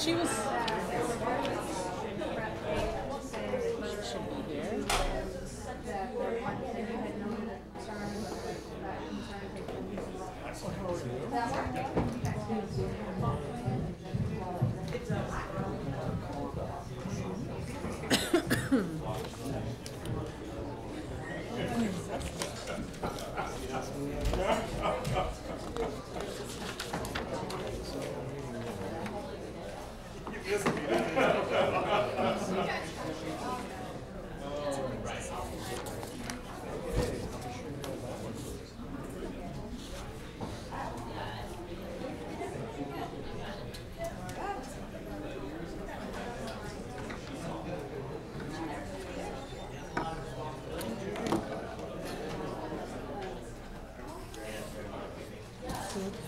She was. Should be here.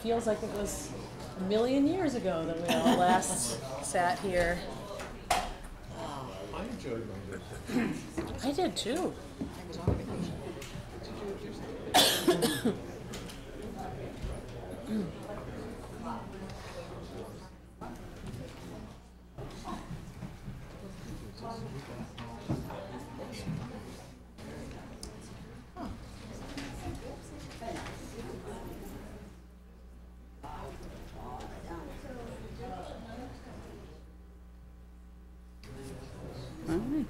Feels like it was a million years ago that we all last sat here. I enjoyed my visit. I did too. I was on vacation. All right.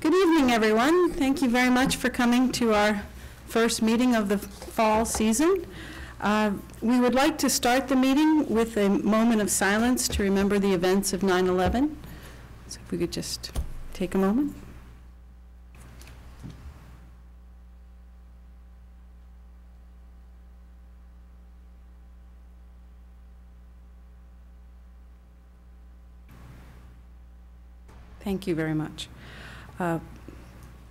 Good evening, everyone. Thank you very much for coming to our first meeting of the fall season. We would like to start the meeting with a moment of silence to remember the events of 9/11. So if we could just take a moment. Thank you very much. We'll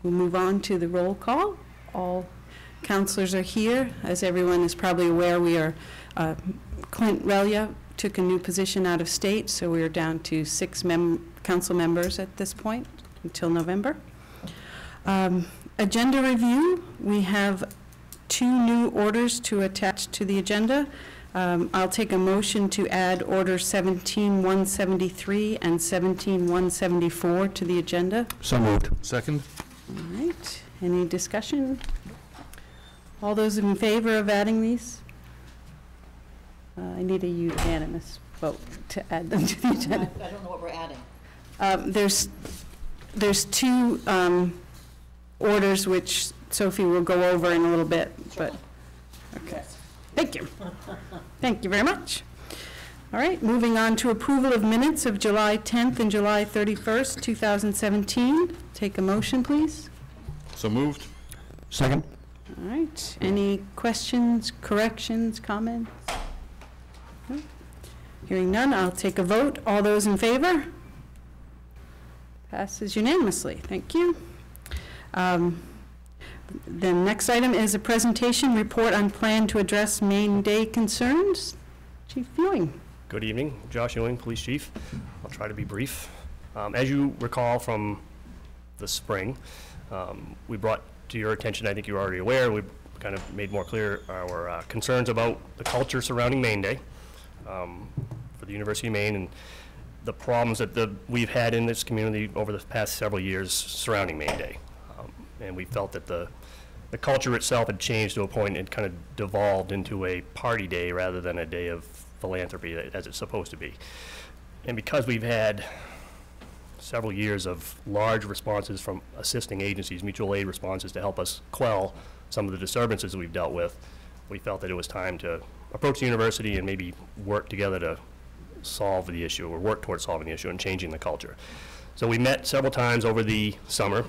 move on to the roll call. All councilors are here. As everyone is probably aware, we are, Clint Relia took a new position out of state, so we are down to 6 council members at this point until November. Agenda review, we have 2 new orders to attach to the agenda. I'll take a motion to add Order 17-173 and 17-174 to the agenda. So moved. Second. All right. Any discussion? All those in favor of adding these? I need a unanimous vote to add them to the agenda. I don't know what we're adding. There's 2 orders which Sophie will go over in a little bit, but okay. Thank you. Thank you very much. All right, moving on to approval of minutes of July 10th and July 31st, 2017. Take a motion, please. So moved. Second. All right, any questions, corrections, comments? No? Hearing none, I'll take a vote. All those in favor? Passes unanimously. Thank you. The next item is a presentation report on plan to address Main Day concerns. Chief Ewing. Good evening, Josh Ewing, Police Chief. I'll try to be brief. As you recall from the spring, we brought to your attention, I think you're already aware, we kind of made more clear our concerns about the culture surrounding Main Day for the University of Maine and the problems that we've had in this community over the past several years surrounding Main Day. And we felt that the culture itself had changed to a point it kind of devolved into a party day rather than a day of philanthropy as it's supposed to be. And because we've had several years of large responses from assisting agencies, mutual aid responses to help us quell some of the disturbances we've dealt with, we felt that it was time to approach the university and maybe work together to solve the issue or work towards solving the issue and changing the culture. So we met several times over the summer.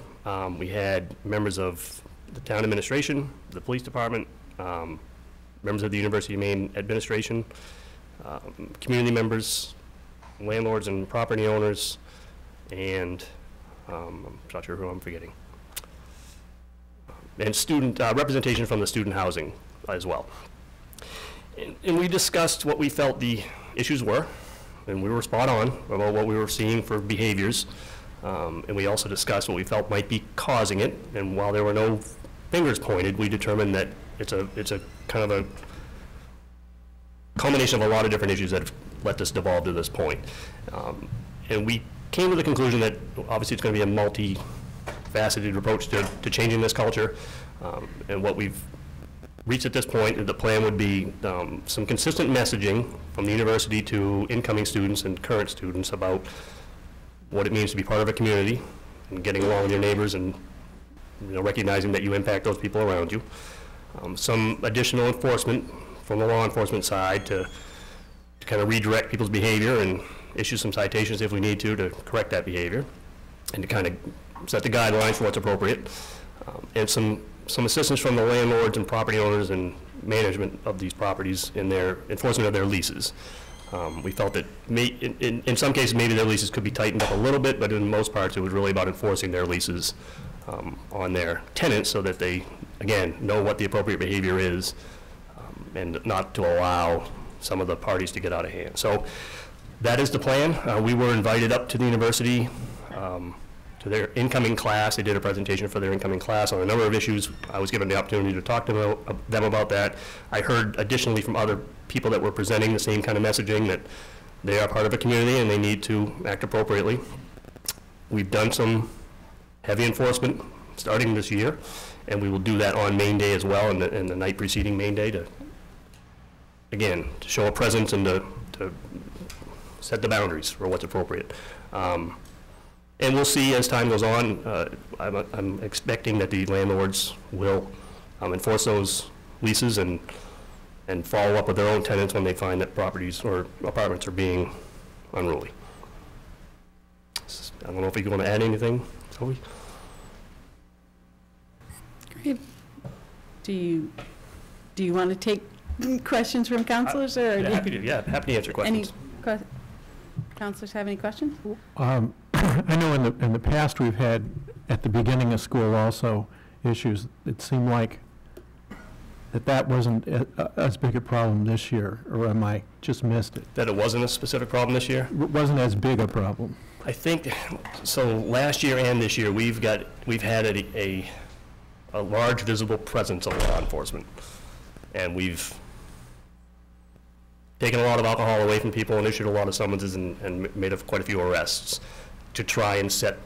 We had members of the town administration, the police department, members of the University of Maine administration, community members, landlords and property owners, and I'm not sure who I'm forgetting. And student representation from the student housing as well. And we discussed what we felt the issues were, and we were spot on about what we were seeing for behaviors. And we also discussed what we felt might be causing it. And while there were no fingers pointed, we determined that it's a kind of a culmination of a lot of different issues that have let this devolve to this point. And we came to the conclusion that obviously it's going to be a multi-faceted approach to changing this culture. And what we've reached at this point, the plan would be some consistent messaging from the university to incoming students and current students about what it means to be part of a community and getting along with your neighbors and recognizing that you impact those people around you. Some additional enforcement from the law enforcement side to kind of redirect people's behavior and issue some citations if we need to correct that behavior and to kind of set the guidelines for what's appropriate. And some assistance from the landlords and property owners and management of these properties in their enforcement of their leases. We felt that in some cases maybe their leases could be tightened up a little bit, but in most parts it was really about enforcing their leases on their tenants so that they, again, know what the appropriate behavior is and not to allow some of the parties to get out of hand. So that is the plan. We were invited up to the university to their incoming class. They did a presentation for their incoming class on a number of issues. I was given the opportunity to talk to them about that. I heard additionally from other people that were presenting the same kind of messaging that they are part of a community and they need to act appropriately. We've done some heavy enforcement starting this year, and we will do that on main day as well and the night preceding main day to, again, to show a presence and to set the boundaries for what's appropriate. And we'll see as time goes on. I'm expecting that the landlords will enforce those leases and follow up with their own tenants when they find that properties or apartments are being unruly. I don't know if you want to add anything, Toby? Great. Do you want to take questions from councilors? Or happy to answer questions. Councilors have any questions? I know in the past we've had, at the beginning of school also, issues. It seemed like that wasn't as big a problem this year, or am I just missed it? That it wasn't a specific problem this year? It wasn't as big a problem. I think, so last year and this year, we've had a large visible presence of law enforcement. And we've taken a lot of alcohol away from people and issued a lot of summonses and made quite a few arrests to try and set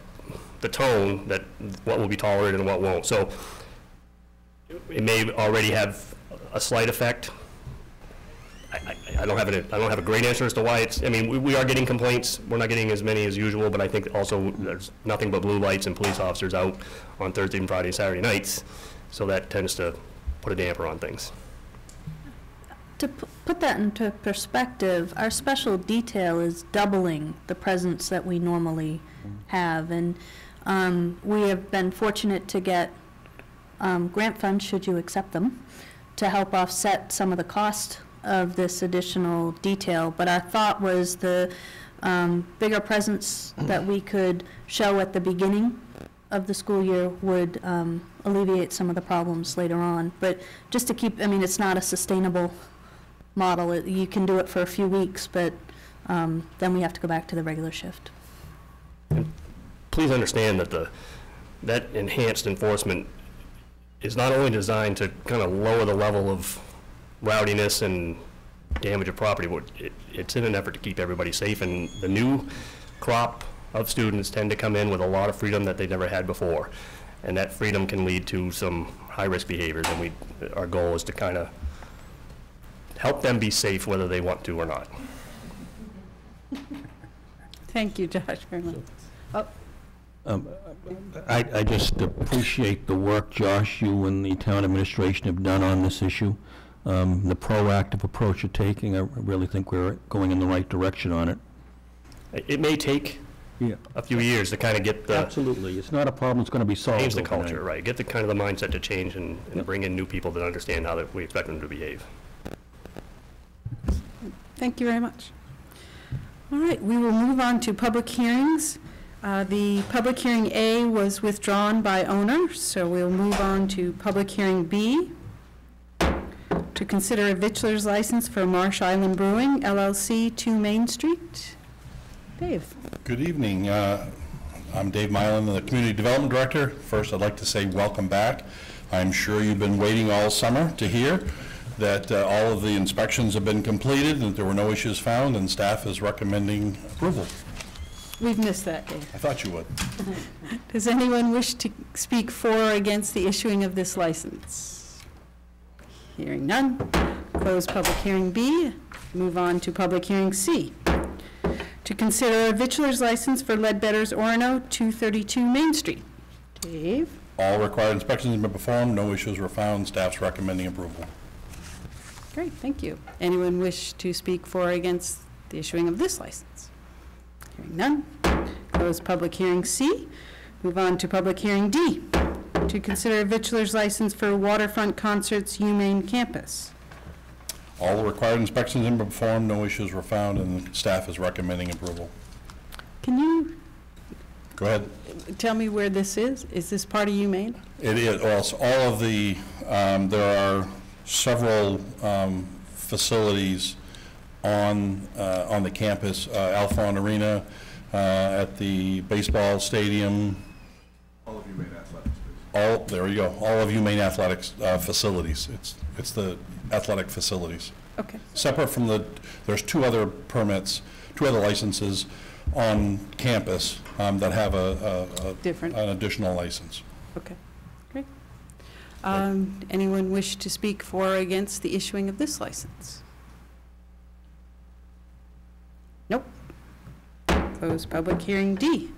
the tone that what will be tolerated and what won't. So it may already have a slight effect. I don't have a great answer as to why it's, I mean, we are getting complaints. We're not getting as many as usual, but I think also there's nothing but blue lights and police officers out on Thursday and Friday and Saturday nights. So that tends to put a damper on things. To put that into perspective, our special detail is doubling the presence that we normally have, and we have been fortunate to get grant funds, should you accept them, to help offset some of the cost of this additional detail. But our thought was the bigger presence that we could show at the beginning of the school year would alleviate some of the problems later on. But just to keep, I mean, it's not a sustainable model. You can do it for a few weeks, but then we have to go back to the regular shift. And please understand that that enhanced enforcement is not only designed to kind of lower the level of rowdiness and damage of property, but it's in an effort to keep everybody safe. And the new crop of students tend to come in with a lot of freedom that they never had before, and that freedom can lead to some high-risk behaviors. And our goal is to kind of help them be safe whether they want to or not. Thank you, Josh, very much. I just appreciate the work, Josh, you and the town administration have done on this issue. The proactive approach you're taking, I really think we're going in the right direction on it. It may take a few years to kind of get the... Absolutely. It's not a problem that's going to be solved change the overnight. culture, right. Get the kind of the mindset to change and bring in new people that understand how that we expect them to behave. Thank you very much. All right, we will move on to public hearings. The public hearing A was withdrawn by owner, so we'll move on to public hearing B to consider a vitulers license for Marsh Island Brewing, LLC, 2 Main Street. Dave. Good evening. I'm Dave Milan, the Community Development Director. First, I'd like to say welcome back. I'm sure you've been waiting all summer to hear that all of the inspections have been completed, and that there were no issues found, and staff is recommending approval. We've missed that, Dave. I thought you would. Does anyone wish to speak for or against the issuing of this license? Hearing none. Close public hearing B. Move on to public hearing C. To consider a vitulers license for Ledbetter's Orono, 232 Main Street. Dave? All required inspections have been performed, no issues were found, staff's recommending approval. Great, thank you. Anyone wish to speak for or against the issuing of this license? Hearing none. Close public hearing C. Move on to public hearing D. To consider a vitulers license for Waterfront Concerts UMaine Campus. All the required inspections have been performed, no issues were found, and staff is recommending approval. Can you Go ahead. tell me where this is? Is this part of UMaine? It is, well, it's all of the, there are several facilities on the campus, Alphon Arena, at the baseball stadium. All of you made athletics. There you go, all of UMaine athletics facilities. It's the athletic facilities. Okay. Separate from there's two other permits, two other licenses on campus that have Different. an additional license. Okay, great. Anyone wish to speak for or against the issuing of this license? Nope. Close public hearing D.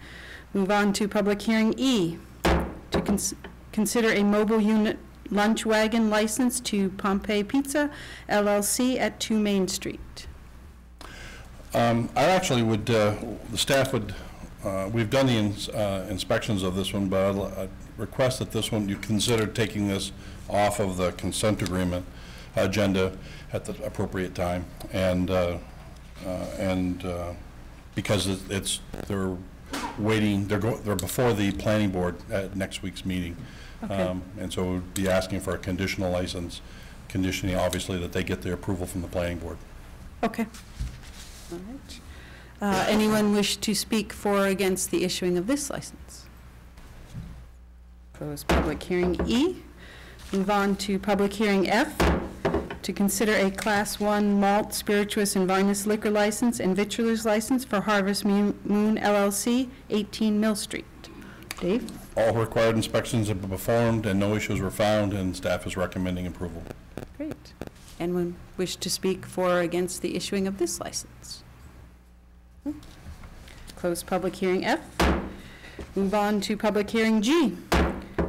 Move on to public hearing E. To consider a mobile unit lunch wagon license to Pompeii Pizza LLC at 2 Main Street. I actually would, the staff would, we've done the inspections of this one, but I'd request that this one, you consider taking this off of the consent agreement agenda at the appropriate time, and because they're waiting, they're before the planning board at next week's meeting. Okay. And so we'd be asking for a conditional license, conditioning obviously that they get their approval from the planning board. Okay. All right. Anyone wish to speak for or against the issuing of this license? Close public hearing E. Move on to public hearing F. To consider a Class 1 malt, spirituous, and vinous liquor license and vitulers license for Harvest Moon LLC, 18 Mill Street. Dave? All required inspections have been performed and no issues were found, and staff is recommending approval. Great. Anyone wish to speak for or against the issuing of this license? Close public hearing F. Move on to public hearing G.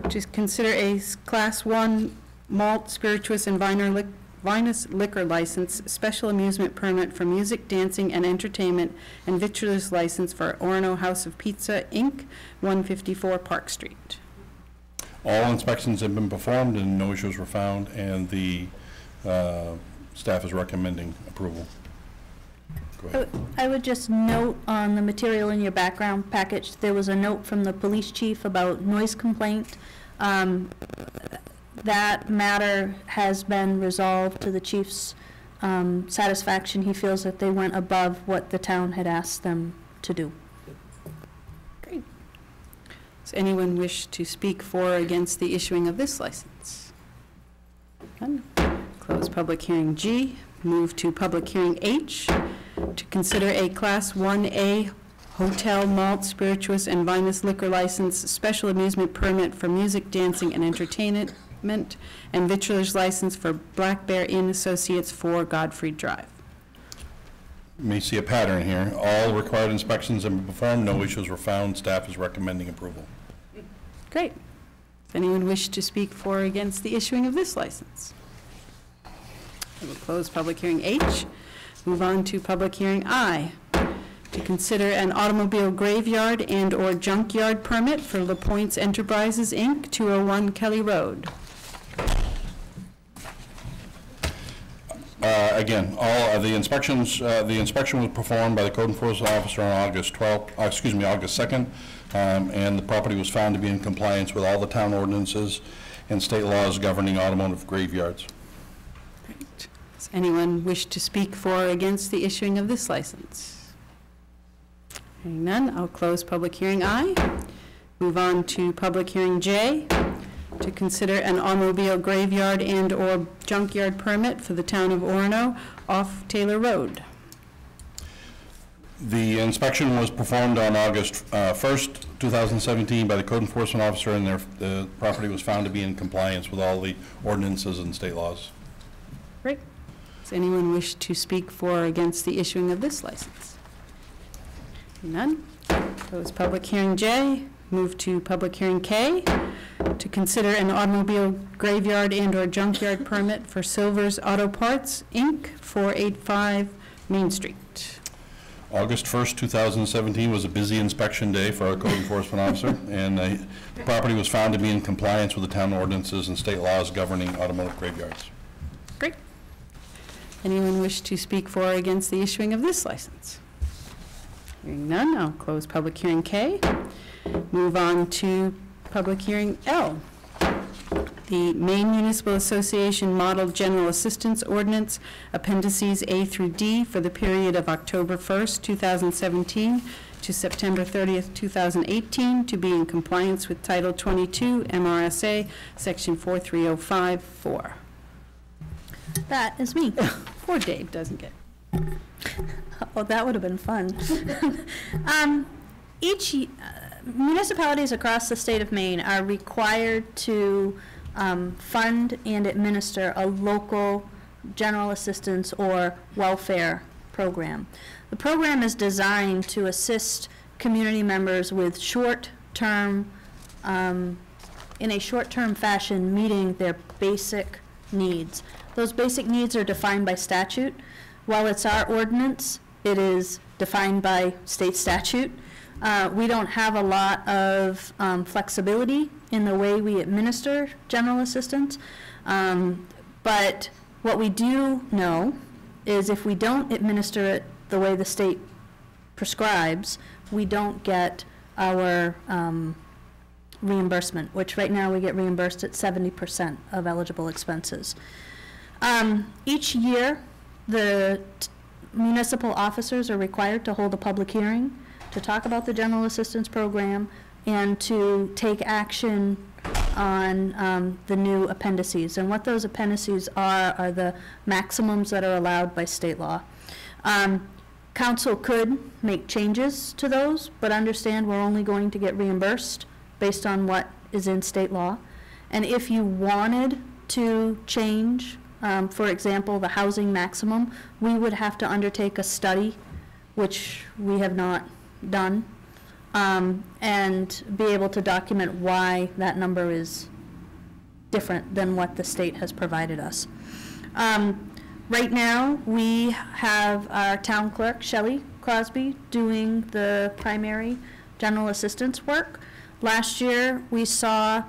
To consider a Class 1 malt, spirituous, and vinous liquor license, special amusement permit for music, dancing, and entertainment, and vitulers license for Orono House of Pizza, Inc., 154 Park Street. All inspections have been performed and no issues were found, and the staff is recommending approval. Go ahead. I would just note on the material in your background package, there was a note from the police chief about noise complaint. That matter has been resolved to the chief's satisfaction. He feels that they went above what the town had asked them to do. Great. Does anyone wish to speak for or against the issuing of this license? None. Close public hearing G. Move to public hearing H. To consider a Class 1A hotel, malt, spirituous, and vinous liquor license, special amusement permit for music, dancing, and entertainment, and vitulers license for Black Bear Inn Associates 4 Godfrey Drive. You may see a pattern here. All required inspections have been performed, no issues were found, staff is recommending approval. Great. Does anyone wish to speak for or against the issuing of this license? I will close public hearing H. Move on to public hearing I. To consider an automobile graveyard and/or junkyard permit for LaPointe Enterprises, Inc., 201 Kelly Road. Again, all the inspections, the inspection was performed by the code enforcement officer on August 2nd, and the property was found to be in compliance with all the town ordinances and state laws governing automotive graveyards. Great. Does anyone wish to speak for or against the issuing of this license? Hearing none, I'll close public hearing I. Move on to public hearing J. to consider an automobile graveyard and/or junkyard permit for the town of Orono off Taylor Road. The inspection was performed on August 1st, 2017 by the code enforcement officer, and the property was found to be in compliance with all the ordinances and state laws. Great. Does anyone wish to speak for or against the issuing of this license? None. Close public hearing J. Move to public hearing K, to consider an automobile graveyard and/or junkyard permit for Silver's Auto Parts, Inc., 485 Main Street. August 1st, 2017 was a busy inspection day for our code enforcement officer, and the property was found to be in compliance with the town ordinances and state laws governing automotive graveyards. Great. Anyone wish to speak for or against the issuing of this license? Hearing none, I'll close public hearing K. Move on to public hearing L. The Maine Municipal Association Model General Assistance Ordinance, Appendices A through D, for the period of October 1st, 2017 to September 30th, 2018, to be in compliance with Title 22 MRSA, Section 43054. That is me. Poor Dave doesn't get. Oh, that would have been fun. Municipalities across the state of Maine are required to fund and administer a local general assistance or welfare program. The program is designed to assist community members with short-term, in a short-term fashion, meeting their basic needs. Those basic needs are defined by statute. While it's our ordinance, it is defined by state statute. We don't have a lot of flexibility in the way we administer general assistance, but what we do know is if we don't administer it the way the state prescribes, we don't get our reimbursement, which right now we get reimbursed at 70% of eligible expenses. Each year, the municipal officers are required to hold a public hearing to talk about the general assistance program and to take action on the new appendices. And what those appendices are the maximums that are allowed by state law. Council could make changes to those, but understand we're only going to get reimbursed based on what is in state law. And if you wanted to change, for example, the housing maximum, we would have to undertake a study, which we have not done, and be able to document why that number is different than what the state has provided us. Right now, we have our town clerk, Shelley Crosby, doing the primary general assistance work. Last year, we saw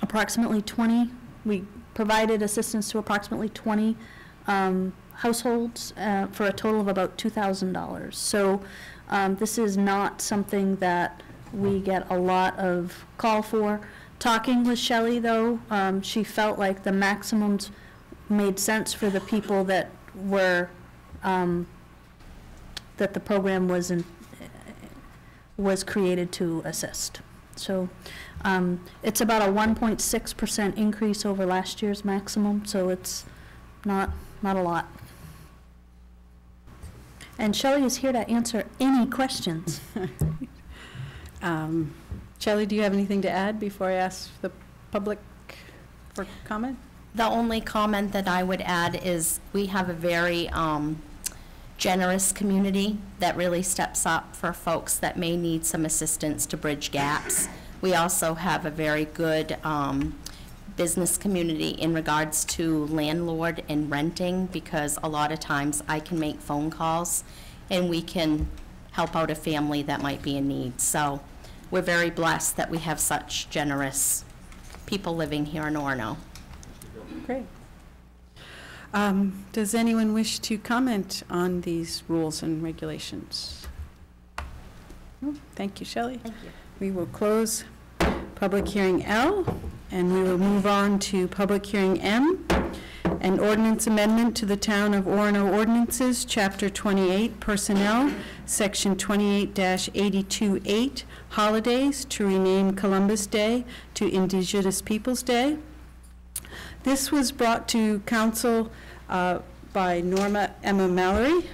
approximately 20, we provided assistance to approximately 20 households for a total of about $2,000. So this is not something that we get a lot of call for. Talking with Shelley, though, she felt like the maximums made sense for the people that were, that the program was created to assist. So it's about a 1.6% increase over last year's maximum, so it's not a lot. And Shelley is here to answer any questions. Shelley, do you have anything to add before I ask the public for comment? The only comment that I would add is we have a very generous community that really steps up for folks that may need some assistance to bridge gaps. We also have a very good business community in regards to landlord and renting, because a lot of times I can make phone calls and we can help out a family that might be in need. So we're very blessed that we have such generous people living here in Orono. Great. Does anyone wish to comment on these rules and regulations? No? Thank you, Shelley. Thank you. We will close public hearing L, and we will move on to public hearing M. An ordinance amendment to the Town of Orono Ordinances, Chapter 28, Personnel, Section 28-828, Holidays, to rename Columbus Day to Indigenous Peoples' Day. This was brought to council by Norma Emma Mallory.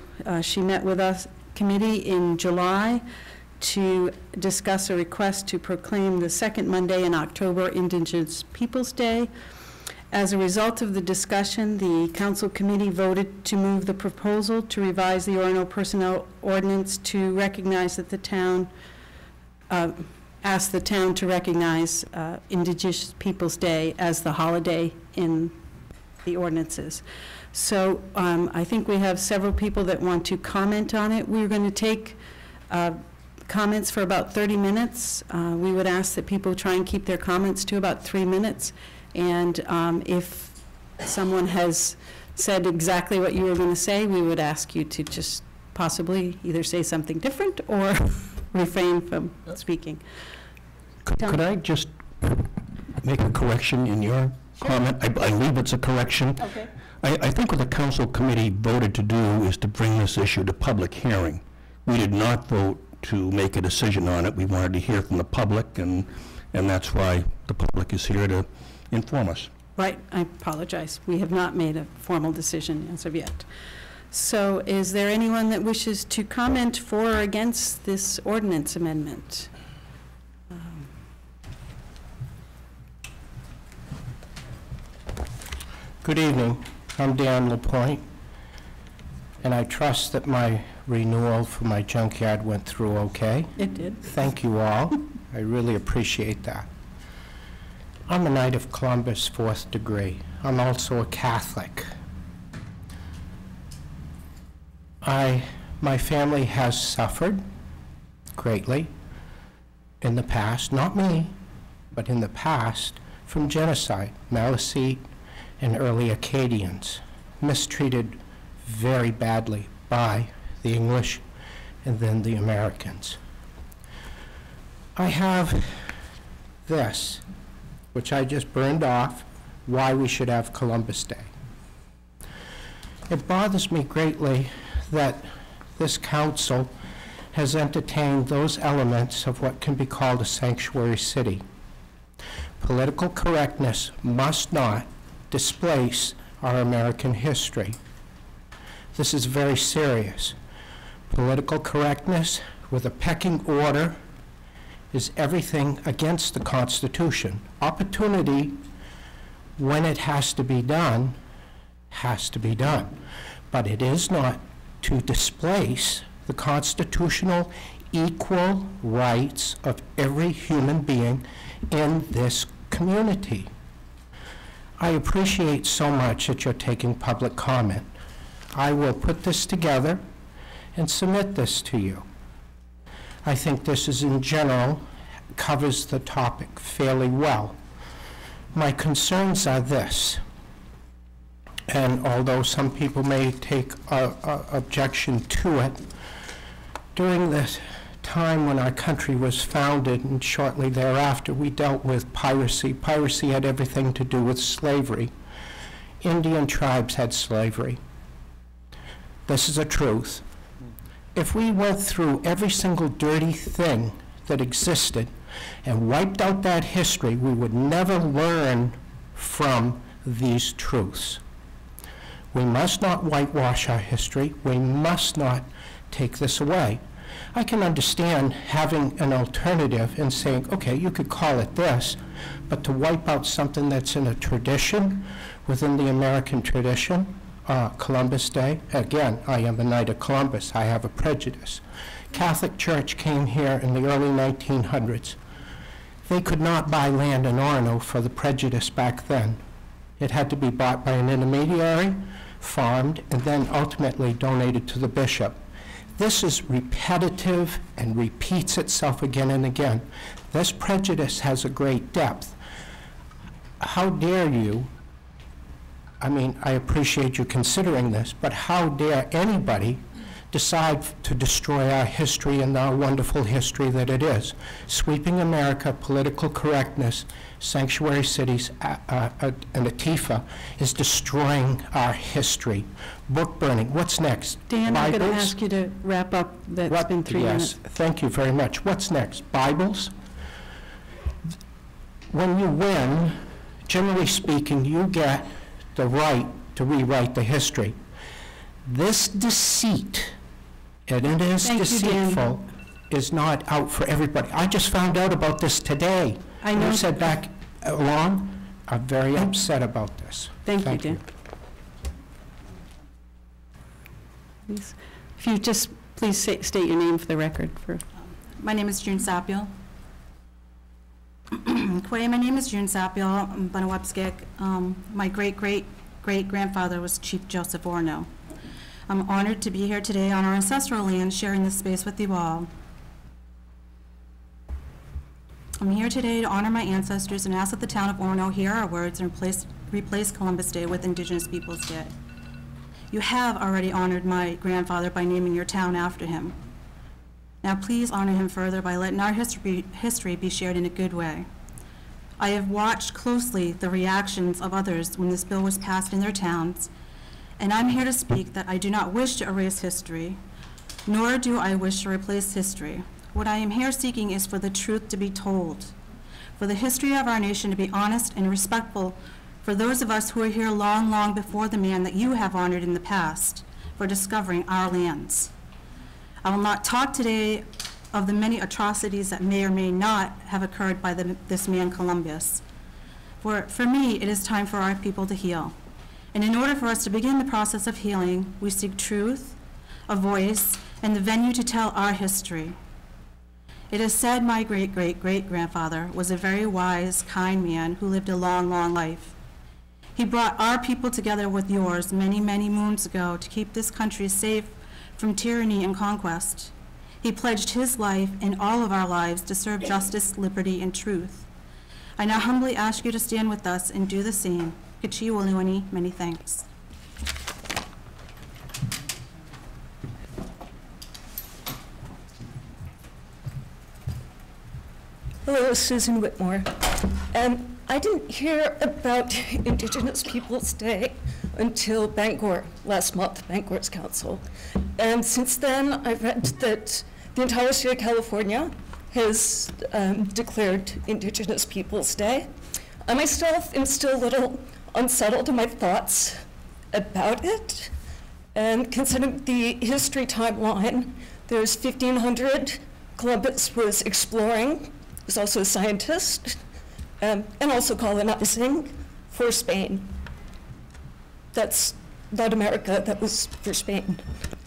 She met with us committee in July to discuss a request to proclaim the second Monday in October Indigenous Peoples' Day. As a result of the discussion, the council committee voted to move the proposal to revise the Orono Personnel Ordinance to recognize that the town, ask the town to recognize Indigenous Peoples' Day as the holiday in the ordinances. So I think we have several people that want to comment on it. We're going to take comments for about 30 minutes. We would ask that people try and keep their comments to about 3 minutes. And if someone has said exactly what you were going to say, we would ask you to just possibly either say something different or refrain from speaking. Could I just make a correction in your comment? I believe it's a correction. Okay. I think what the council committee voted to do is to bring this issue to public hearing. We did not vote to make a decision on it. We wanted to hear from the public, and that's why the public is here to inform us. Right, I apologize. We have not made a formal decision as of yet. So is there anyone that wishes to comment for or against this ordinance amendment? Good evening. I'm Dan LaPointe, and I trust that my renewal for my junkyard went through okay. It did. Thank you all. I really appreciate that. I'm a Knight of Columbus, 4th degree. I'm also a Catholic. My family has suffered greatly in the past, not me, but in the past, from genocide, Maliseet and early Acadians, mistreated very badly by the English and then the Americans. I have this, which I just burned off, why we should have Columbus Day. It bothers me greatly that this council has entertained those elements of what can be called a sanctuary city. Political correctness must not displace our American history. This is very serious. Political correctness with a pecking order is everything against the Constitution. Opportunity, when it has to be done, has to be done. But it is not to displace the constitutional equal rights of every human being in this community. I appreciate so much that you're taking public comment. I will put this together and submit this to you. I think this is, in general, covers the topic fairly well. My concerns are this, and although some people may take objection to it, during this time when our country was founded and shortly thereafter we dealt with piracy. Piracy had everything to do with slavery. Indian tribes had slavery. This is a truth. If we went through every single dirty thing that existed and wiped out that history, we would never learn from these truths. We must not whitewash our history. We must not take this away. I can understand having an alternative and saying, okay, you could call it this, but to wipe out something that's in a tradition, within the American tradition, Columbus Day, again, I am a Knight of Columbus. I have a prejudice. Catholic Church came here in the early 1900s. They could not buy land in Orono for the prejudice back then. It had to be bought by an intermediary, farmed, and then ultimately donated to the bishop. This is repetitive and repeats itself again and again. This prejudice has a great depth. How dare you, I mean, I appreciate you considering this, but how dare anybody decide to destroy our history and our wonderful history that it is. Sweeping America, political correctness, sanctuary cities, and Antifa is destroying our history. Book burning, what's next? Dan, I'm going to Bibles? ask you to wrap up. That's been 3 minutes. Yes, thank you very much. What's next? Bibles? When you win, generally speaking, you get the right to rewrite the history. This deceit, and it is Thank you, Dan. deceitful, is not out for everybody. I just found out about this today. I know. You said back along, I'm very upset about this. Thank you, Dan. Please, if you just please state your name for the record. My name is June Sapio. My name is June Sapio. I'm Benawapskik. My great-great-great-grandfather was Chief Joseph Orno. I'm honored to be here today on our ancestral land, sharing this space with you all. I'm here today to honor my ancestors and ask that the town of Orono hear our words and replace Columbus Day with Indigenous Peoples Day. You have already honored my grandfather by naming your town after him. Now please honor him further by letting our history be shared in a good way. I have watched closely the reactions of others when this bill was passed in their towns, and I'm here to speak that I do not wish to erase history, nor do I wish to replace history. What I am here seeking is for the truth to be told, for the history of our nation to be honest and respectful for those of us who are here long, long before the man that you have honored in the past for discovering our lands. I will not talk today of the many atrocities that may or may not have occurred by this man Columbus. For me, it is time for our people to heal. And in order for us to begin the process of healing, we seek truth, a voice, and the venue to tell our history. It is said my great-great-great-grandfather was a very wise, kind man who lived a long, long life. He brought our people together with yours many, many moons ago to keep this country safe from tyranny and conquest. He pledged his life and all of our lives to serve justice, liberty, and truth. I now humbly ask you to stand with us and do the same. Kachiwaliwani, many thanks. Hello, Susan Whitmore. I didn't hear about Indigenous Peoples Day until Bangor last month, Bangor's Council. And since then, I've read that the entire state of California has declared Indigenous Peoples Day. I myself am still a little unsettled in my thoughts about it. And considering the history timeline, there's 1500, Columbus was exploring, he was also a scientist, and also colonizing for Spain. That's not America, that was for Spain.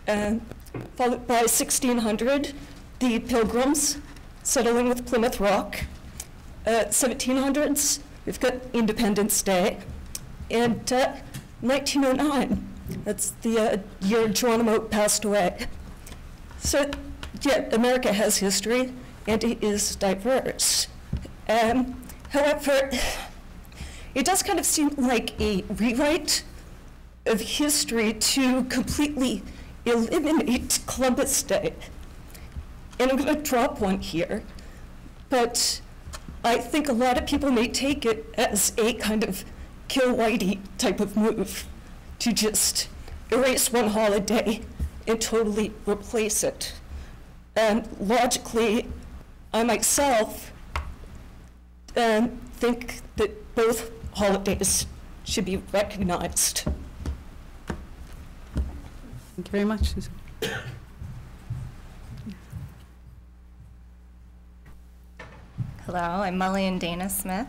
Followed by 1600, the Pilgrims settling with Plymouth Rock. 1700s, we've got Independence Day. And 1909, that's the year Geronimo passed away. So, yeah, America has history, and it is diverse. However, it does kind of seem like a rewrite of history to completely eliminate Columbus Day. And I'm going to drop one here, but I think a lot of people may take it as a kind of kill Whitey type of move to just erase one holiday and totally replace it. And logically, I myself think that both holidays should be recognized. Thank you very much, Susan. Hello, I'm Mullian Dana Smith.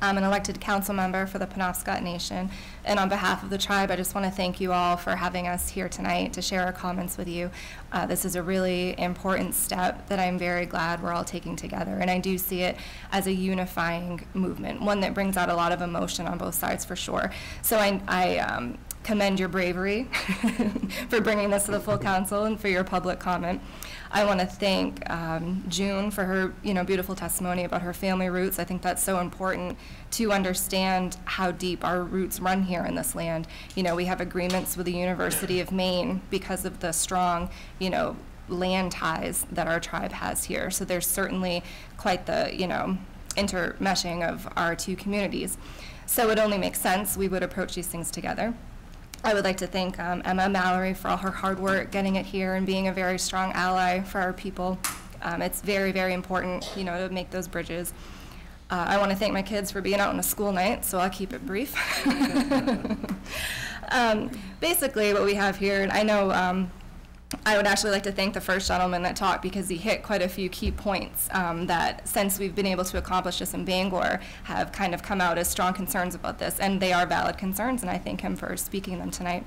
I'm an elected council member for the Penobscot Nation, and on behalf of the tribe, I just want to thank you all for having us here tonight to share our comments with you. This is a really important step that I'm very glad we're all taking together, and I do see it as a unifying movement, one that brings out a lot of emotion on both sides for sure. So I commend your bravery for bringing this to the full council and for your public comment. I want to thank June for her, beautiful testimony about her family roots. I think that's so important to understand how deep our roots run here in this land. We have agreements with the University of Maine because of the strong, land ties that our tribe has here. So there's certainly quite the, intermeshing of our two communities. So it only makes sense we would approach these things together. I would like to thank Emma Mallory for all her hard work getting it here and being a very strong ally for our people. It's very, very important, to make those bridges. I want to thank my kids for being out on a school night, so I'll keep it brief. Basically, what we have here, and I know I would actually like to thank the first gentleman that talked because he hit quite a few key points that, since we've been able to accomplish this in Bangor, have kind of come out as strong concerns about this, and they are valid concerns, and I thank him for speaking them tonight.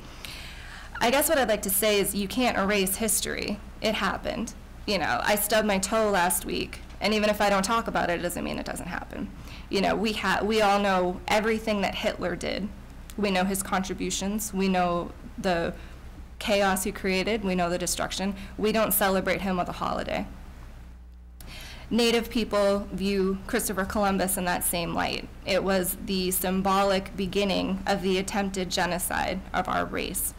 I guess what I'd like to say is you can't erase history. It happened. I stubbed my toe last week, and even if I don't talk about it, it doesn't mean it doesn't happen. We all know everything that Hitler did. We know his contributions. We know the chaos he created. We know the destruction. We don't celebrate him with a holiday. Native people view Christopher Columbus in that same light. It was the symbolic beginning of the attempted genocide of our race.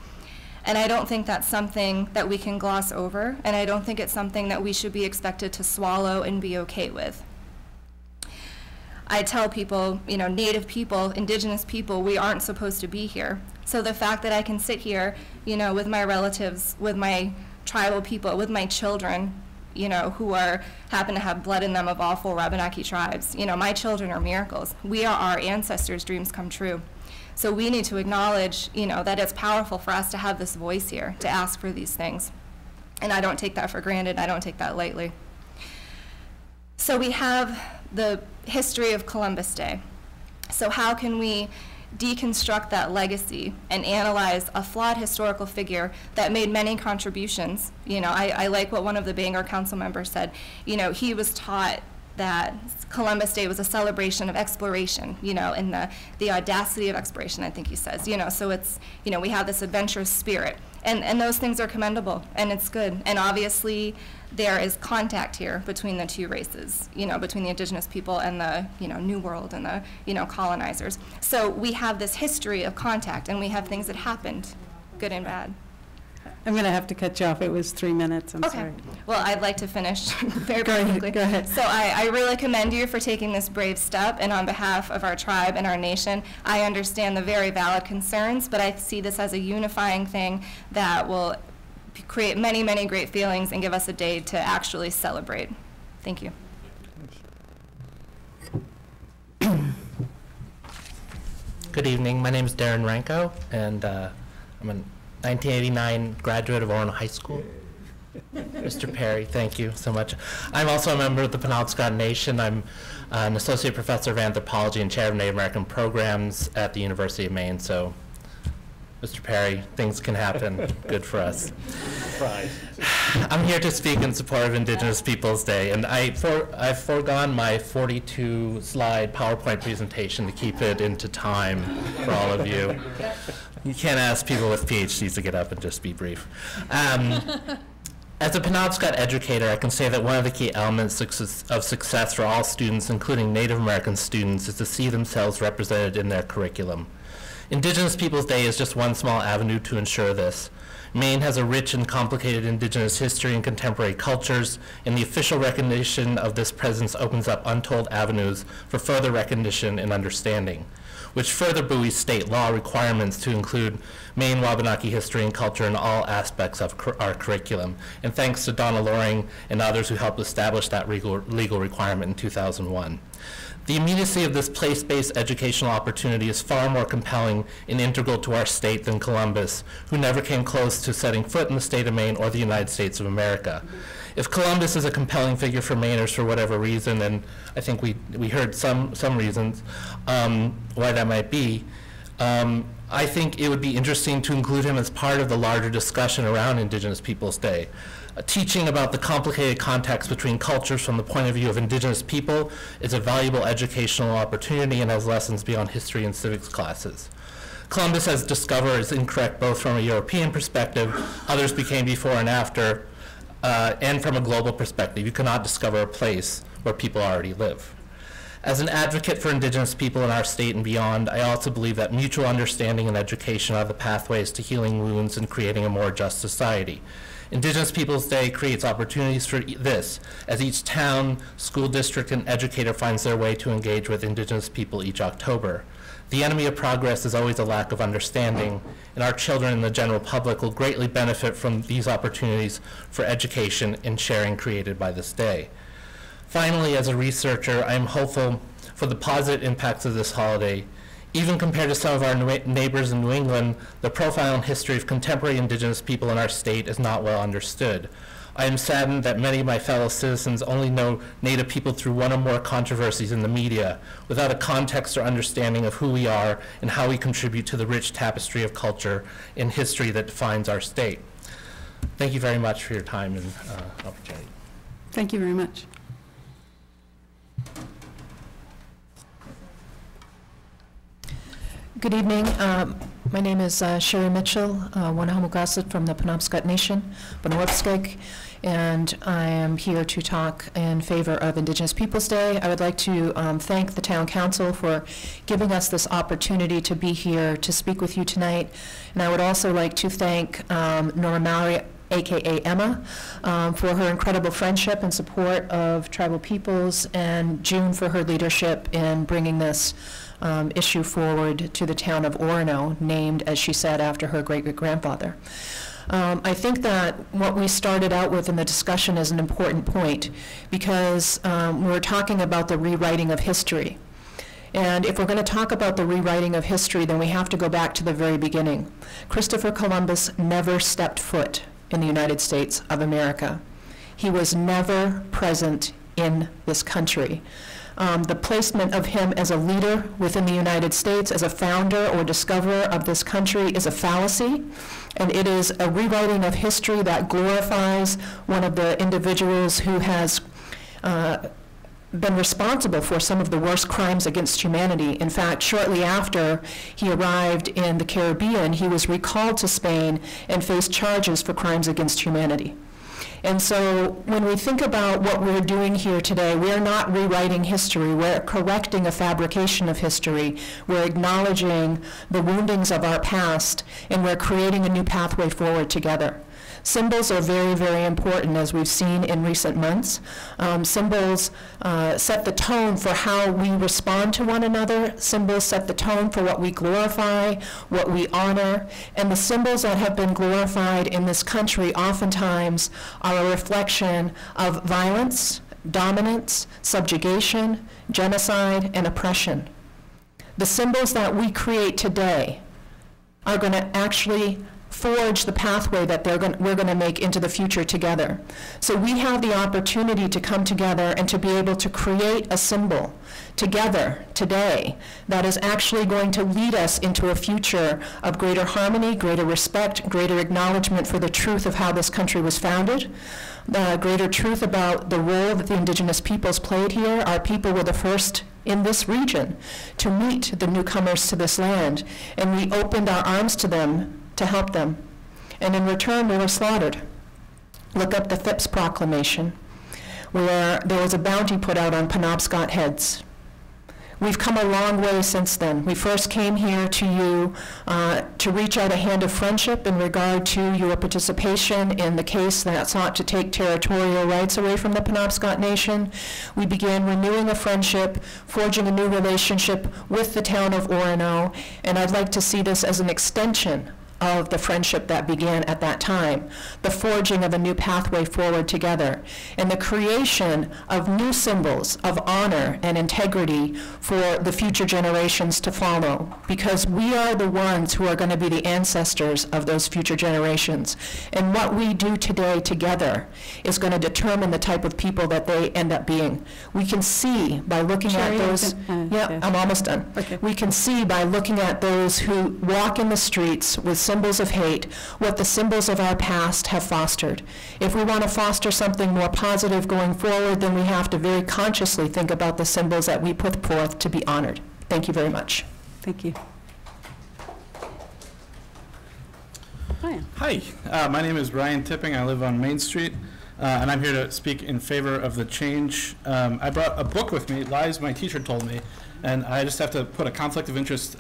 And I don't think that's something that we can gloss over, and I don't think it's something that we should be expected to swallow and be okay with. I tell people, Native people, Indigenous people, we aren't supposed to be here. So the fact that I can sit here, with my relatives, with my tribal people, with my children, who happen to have blood in them of all 4 Wabanaki tribes, my children are miracles. We are our ancestors' dreams come true. So we need to acknowledge, that it's powerful for us to have this voice here, to ask for these things. And I don't take that for granted. I don't take that lightly. So we have the history of Columbus Day. So how can we deconstruct that legacy and analyze a flawed historical figure that made many contributions? I like what one of the Bangor council members said. He was taught that Columbus Day was a celebration of exploration, and the audacity of exploration, I think he says. So it's, we have this adventurous spirit. And those things are commendable, and it's good. And obviously, there is contact here between the two races, between the Indigenous people and the, New World and the, colonizers. So we have this history of contact, and we have things that happened, good and bad. I'm going to have to cut you off. It was 3 minutes. I'm sorry. Well, I'd like to finish very quickly. Go ahead. So I really commend you for taking this brave step, and on behalf of our tribe and our nation, I understand the very valid concerns, but I see this as a unifying thing that will create many, many great feelings and give us a day to actually celebrate. Thank you. Good evening. My name is Darren Ranko, and I'm a 1989 graduate of Orono High School. Mr. Perry, thank you so much. I'm also a member of the Penobscot Nation. I'm an associate professor of anthropology and chair of Native American programs at the University of Maine. So, Mr. Perry, things can happen. Good for us. Surprise. I'm here to speak in support of Indigenous Peoples Day, and I've foregone my 42-slide PowerPoint presentation to keep it into time for all of you. You can't ask people with PhDs to get up and just be brief. As a Penobscot educator, I can say that one of the key elements of success for all students, including Native American students, is to see themselves represented in their curriculum. Indigenous Peoples Day is just one small avenue to ensure this. Maine has a rich and complicated Indigenous history and contemporary cultures, and the official recognition of this presence opens up untold avenues for further recognition and understanding, which further buoys state law requirements to include Maine Wabanaki history and culture in all aspects of our curriculum. And thanks to Donna Loring and others who helped establish that legal requirement in 2001. The immediacy of this place-based educational opportunity is far more compelling and integral to our state than Columbus, who never came close to setting foot in the state of Maine or the United States of America. If Columbus is a compelling figure for Mainers for whatever reason, and I think we heard some reasons why that might be, I think it would be interesting to include him as part of the larger discussion around Indigenous Peoples Day. Teaching about the complicated context between cultures from the point of view of Indigenous people is a valuable educational opportunity and has lessons beyond history and civics classes. Columbus as discoverer is incorrect both from a European perspective, others became before and after, and from a global perspective. You cannot discover a place where people already live. As an advocate for Indigenous people in our state and beyond, I also believe that mutual understanding and education are the pathways to healing wounds and creating a more just society. Indigenous Peoples Day creates opportunities for this, as each town, school district, and educator finds their way to engage with Indigenous people each October. The enemy of progress is always a lack of understanding, and our children and the general public will greatly benefit from these opportunities for education and sharing created by this day. Finally, as a researcher, I am hopeful for the positive impacts of this holiday. Even compared to some of our neighbors in New England, the profile and history of contemporary Indigenous people in our state is not well understood. I am saddened that many of my fellow citizens only know Native people through one or more controversies in the media, without a context or understanding of who we are and how we contribute to the rich tapestry of culture and history that defines our state. Thank you very much for your time and opportunity. Thank you very much. Good evening. My name is Sherry Mitchell, Wanahamugasset from the Penobscot Nation, Penobscot, and I am here to talk in favor of Indigenous Peoples Day. I would like to thank the Town Council for giving us this opportunity to be here to speak with you tonight. And I would also like to thank Nora Mallory, AKA Emma, for her incredible friendship and support of tribal peoples, and June for her leadership in bringing this issue forward to the town of Orono, named, as she said, after her great-great-grandfather. I think that what we started out with in the discussion is an important point, because we're talking about the rewriting of history. And if we're going to talk about the rewriting of history, then we have to go back to the very beginning. Christopher Columbus never stepped foot in the United States of America. He was never present in this country. The placement of him as a leader within the United States, as a founder or discoverer of this country, is a fallacy, and it is a rewriting of history that glorifies one of the individuals who has been responsible for some of the worst crimes against humanity. In fact, shortly after he arrived in the Caribbean, he was recalled to Spain and faced charges for crimes against humanity. And so when we think about what we're doing here today, we're not rewriting history, we're correcting a fabrication of history, we're acknowledging the woundings of our past, and we're creating a new pathway forward together. Symbols are very, very important, as we've seen in recent months. Symbols set the tone for how we respond to one another. Symbols set the tone for what we glorify, what we honor. And the symbols that have been glorified in this country oftentimes are a reflection of violence, dominance, subjugation, genocide, and oppression. The symbols that we create today are going to actually forge the pathway that we're going to make into the future together. So we have the opportunity to come together and to be able to create a symbol together today that is actually going to lead us into a future of greater harmony, greater respect, greater acknowledgement for the truth of how this country was founded, greater truth about the role that the Indigenous peoples played here. Our people were the first in this region to meet the newcomers to this land, and we opened our arms to them to help them. And in return, we were slaughtered. Look up the Phipps Proclamation, where there was a bounty put out on Penobscot heads. We've come a long way since then. We first came here to you to reach out a hand of friendship in regard to your participation in the case that sought to take territorial rights away from the Penobscot Nation. We began renewing a friendship, forging a new relationship with the town of Orono, and I'd like to see this as an extension of the friendship that began at that time, the forging of a new pathway forward together, and the creation of new symbols of honor and integrity for the future generations to follow, because we are the ones who are going to be the ancestors of those future generations. And what we do today together is going to determine the type of people that they end up being. We can see by looking at those, I'm almost done. Okay. We can see by looking at those who walk in the streets with symbols of hate, what the symbols of our past have fostered. If we want to foster something more positive going forward, then we have to very consciously think about the symbols that we put forth to be honored. Thank you very much. Thank you. Ryan. Hi, my name is Ryan Tipping. I live on Main Street, and I'm here to speak in favor of the change. I brought a book with me, Lies My Teacher Told Me, and I just have to put a conflict of interest.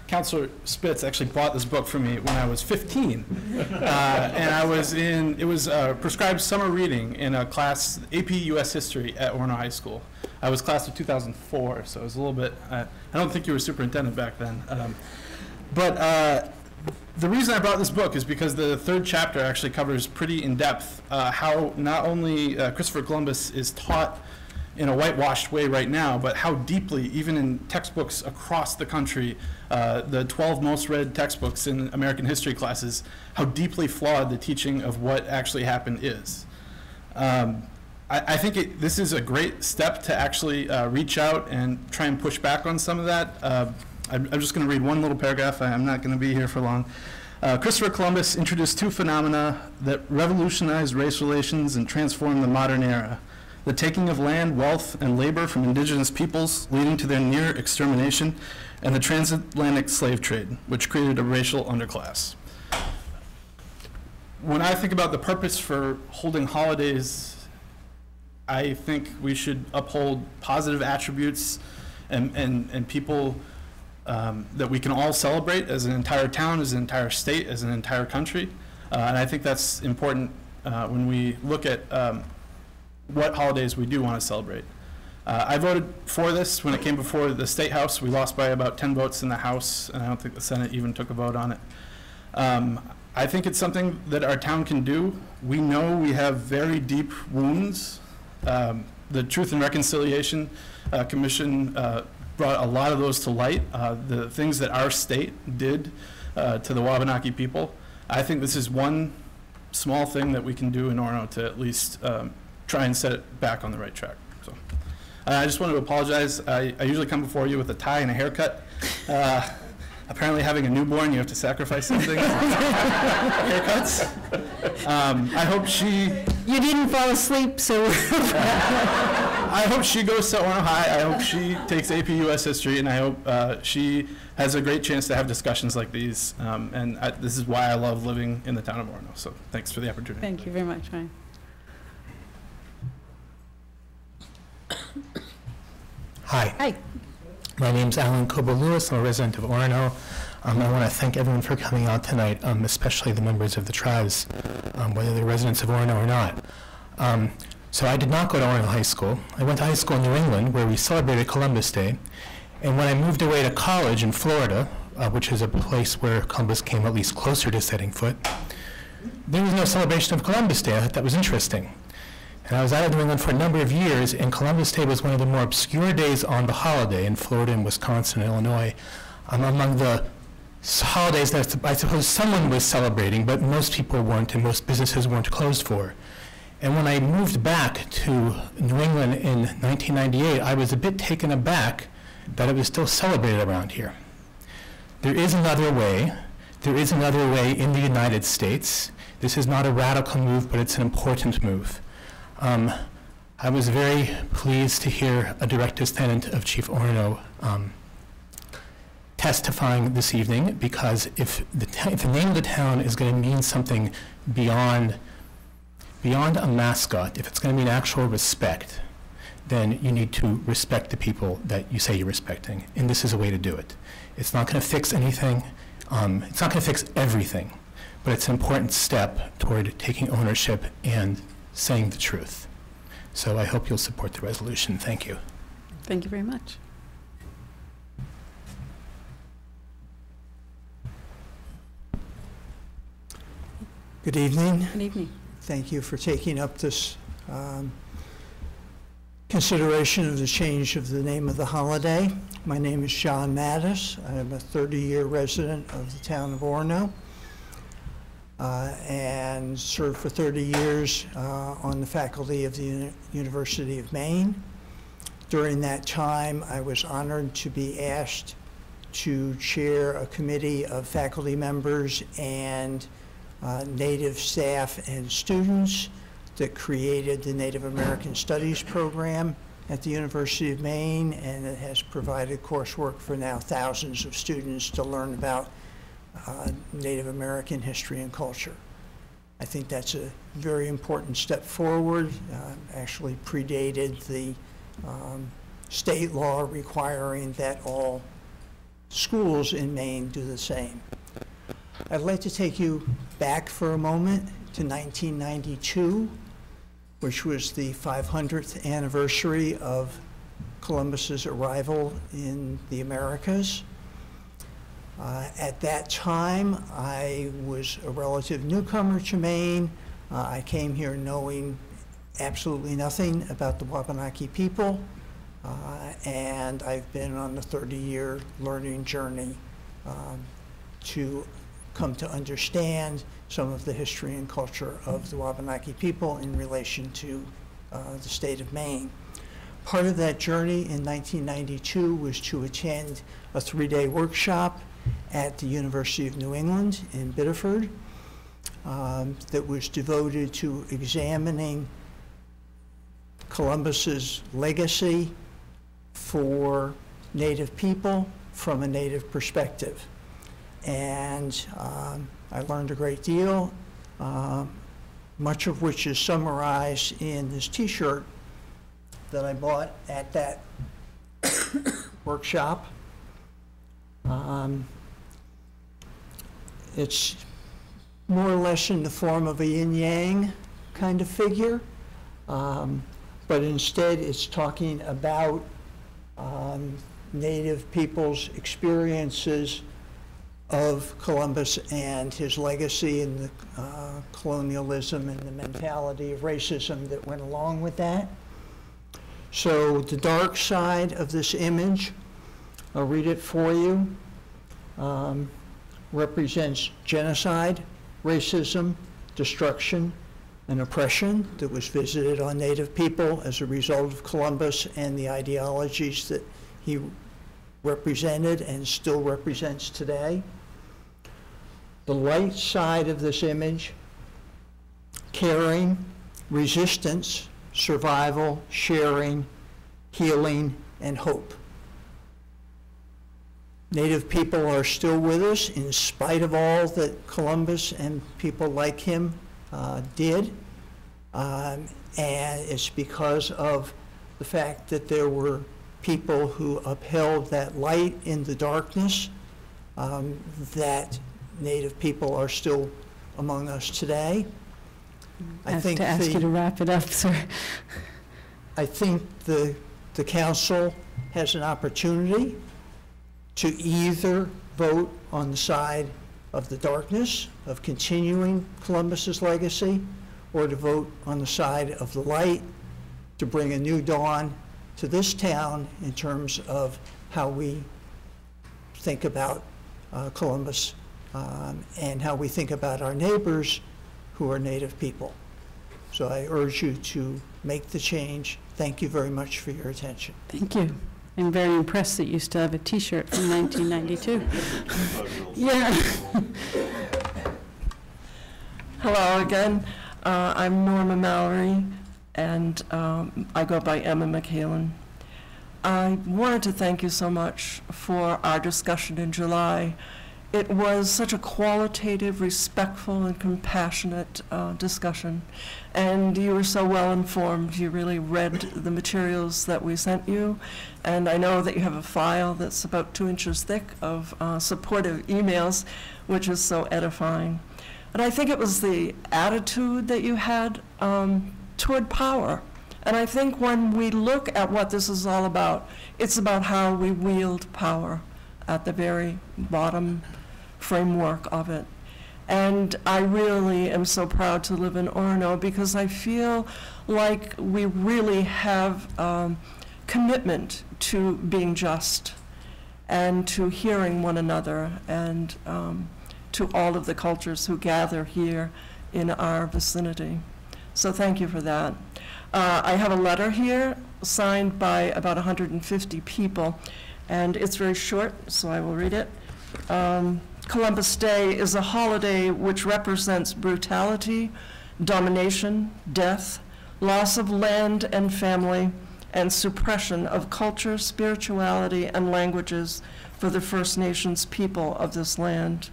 Counselor Spitz actually bought this book for me when I was 15, and I was it was prescribed summer reading in a class, AP US History at Orono High School. I was class of 2004, so it was a little bit, I don't think you were superintendent back then. But the reason I brought this book is because the third chapter actually covers pretty in depth how not only Christopher Columbus is taught in a whitewashed way right now, but how deeply, even in textbooks across the country, the 12 most read textbooks in American history classes, how deeply flawed the teaching of what actually happened is. I think this is a great step to actually reach out and try and push back on some of that. I'm just going to read one little paragraph. I'm not going to be here for long. Christopher Columbus introduced two phenomena that revolutionized race relations and transformed the modern era: the taking of land, wealth, and labor from indigenous peoples, leading to their near extermination, and the transatlantic slave trade, which created a racial underclass. When I think about the purpose for holding holidays, I think we should uphold positive attributes and people that we can all celebrate as an entire town, as an entire state, as an entire country. And I think that's important when we look at what holidays we do want to celebrate. I voted for this when it came before the State House. We lost by about 10 votes in the House, and I don't think the Senate even took a vote on it. I think it's something that our town can do. We know we have very deep wounds. The Truth and Reconciliation Commission brought a lot of those to light, the things that our state did to the Wabanaki people. I think this is one small thing that we can do in Orono to at least try and set it back on the right track. So, I just want to apologize. I usually come before you with a tie and a haircut. Apparently having a newborn, you have to sacrifice some things. Haircuts. I hope she... You didn't fall asleep, so... I hope she goes to Orono High. I hope she takes AP US History, and I hope she has a great chance to have discussions like these. And this is why I love living in the town of Orono. So thanks for the opportunity. Thank you very much, Ryan. Hi. Hi. My name's Alan Cobo-Lewis. I'm a resident of Orono. I want to thank everyone for coming out tonight, especially the members of the tribes, whether they're residents of Orono or not. So I did not go to Orono High School. I went to high school in New England, where we celebrated Columbus Day. And when I moved away to college in Florida, which is a place where Columbus came at least closer to setting foot, there was no celebration of Columbus Day. I thought that was interesting. And I was out of New England for a number of years, and Columbus Day was one of the more obscure days on the holiday in Florida and Wisconsin and Illinois. Among the holidays that I suppose someone was celebrating, but most people weren't, and most businesses weren't closed for. And when I moved back to New England in 1998, I was a bit taken aback that it was still celebrated around here. There is another way. There is another way in the United States. This is not a radical move, but it's an important move. I was very pleased to hear a direct descendant of Chief Orono testifying this evening, because if the name of the town is going to mean something beyond a mascot, if it's going to mean actual respect, then you need to respect the people that you say you're respecting, and this is a way to do it. It's not going to fix anything. It's not going to fix everything, but it's an important step toward taking ownership and saying the truth. So I hope you'll support the resolution. Thank you. Thank you very much. Good evening. Good evening. Thank you for taking up this consideration of the change of the name of the holiday. My name is John Mattis. I am a 30-year resident of the town of Orono and served for 30 years on the faculty of the University of Maine. During that time, I was honored to be asked to chair a committee of faculty members and Native staff and students that created the Native American Studies program at the University of Maine, and it has provided coursework for now thousands of students to learn about Native American history and culture. I think that's a very important step forward, actually predated the state law requiring that all schools in Maine do the same. I'd like to take you back for a moment to 1992, which was the 500th anniversary of Columbus's arrival in the Americas. At that time, I was a relative newcomer to Maine. I came here knowing absolutely nothing about the Wabanaki people, and I've been on a 30-year learning journey to come to understand some of the history and culture of the Wabanaki people in relation to the state of Maine. Part of that journey in 1992 was to attend a 3-day workshop at the University of New England in Biddeford that was devoted to examining Columbus's legacy for Native people from a Native perspective. And I learned a great deal, much of which is summarized in this t-shirt that I bought at that workshop. It's more or less in the form of a yin-yang kind of figure, but instead it's talking about Native people's experiences of Columbus and his legacy and the colonialism and the mentality of racism that went along with that. So the dark side of this image, I'll read it for you, represents genocide, racism, destruction, and oppression that was visited on Native people as a result of Columbus and the ideologies that he represented and still represents today. The light side of this image, caring, resistance, survival, sharing, healing, and hope. Native people are still with us in spite of all that Columbus and people like him did. And it's because of the fact that there were people who upheld that light in the darkness that Native people are still among us today. I have to ask you to wrap it up, sir. I think the council has an opportunity to either vote on the side of the darkness, of continuing Columbus's legacy, or to vote on the side of the light to bring a new dawn to this town in terms of how we think about Columbus and how we think about our neighbors who are Native people. So I urge you to make the change. Thank you very much for your attention. Thank you. I'm very impressed that you still have a t-shirt from 1992. Yeah. Hello again. I'm Norma Mallory, and I go by Emma McHalen. I wanted to thank you so much for our discussion in July. It was such a qualitative, respectful, and compassionate discussion, and you were so well informed. You really read the materials that we sent you, and I know that you have a file that's about 2 inches thick of supportive emails, which is so edifying. And I think it was the attitude that you had toward power. And I think when we look at what this is all about, it's about how we wield power at the very bottom framework of it. And I really am so proud to live in Orono because I feel like we really have commitment to being just and to hearing one another and to all of the cultures who gather here in our vicinity. So thank you for that. I have a letter here signed by about 150 people, and it's very short, so I will read it. Columbus Day is a holiday which represents brutality, domination, death, loss of land and family, and suppression of culture, spirituality, and languages for the First Nations people of this land.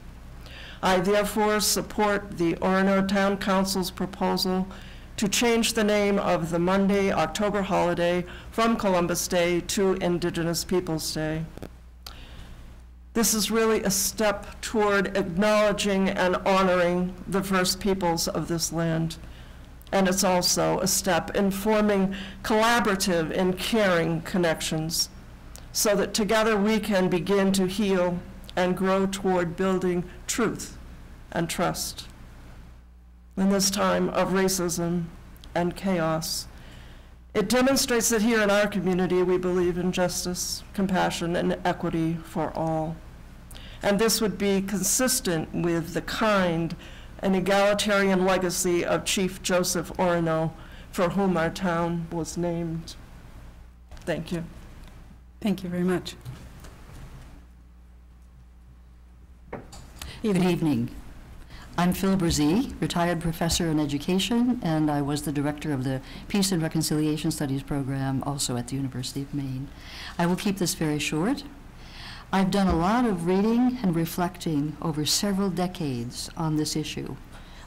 I therefore support the Orono Town Council's proposal to change the name of the Monday, October holiday from Columbus Day to Indigenous Peoples' Day. This is really a step toward acknowledging and honoring the first peoples of this land. And it's also a step in forming collaborative and caring connections so that together we can begin to heal and grow toward building truth and trust. In this time of racism and chaos, it demonstrates that here in our community we believe in justice, compassion, and equity for all. And this would be consistent with the kind and egalitarian legacy of Chief Joseph Orono, for whom our town was named. Thank you. Thank you very much. Good evening. I'm Phil Brzee, retired professor in education, and I was the director of the Peace and Reconciliation Studies program also at the University of Maine. I will keep this very short. I've done a lot of reading and reflecting over several decades on this issue.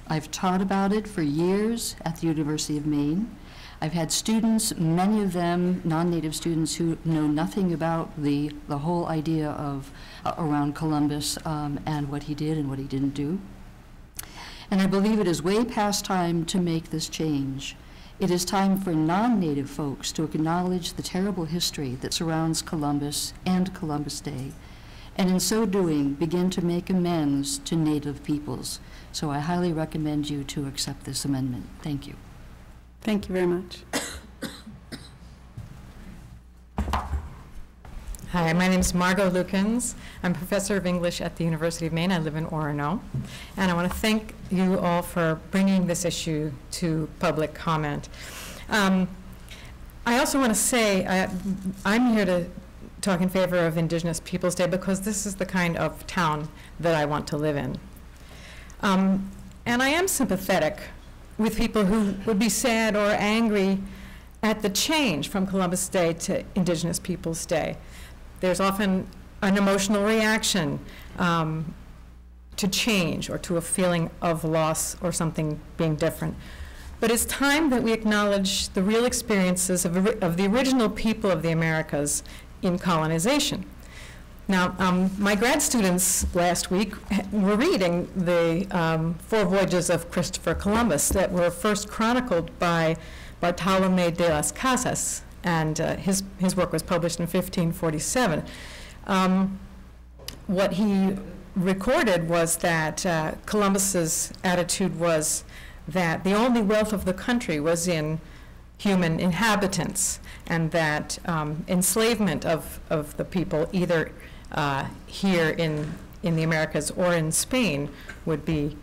I've taught about it for years at the University of Maine. I've had students, many of them non-native students, who know nothing about the whole idea of around Columbus and what he did and what he didn't do. And I believe it is way past time to make this change. It is time for non-native folks to acknowledge the terrible history that surrounds Columbus and Columbus Day, and in so doing, begin to make amends to native peoples. So I highly recommend you to accept this amendment. Thank you. Thank you very much. Hi, my name is Margot Lukens. I'm professor of English at the University of Maine. I live in Orono. And I want to thank you all for bringing this issue to public comment. I also want to say I'm here to talk in favor of Indigenous Peoples' Day because this is the kind of town that I want to live in. And I am sympathetic with people who would be sad or angry at the change from Columbus Day to Indigenous Peoples' Day. There's often an emotional reaction to change or to a feeling of loss or something being different. But it's time that we acknowledge the real experiences of the original people of the Americas in colonization. Now, my grad students last week were reading the 4 voyages of Christopher Columbus that were first chronicled by Bartolomé de las Casas, and his work was published in 1547. What he recorded was that Columbus's attitude was that the only wealth of the country was in human inhabitants, and that enslavement of the people, either here in the Americas or in Spain, would be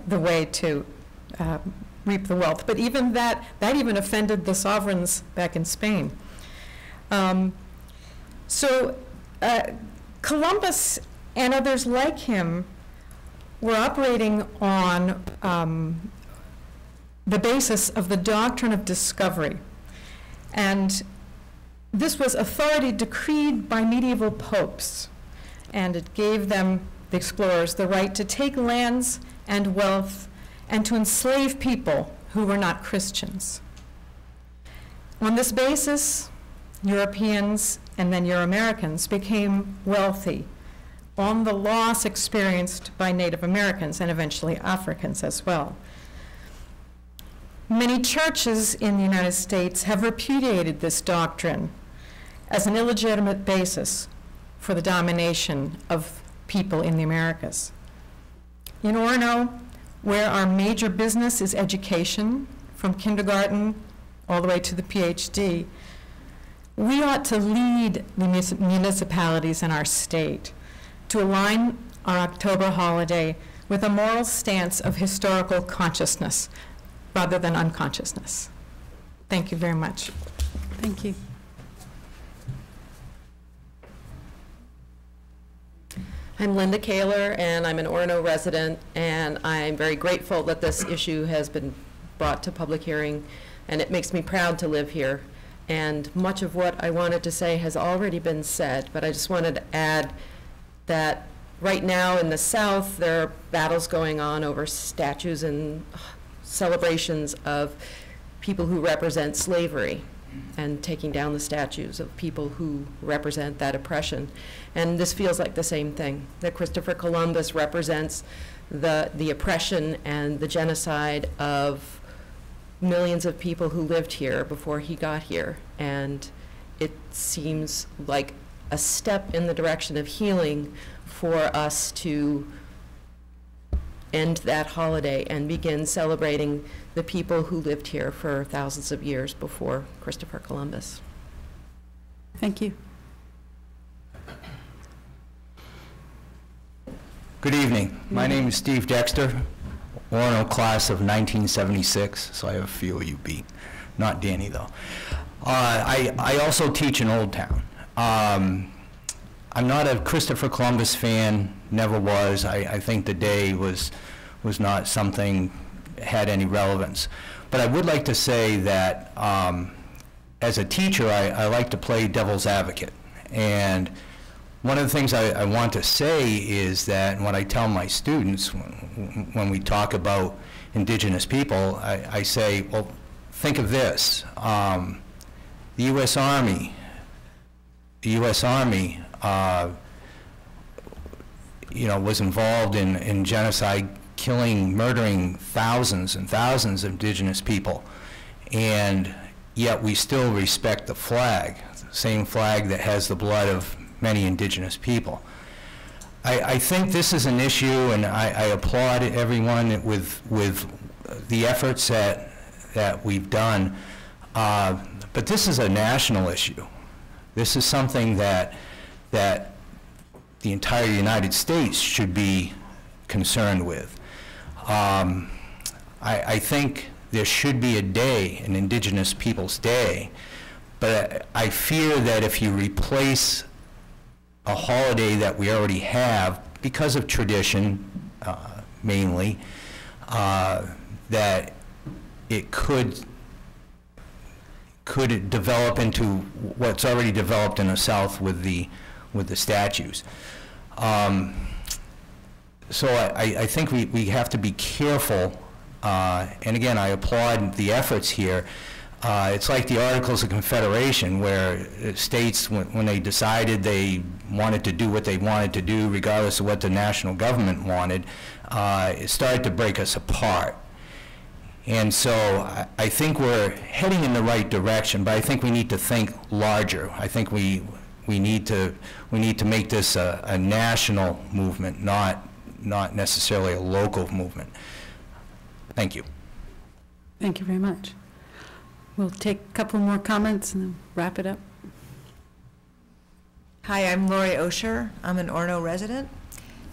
the way to reap the wealth. But even that even offended the sovereigns back in Spain. Columbus and others like him were operating on the basis of the doctrine of discovery. And this was authority decreed by medieval popes, and it gave them, the explorers, the right to take lands and wealth and to enslave people who were not Christians. On this basis, Europeans and then Euro-Americans became wealthy on the loss experienced by Native Americans and eventually Africans as well. Many churches in the United States have repudiated this doctrine as an illegitimate basis for the domination of people in the Americas. In Orono, where our major business is education, from kindergarten all the way to the PhD, we ought to lead the municipalities in our state to align our October holiday with a moral stance of historical consciousness rather than unconsciousness. Thank you very much. Thank you. I'm Linda Kaler, and I'm an Orono resident, and I'm very grateful that this issue has been brought to public hearing, and it makes me proud to live here. And much of what I wanted to say has already been said, but I just wanted to add that right now in the South, there are battles going on over statues and celebrations of people who represent slavery and taking down the statues of people who represent that oppression. And this feels like the same thing, that Christopher Columbus represents the oppression and the genocide of millions of people who lived here before he got here. And it seems like a step in the direction of healing for us to end that holiday and begin celebrating the people who lived here for thousands of years before Christopher Columbus. Thank you. Good evening. My name is Steve Dexter, Orono class of 1976, so I have a few of you beat. Not Danny, though. I also teach in Old Town. I'm not a Christopher Columbus fan, never was. I think the day was not something had any relevance. But I would like to say that as a teacher, I like to play devil's advocate. And one of the things I want to say is that when I tell my students, when we talk about indigenous people, I say, well, think of this. The U.S. Army, was involved in genocide, murdering thousands and thousands of indigenous people, and yet we still respect the flag, the same flag that has the blood of many indigenous people. I think this is an issue, and I applaud everyone with the efforts that we've done, but this is a national issue. This is something that the entire United States should be concerned with. I think there should be a day, an Indigenous Peoples Day, but I fear that if you replace a holiday that we already have, because of tradition mainly, that it could develop into what's already developed in the South with the statues. So I think we have to be careful, and again, I applaud the efforts here. It's like the Articles of Confederation, where states, when they decided they wanted to do what they wanted to do, regardless of what the national government wanted, it started to break us apart. And so I think we're heading in the right direction, but I think we need to think larger. I think we need to make this a national movement, not necessarily a local movement. Thank you. Thank you very much. We'll take a couple more comments and then wrap it up. Hi, I'm Lori Osher. I'm an Orono resident,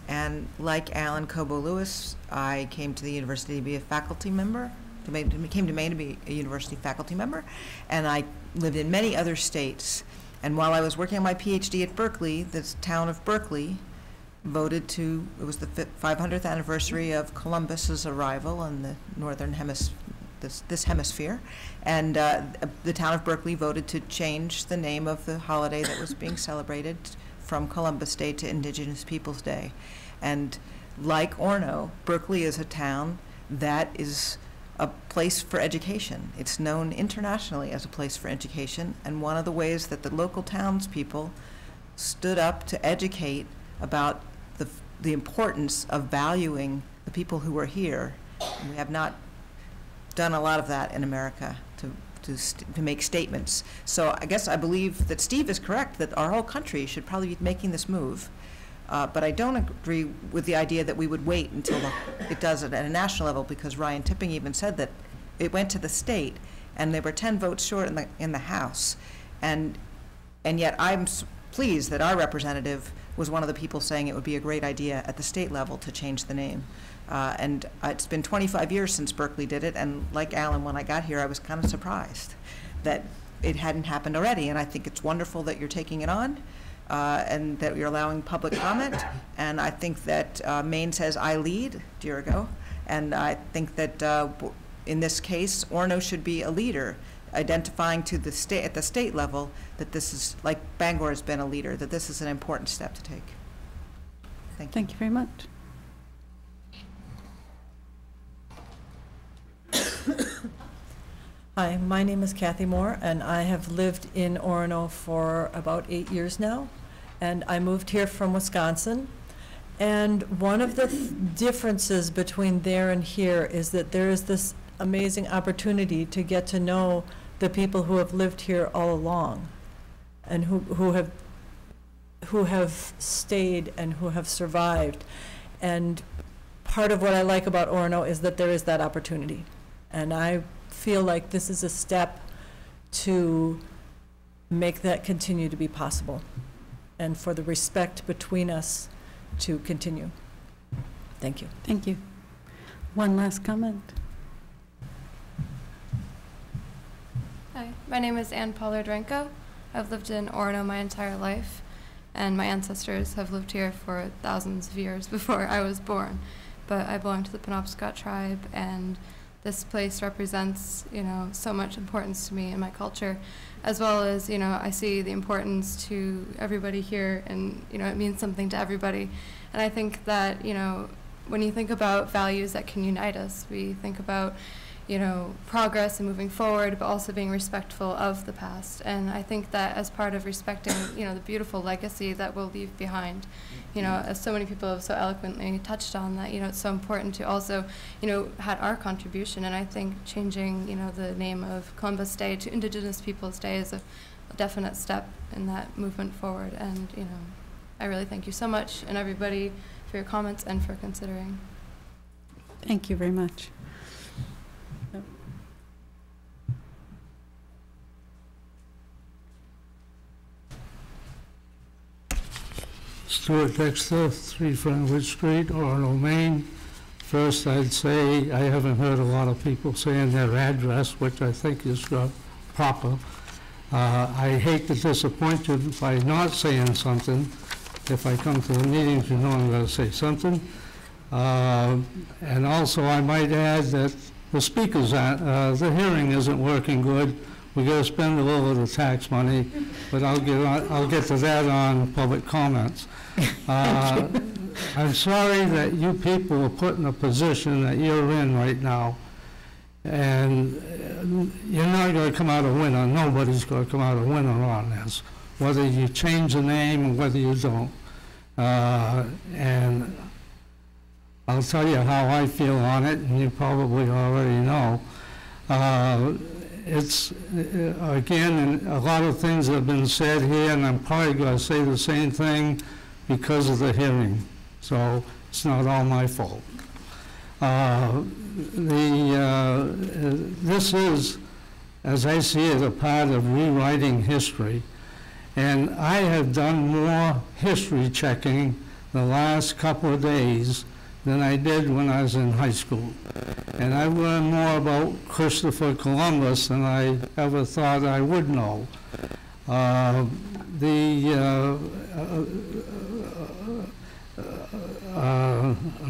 and like Alan Cobo-Lewis, I came to the university to be a faculty member. Came to Maine to be a university faculty member, and I lived in many other states. And while I was working on my PhD at Berkeley, the town of Berkeley voted to, it was the 500th anniversary of Columbus's arrival in the northern hemisphere, this hemisphere, and the town of Berkeley voted to change the name of the holiday that was being celebrated from Columbus Day to Indigenous Peoples Day. And like Orono, Berkeley is a town that is a place for education. It's known internationally as a place for education, and one of the ways that the local townspeople stood up to educate about the importance of valuing the people who were here. And we have not done a lot of that in America to make statements. So I guess I believe that Steve is correct, that our whole country should probably be making this move. But I don't agree with the idea that we would wait until it does it at a national level, because Ryan Tipping even said that it went to the state, and there were 10 votes short in the House, and yet I'm pleased that our representative was one of the people saying it would be a great idea at the state level to change the name. And it's been 25 years since Berkeley did it, and like Alan, when I got here, I was kind of surprised that it hadn't happened already, and I think it's wonderful that you're taking it on. And that you're allowing public comment, and I think that Maine says I lead, Dirigo, and I think that in this case, Orono should be a leader, identifying to the state at the state level that this is, like Bangor has been a leader, that this is an important step to take. Thank you. Thank you very much. Hi, my name is Kathy Moore, and I have lived in Orono for about 8 years now, and I moved here from Wisconsin. And one of the differences between there and here is that there is this amazing opportunity to get to know the people who have lived here all along, and who have stayed and who have survived. And part of what I like about Orono is that there is that opportunity, and I feel like this is a step to make that continue to be possible, and for the respect between us to continue. Thank you. Thank you. One last comment. Hi, my name is Ann Pollard-Renko. I've lived in Orono my entire life, and my ancestors have lived here for thousands of years before I was born. But I belong to the Penobscot tribe, and this place represents, so much importance to me and my culture, as well as, I see the importance to everybody here, and, it means something to everybody. And I think that, when you think about values that can unite us, we think about, progress and moving forward, but also being respectful of the past. And I think that as part of respecting, the beautiful legacy that we'll leave behind, as so many people have so eloquently touched on, that, it's so important to also, had our contribution. And I think changing, the name of Columbus Day to Indigenous Peoples Day is a definite step in that movement forward. And, I really thank you so much, and everybody, for your comments and for considering. Thank you very much. Stuart Dexter, 3 Fernwood Street, Orono, Maine. First, I'd say I haven't heard a lot of people saying their address, which I think is proper. I hate to disappoint you by not saying something. If I come to the meetings, you know I'm going to say something. And also, I might add that the speakers, the hearing isn't working good. We got to spend a little of the tax money, but I'll get to that on public comments. I'm sorry that you people are put in a position that you're in right now, and you're not going to come out a winner. Nobody's going to come out a winner on this, whether you change the name or whether you don't. And I'll tell you how I feel on it, and you probably already know. It's, again, a lot of things have been said here, and I'm probably going to say the same thing because of the hearing. So it's not all my fault. This is, as I see it, a part of rewriting history. And I have done more history checking the last couple of days than I did when I was in high school. And I've learned more about Christopher Columbus than I ever thought I would know. A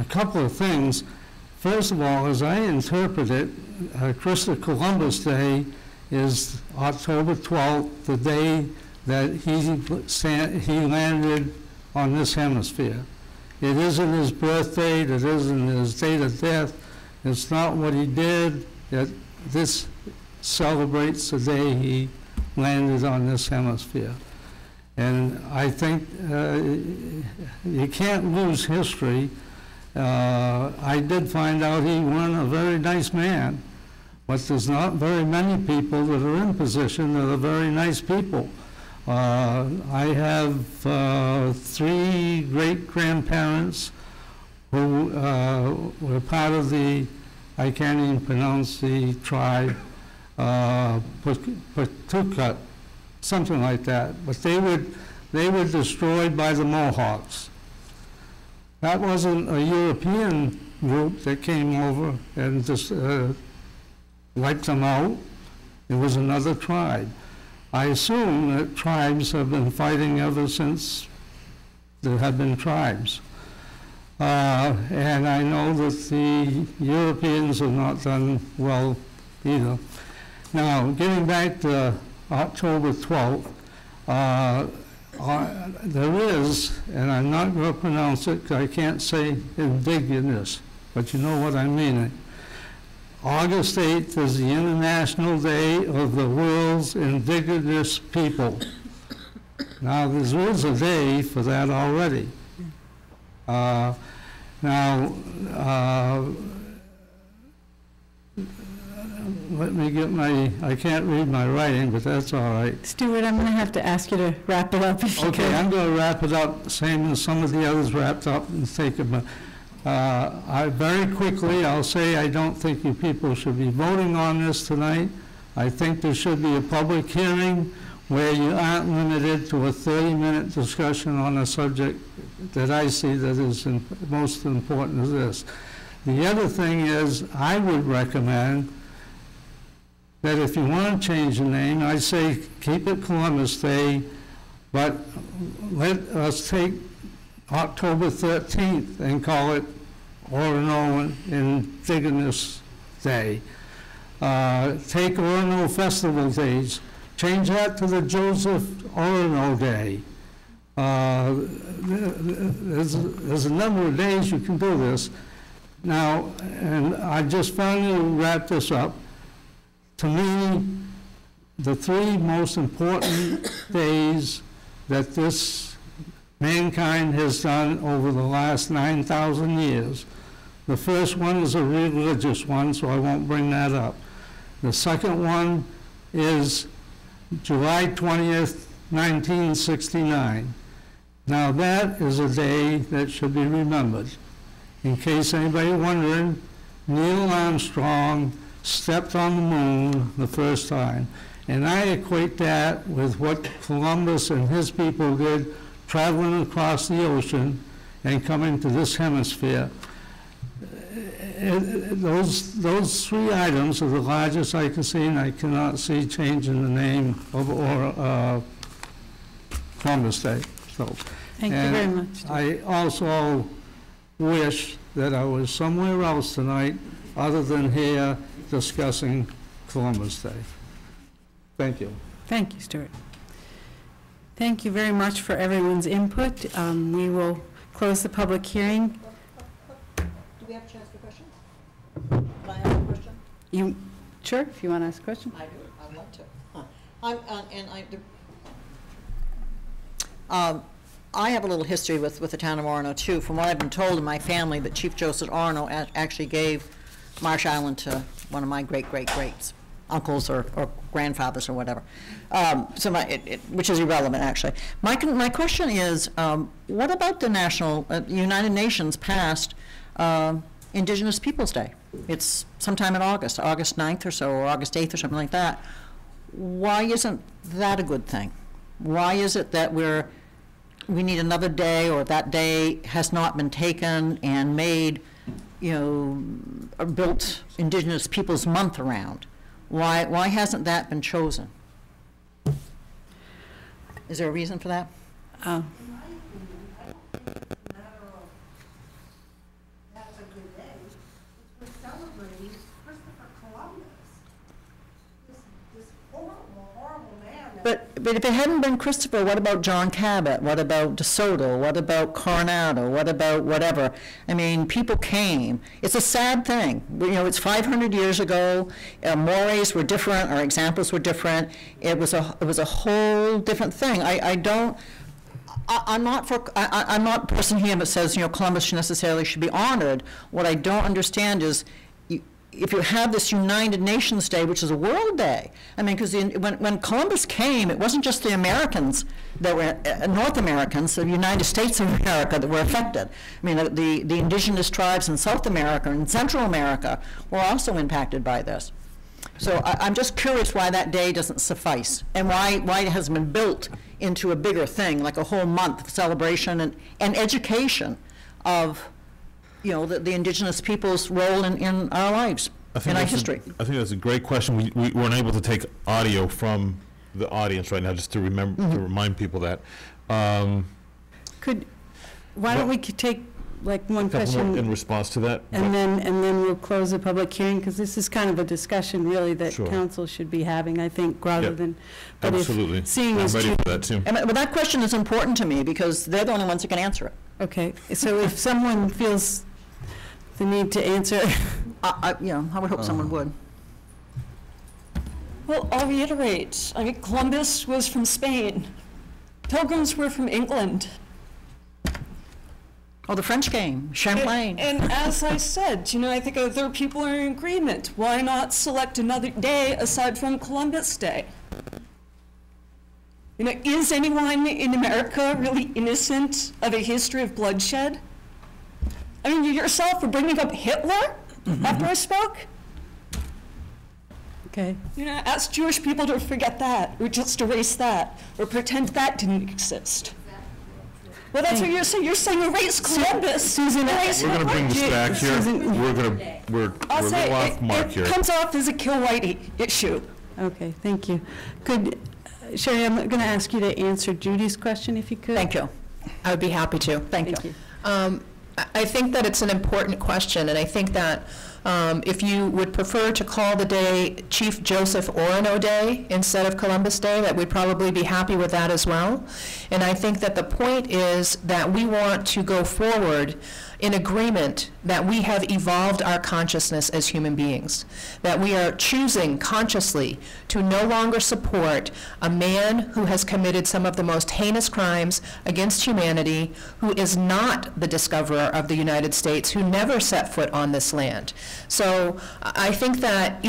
couple of things. First of all, as I interpret it, Christopher Columbus Day is October 12th, the day that he landed on this hemisphere. It isn't his birth date, it isn't his date of death, it's not what he did. This celebrates the day he landed on this hemisphere. And I think you can't lose history. I did find out he wasn't a very nice man, but there's not very many people that are in position that are very nice people. I have 3 great-grandparents who were part of the, I can't even pronounce the tribe, Patukat, something like that. But they were destroyed by the Mohawks. That wasn't a European group that came over and just wiped them out. It was another tribe. I assume that tribes have been fighting ever since there have been tribes. And I know that the Europeans have not done well either. Now, getting back to October 12th, There is, and I'm not going to pronounce it because I can't say indigenous, but you know what I mean. August 8th is the International Day of the World's Indigenous People. Now, there is a day for that already. Let me get I can't read my writing, but that's all right. Stuart, I'm going to have to ask you to wrap it up if you Okay, can. I'm going to wrap it up, same as some of the others wrapped up, and take a very quickly, I'll say I don't think you people should be voting on this tonight. I think there should be a public hearing where you aren't limited to a 30-minute discussion on a subject that I see that is most important as this. The other thing is, I would recommend that if you want to change the name, I say keep it Columbus Day, but let us take October 13th and call it Orono Indigenous Day. Take Orono Festival Days, change that to the Joseph Orono Day. There's a number of days you can do this. Now, and I just finally wrap this up. To me, the three most important days that this mankind has done over the last 9,000 years. The first one is a religious one, so I won't bring that up. The second one is July 20th, 1969. Now that is a day that should be remembered. In case anybody wondering, Neil Armstrong stepped on the moon the first time. And I equate that with what Columbus and his people did traveling across the ocean and coming to this hemisphere. Those three items are the largest I can see, and I cannot see changing the name of Columbus Day. So, Thank you very much. I also wish that I was somewhere else tonight other than here discussing Columbus Day. Thank you. Thank you, Stuart. Thank you very much for everyone's input. We will close the public hearing. Do we have a chance for questions? Can I ask a question? Sure, if you want to ask a question. I do. I want to. I have a little history with the town of Orono, too. From what I've been told in my family, that Chief Joseph Orono actually gave Marsh Island to one of my great-great-greats, uncles or grandfathers or whatever, which is irrelevant, actually. My question is, what about the United Nations passed Indigenous Peoples' Day? It's sometime in August 9th or so, or August 8th or something like that. Why isn't that a good thing? Why is it that we need another day, or that day has not been taken and made, built Indigenous Peoples Month around? Why hasn't that been chosen? Is there a reason for that? But if it hadn't been Christopher, what about John Cabot? What about DeSoto? What about Coronado? What about whatever? I mean, people came. It's a sad thing. It's 500 years ago. Mores were different. Our examples were different. It was a whole different thing. I'm not a person here that says Columbus necessarily should be honored. What I don't understand is, if you have this United Nations Day, which is a world day, I mean, because when Columbus came, it wasn't just the Americans that were, North Americans, the United States of America that were affected. I mean, the indigenous tribes in South America and Central America were also impacted by this. So I'm just curious why that day doesn't suffice, and why it hasn't been built into a bigger thing, like a whole month of celebration and education of the indigenous people's role in our lives, in our history. I think that's a great question. We weren't able to take audio from the audience right now, just to remember to remind people that. Why don't we take like one A couple more question. in response to that. And then we'll close the public hearing, because this is kind of a discussion really that Sure. council should be having, I think, rather Yep. than. but if Absolutely. Seeing I'm as ready Judy- for that, too. But that question is important to me because they're the only ones that can answer it. Okay, so if someone feels the need to answer. I would hope someone would. Well, I'll reiterate. I mean, Columbus was from Spain. Pilgrims were from England. Oh, the French came, Champlain. And as I said, I think other people are in agreement. Why not select another day aside from Columbus Day? Is anyone in America really innocent of a history of bloodshed? I mean, you yourself were bringing up Hitler after I spoke. Okay. Ask Jewish people to forget that, or just erase that, or pretend that didn't exist. Well, that's what you're saying. You're saying erase Columbus. Susan, erase We're going to bring this Hitler. back here. We're I'll a say little off mark here. it comes off as a kill Whitey issue. Okay, thank you. Could, Sherry, I'm going to ask you to answer Judy's question, if you could. Thank you. I would be happy to. Thank you. I think that it's an important question, and I think that if you would prefer to call the day Chief Joseph Orono Day instead of Columbus Day, that we'd probably be happy with that as well. And I think that the point is that we want to go forward in agreement that we have evolved our consciousness as human beings, that we are choosing consciously to no longer support a man who has committed some of the most heinous crimes against humanity, who is not the discoverer of the United States, who never set foot on this land. So I think that,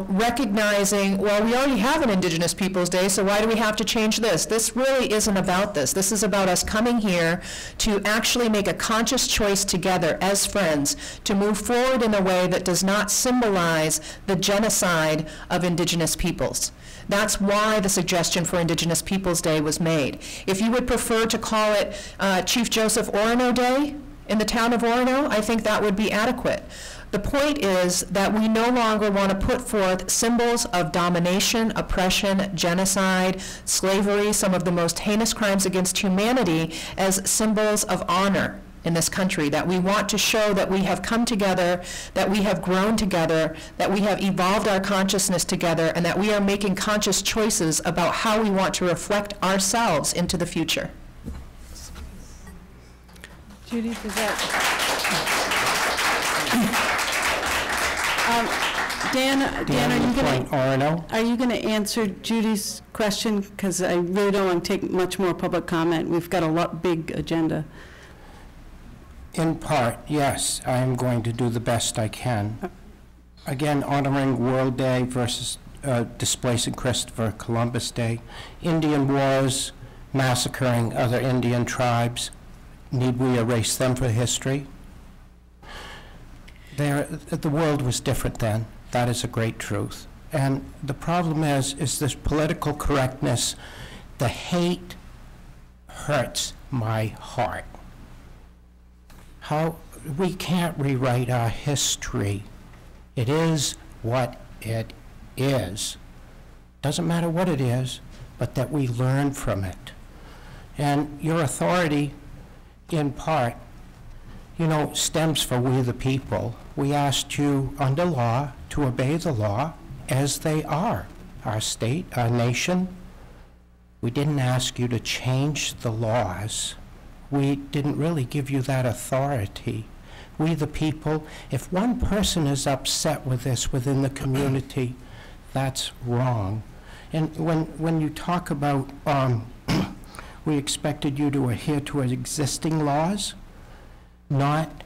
recognizing, well, we already have an Indigenous Peoples Day, so why do we have to change this? This really isn't about this. This is about us coming here to actually make a conscious choice together as friends to move forward in a way that does not symbolize the genocide of Indigenous peoples. That's why the suggestion for Indigenous Peoples Day was made. If you would prefer to call it Chief Joseph Orono Day in the town of Orono, I think that would be adequate. The point is that we no longer want to put forth symbols of domination, oppression, genocide, slavery, some of the most heinous crimes against humanity as symbols of honor in this country, that we want to show that we have come together, that we have grown together, that we have evolved our consciousness together, and that we are making conscious choices about how we want to reflect ourselves into the future. Judy, does that? Dan, are you going to answer Judy's question? Because I really don't want to take much more public comment. We've got a big agenda. In part, yes, I am going to do the best I can. Again, honoring World Day versus displacing Christopher Columbus Day. Indian wars, massacring other Indian tribes. Need we erase them for history? The world was different then. That is a great truth. And the problem is this political correctness. The hate hurts my heart. We can't rewrite our history. It is what it is. Doesn't matter what it is, but that we learn from it. And your authority, in part, stems for we the people. We asked you under law to obey the law as they are. Our state, our nation. We didn't ask you to change the laws. We didn't really give you that authority. We the people, if one person is upset with this within the community, that's wrong. And when you talk about we expected you to adhere to existing laws, not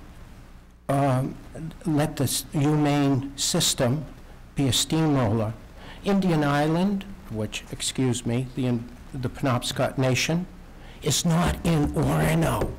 let the humane system be a steamroller. Indian Island, which, excuse me, the Penobscot Nation, is not in Orono.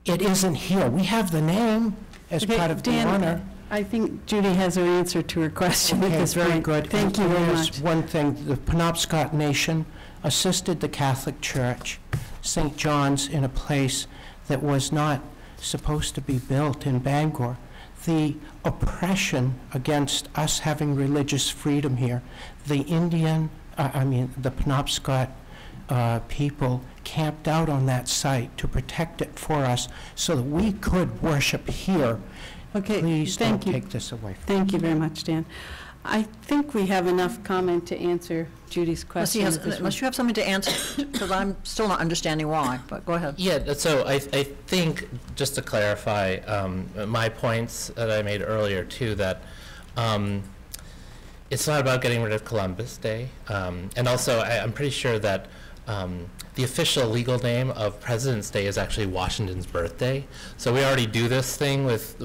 It isn't here. We have the name as part of the honor. I think Judy has her answer to her question at this point. Very good. Thank you very much. One thing, the Penobscot Nation assisted the Catholic Church, St. John's, in a place that was not supposed to be built in Bangor. The oppression against us having religious freedom here, the Penobscot people camped out on that site to protect it for us so that we could worship here. Okay, Please thank don't you. take this away from Thank you very much, Dan. I think we have enough comment to answer Judy's question. Unless you have something to answer, because I'm still not understanding why, but go ahead. Yeah, so I think, just to clarify my points that I made earlier too, that it's not about getting rid of Columbus Day. And also, I'm pretty sure that the official legal name of President's Day is actually Washington's birthday. So we already do this thing with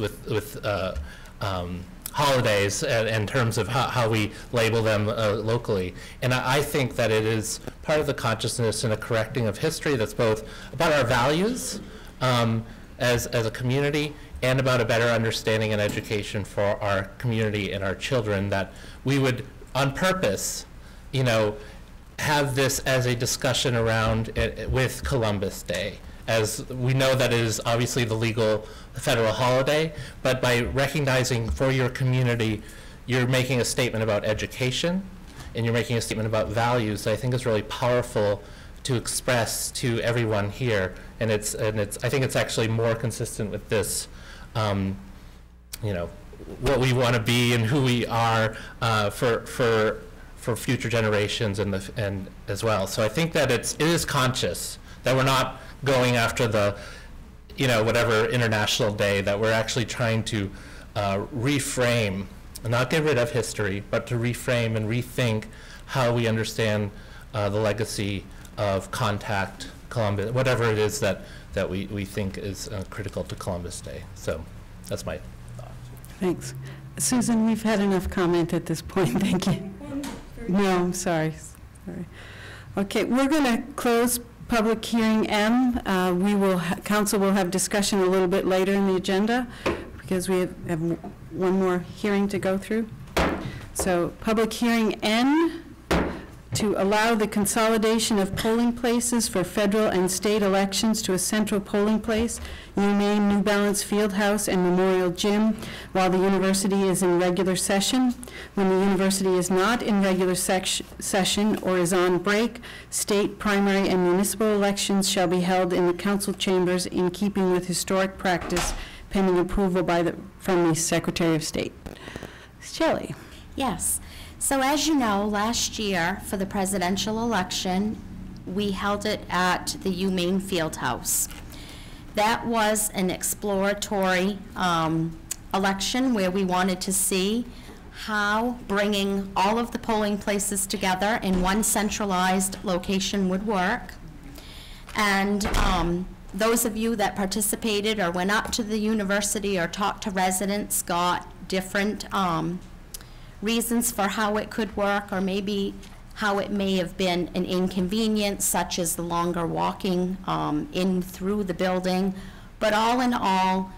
holidays in terms of how we label them locally. And I think that it is part of the consciousness and a correcting of history that's both about our values as a community and about a better understanding and education for our community and our children, that we would, on purpose, you know, have this as a discussion around it with Columbus Day, as we know that it is obviously the legal federal holiday, but by recognizing for your community, you're making a statement about education, and you're making a statement about values that I think is really powerful to express to everyone here, and I think it's actually more consistent with this, you know, what we want to be and who we are for future generations and as well. So I think that it is conscious that we're not going after the, you know, whatever international day, that we're actually trying to reframe, not get rid of history, but to reframe and rethink how we understand the legacy of contact, Columbus, whatever it is that we think is critical to Columbus Day. So that's my thought. Thanks. Susan, we've had enough comment at this point. Thank you. No, I'm sorry. Okay, we're going to close public hearing M. Council will have discussion a little bit later in the agenda because we have one more hearing to go through. So public hearing N, to allow the consolidation of polling places for federal and state elections to a central polling place, UMaine, New Balance Fieldhouse, and Memorial Gym, while the university is in regular session. When the university is not in regular session or is on break, state, primary, and municipal elections shall be held in the council chambers in keeping with historic practice, pending approval from the Secretary of State. Shelley. Yes. So as you know, last year for the presidential election, we held it at the UMaine Fieldhouse. That was an exploratory election where we wanted to see how bringing all of the polling places together in one centralized location would work. And those of you that participated or went up to the university or talked to residents got different reasons for how it could work, or maybe how it may have been an inconvenience, such as the longer walking in through the building. But all in all,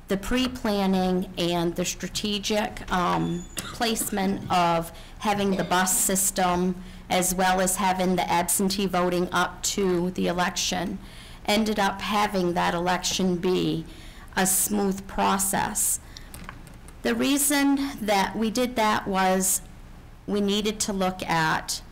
the pre-planning and the strategic placement of having the bus system, as well as having the absentee voting up to the election, ended up having that election be a smooth process. The reason that we did that was we needed to look at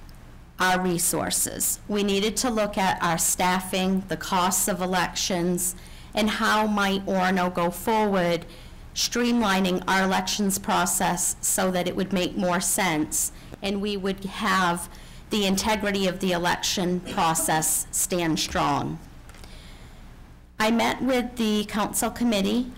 our resources. We needed to look at our staffing, the costs of elections, and how might Orono go forward streamlining our elections process so that it would make more sense and we would have the integrity of the election process stand strong. I met with the council committee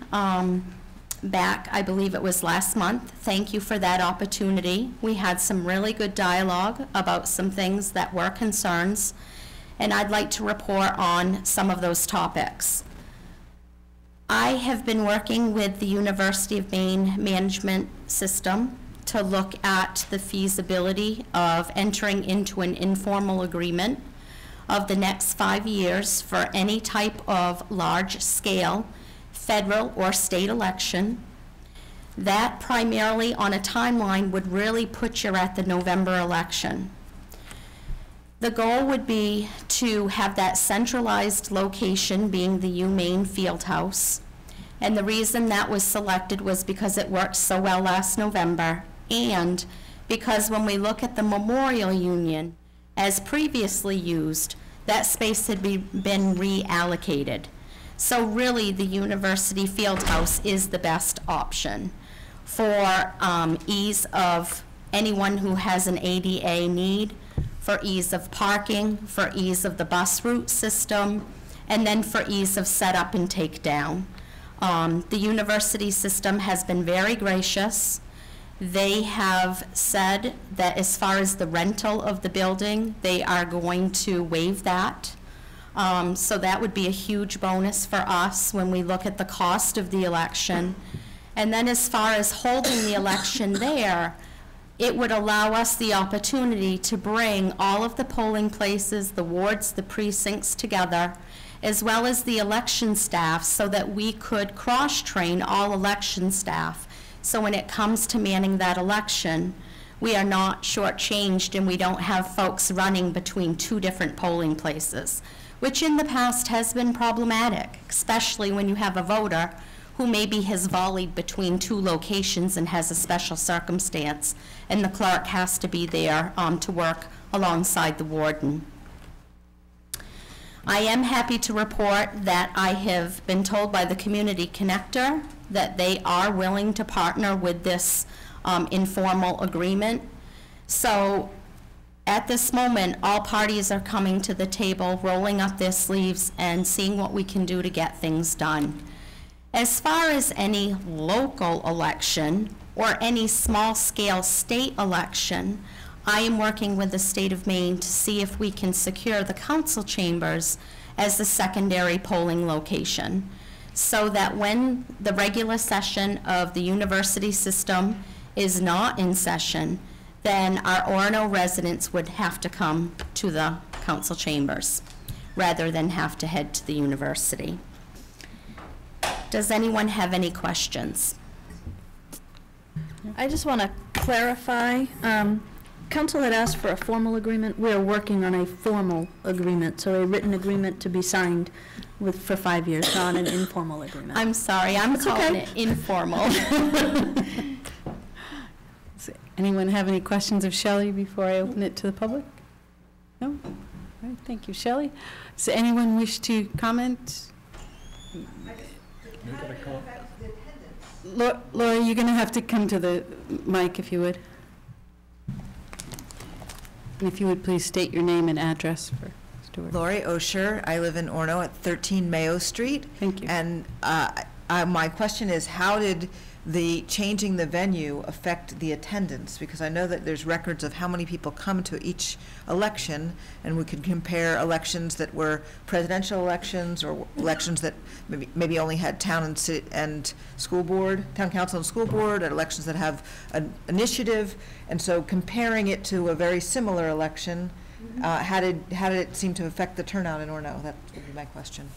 back, I believe it was last month. Thank you for that opportunity. We had some really good dialogue about some things that were concerns, and I'd like to report on some of those topics. I have been working with the University of Maine management system to look at the feasibility of entering into an informal agreement of the next 5 years for any type of large-scale federal or state election. That primarily on a timeline would really put you at the November election. The goal would be to have that centralized location being the UMaine Fieldhouse. And the reason that was selected was because it worked so well last November, and because when we look at the Memorial Union, as previously used, that space had been reallocated. So really, the University Fieldhouse is the best option for ease of anyone who has an ADA need, for ease of parking, for ease of the bus route system, and then for ease of setup and takedown. The university system has been very gracious. They have said that as far as the rental of the building, they are going to waive that. So that would be a huge bonus for us when we look at the cost of the election. And then as far as holding the election there, it would allow us the opportunity to bring all of the polling places, the wards, the precincts together, as well as the election staff, so that we could cross-train all election staff. So when it comes to manning that election, we are not shortchanged and we don't have folks running between two different polling places, which in the past has been problematic, especially when you have a voter who maybe has volleyed between two locations and has a special circumstance, and the clerk has to be there to work alongside the warden. I am happy to report that I have been told by the Community Connector that they are willing to partner with this informal agreement. So at this moment, all parties are coming to the table, rolling up their sleeves and seeing what we can do to get things done. As far as any local election or any small-scale state election, I am working with the state of Maine to see if we can secure the council chambers as the secondary polling location, so that when the regular session of the university system is not in session, then our Orono residents would have to come to the council chambers rather than have to head to the university. Does anyone have any questions? I just want to clarify. Council had asked for a formal agreement. We are working on a formal agreement, so a written agreement to be signed for 5 years, not an informal agreement. I'm sorry, I'm calling it informal. Does anyone have any questions of Shelley before I open it to the public? No? All right, thank you, Shelley. Does anyone wish to comment? Laura, you're going to have to come to the mic if you would. And if you would please state your name and address for Stuart. Lori Osher. I live in Orono at 13 Mayo Street. Thank you. And my question is, how did the changing the venue affect the attendance? Because I know that there's records of how many people come to each election, and we could compare elections that were presidential elections or elections that maybe only had town and city and school board, town council and school board, and elections that have an initiative. And so comparing it to a very similar election, how did it seem to affect the turnout in Orono? That would be my question.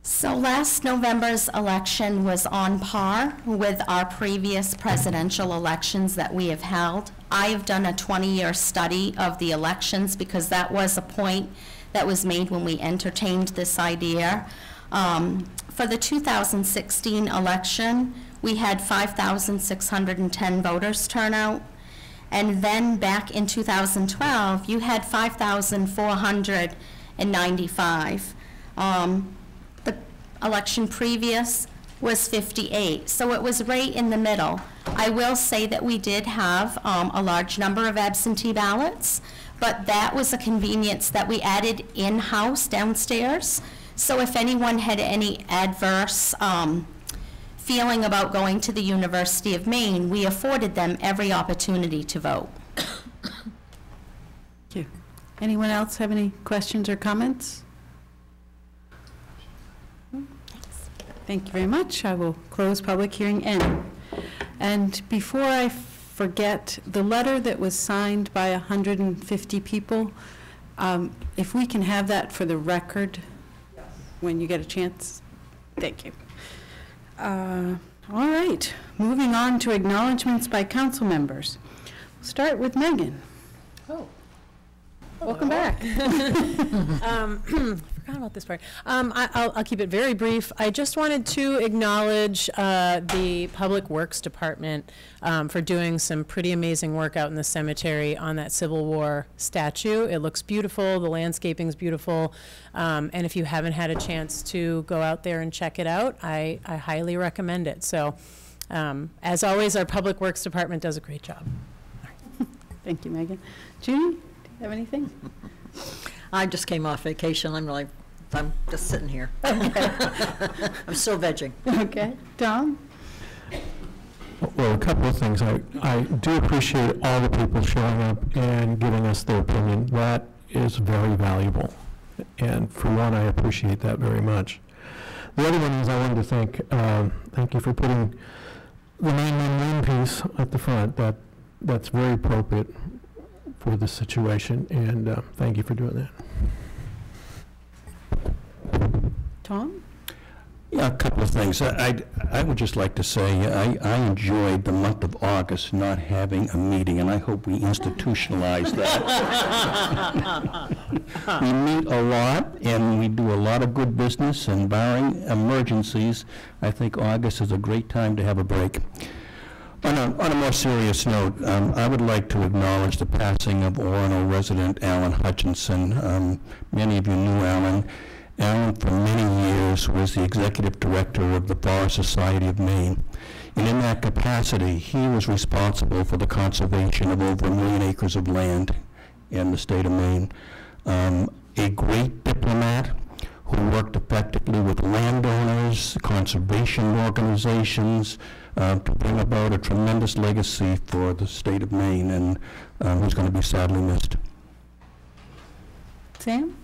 So last November's election was on par with our previous presidential elections that we have held. I have done a 20-year study of the elections because that was a point that was made when we entertained this idea. For the 2016 election, we had 5,610 voters turn out. And then back in 2012, you had 5,495. The election previous was 58, so it was right in the middle. I will say that we did have a large number of absentee ballots, but that was a convenience that we added in-house downstairs. So if anyone had any adverse feeling about going to the University of Maine, we afforded them every opportunity to vote. Thank you. Anyone else have any questions or comments? Thank you very much. I will close public hearing N. And before I forget, the letter that was signed by 150 people, if we can have that for the record when you get a chance. Thank you. All right, moving on to acknowledgements by council members. We'll start with Megan. Oh. Welcome back. forgot about this part. I'll keep it very brief. I just wanted to acknowledge the Public Works Department for doing some pretty amazing work out in the cemetery on that Civil War statue. It looks beautiful. The landscaping's beautiful. And if you haven't had a chance to go out there and check it out, I highly recommend it. So, as always, our Public Works Department does a great job. Thank you, Megan. Judy, do you have anything? I just came off vacation. I'm just sitting here. I'm still vegging. Okay. Tom? Well, a couple of things. I do appreciate all the people showing up and giving us their opinion. That is very valuable. And for one, I appreciate that very much. The other one is I wanted to thank you for putting the 911 piece at the front. That's very appropriate for the situation, and thank you for doing that. Tom? Yeah, a couple of things. I would just like to say I enjoyed the month of August not having a meeting, and I hope we institutionalize that. We meet a lot, and we do a lot of good business, and barring emergencies, I think August is a great time to have a break. On a more serious note, I would like to acknowledge the passing of Orono resident Alan Hutchinson. Many of you knew Alan. Alan, for many years, was the executive director of the Forest Society of Maine. And in that capacity, he was responsible for the conservation of over 1 million acres of land in the state of Maine. A great diplomat who worked effectively with landowners, conservation organizations, to bring about a tremendous legacy for the state of Maine, and who's going to be sadly missed. Sam?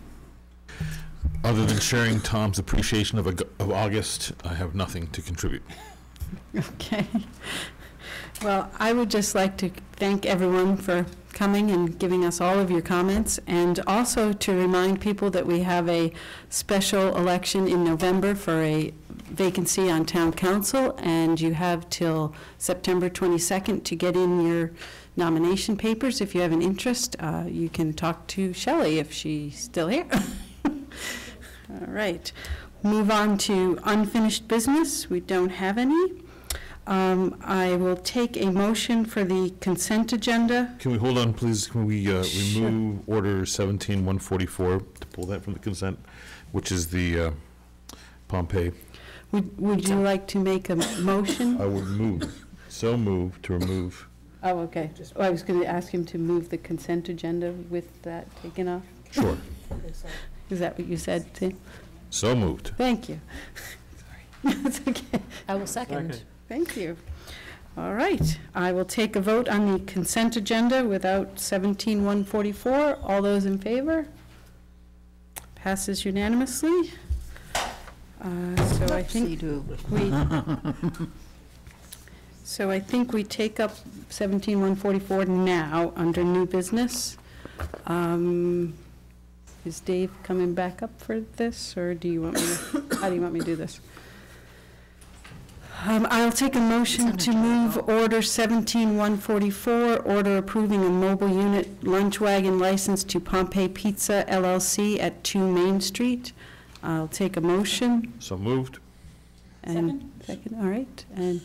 Other than sharing Tom's appreciation of August, I have nothing to contribute. Okay. Well, I would just like to thank everyone for coming and giving us all of your comments, and also to remind people that we have a special election in November for a vacancy on town council, and you have till September 22nd to get in your nomination papers. If you have an interest, you can talk to Shelley if she's still here. All right. Move on to unfinished business. We don't have any. I will take a motion for the consent agenda. Can we hold on, please? Can we remove Order 17-144 to pull that from the consent, which is the Pompeii? Would you like to make a motion? I would move. So move to remove. Oh, okay. I was going to ask him to move the consent agenda with that taken off. Sure. Is that what you said, Tim? So moved. Thank you. That's okay. I will second. Okay. Thank you. All right. I will take a vote on the consent agenda without 17-144. All those in favor? Passes unanimously. So I think we take up 17-144 now under new business. Is Dave coming back up for this, or do you want me to, how do you want me to do this? I'll take a motion to move Order 17-144, order approving a mobile unit lunch wagon license to Pompeii Pizza LLC at 2 Main Street. I'll take a motion. So moved. And second, all right. And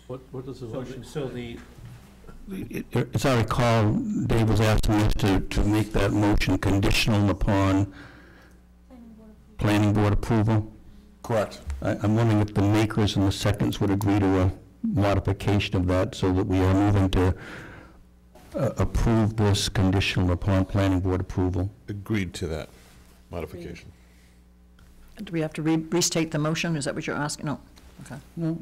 What is the motion? So the As I recall, Dave was asking us to make that motion conditional upon planning board approval. Correct. I'm wondering if the makers and the seconds would agree to a modification of that so that we are moving to approve this conditional upon planning board approval. Agreed to that modification. Do we have to restate the motion? Is that what you're asking? No. Okay. No,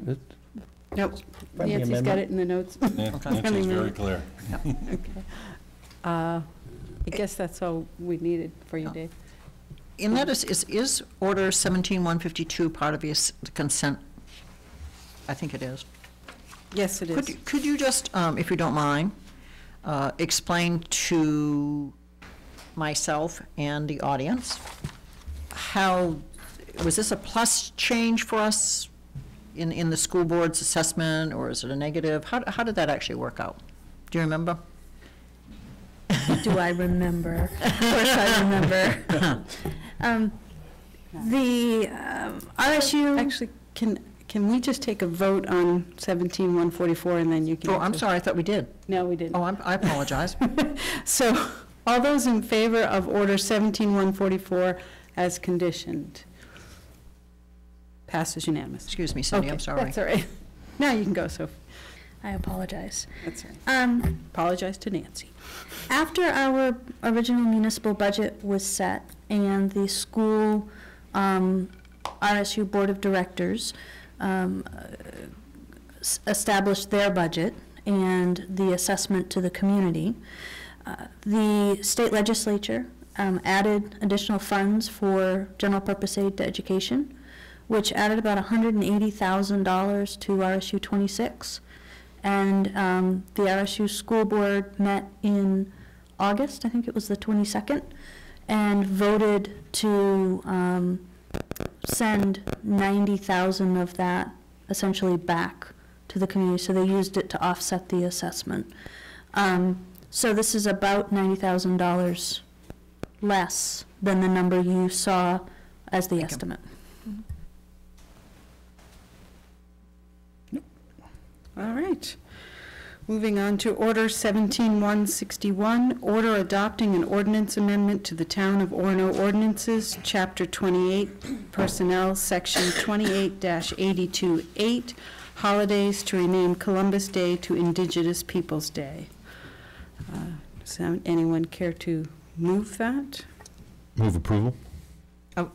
nope. Nancy's got it in the notes. Nancy's very clear. Okay. I guess that's all we needed for you, Dave. In that, is Order 17-152 part of the consent? I think it is. Yes, it is. Could you just, if you don't mind, explain to myself and the audience how, was this a plus change for us in the school board's assessment, or is it a negative? How did that actually work out? Do you remember? Do I remember? Of course I remember. The RSU. Actually, can we just take a vote on 17-144 and then you can? Oh, I'm sorry, I thought we did. No, we didn't. Oh, I apologize. So, all those in favor of Order 17-144 as conditioned? Passes unanimous. Excuse me, Cindy, I'm sorry. That's all right. Now you can go, Sophie. I apologize. That's right. Apologize to Nancy. After our original municipal budget was set and the school RSU Board of Directors established their budget and the assessment to the community, the state legislature added additional funds for general purpose aid to education, which added about $180,000 to RSU 26. And the RSU school board met in August, I think it was the 22nd, and voted to send 90,000 of that essentially back to the community. So they used it to offset the assessment. So this is about $90,000 less than the number you saw as the estimate. All right. Moving on to Order 17-161, order adopting an ordinance amendment to the Town of Orono Ordinances, Chapter 28, Personnel, Section 28-82-8, Holidays to rename Columbus Day to Indigenous Peoples' Day. Does anyone care to move that? Move approval. Oh,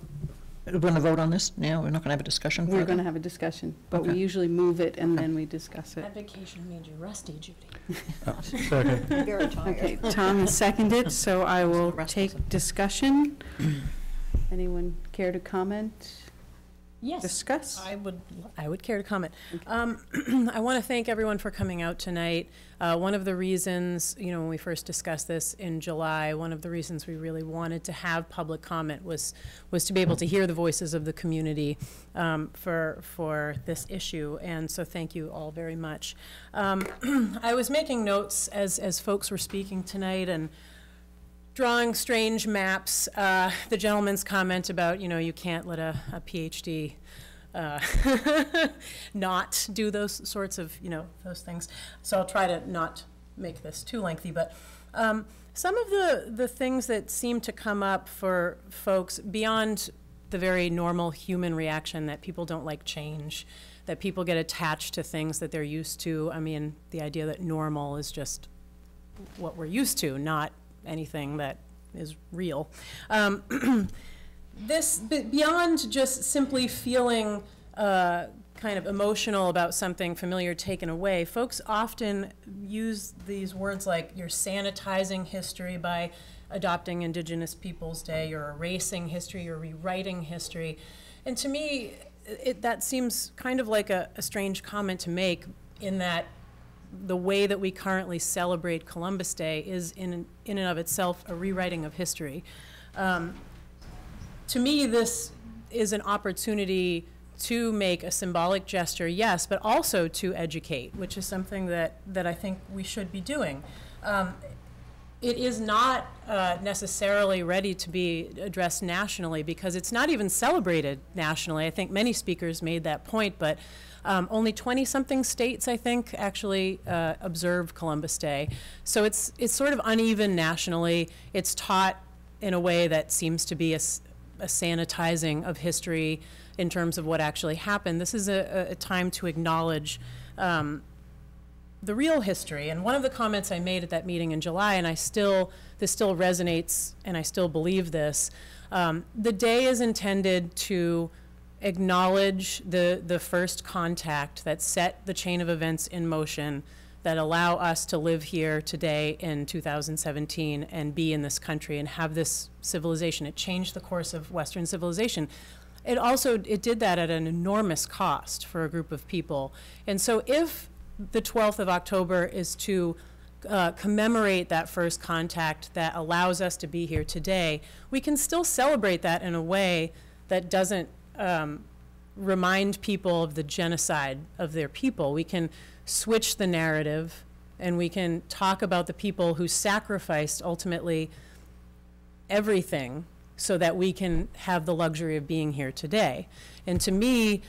we're going to vote on this now? We're not going to have a discussion? We're going to have a discussion, but we usually move it and then we discuss it. That vacation made you rusty, Judy. Second. Very tired. Okay, Tom has seconded, so I will take discussion. Anyone care to comment? Yes. Discuss? I would care to comment. I want to thank everyone for coming out tonight. One of the reasons, when we first discussed this in July, one of the reasons we really wanted to have public comment was to be able to hear the voices of the community for this issue, and so thank you all very much. I was making notes as folks were speaking tonight and drawing strange maps. The gentleman's comment about, you can't let a PhD not do those sorts of, those things. So I'll try to not make this too lengthy, but some of the things that seem to come up for folks beyond the very normal human reaction that people don't like change, that people get attached to things that they're used to. I mean, the idea that normal is just what we're used to, not anything that is real. This, beyond just simply feeling kind of emotional about something familiar taken away, folks often use these words like you're sanitizing history by adopting Indigenous Peoples' Day, you're erasing history, you're rewriting history. And to me, that seems kind of like a strange comment to make, in that the way that we currently celebrate Columbus Day is in and of itself a rewriting of history. To me, this is an opportunity to make a symbolic gesture, yes, but also to educate, which is something that I think we should be doing. It is not necessarily ready to be addressed nationally because it's not even celebrated nationally. I think many speakers made that point, but only 20-something states, I think, actually observe Columbus Day. So it's sort of uneven nationally. It's taught in a way that seems to be a sanitizing of history in terms of what actually happened. This is a time to acknowledge the real history. And one of the comments I made at that meeting in July, and this still resonates, and I still believe this, the day is intended to acknowledge the first contact that set the chain of events in motion that allow us to live here today in 2017 and be in this country and have this civilization. It changed the course of Western civilization. It did that at an enormous cost for a group of people. And so if the 12th of October is to commemorate that first contact that allows us to be here today, we can still celebrate that in a way that doesn't remind people of the genocide of their people. We can switch the narrative, and we can talk about the people who sacrificed ultimately everything so that we can have the luxury of being here today. And to me,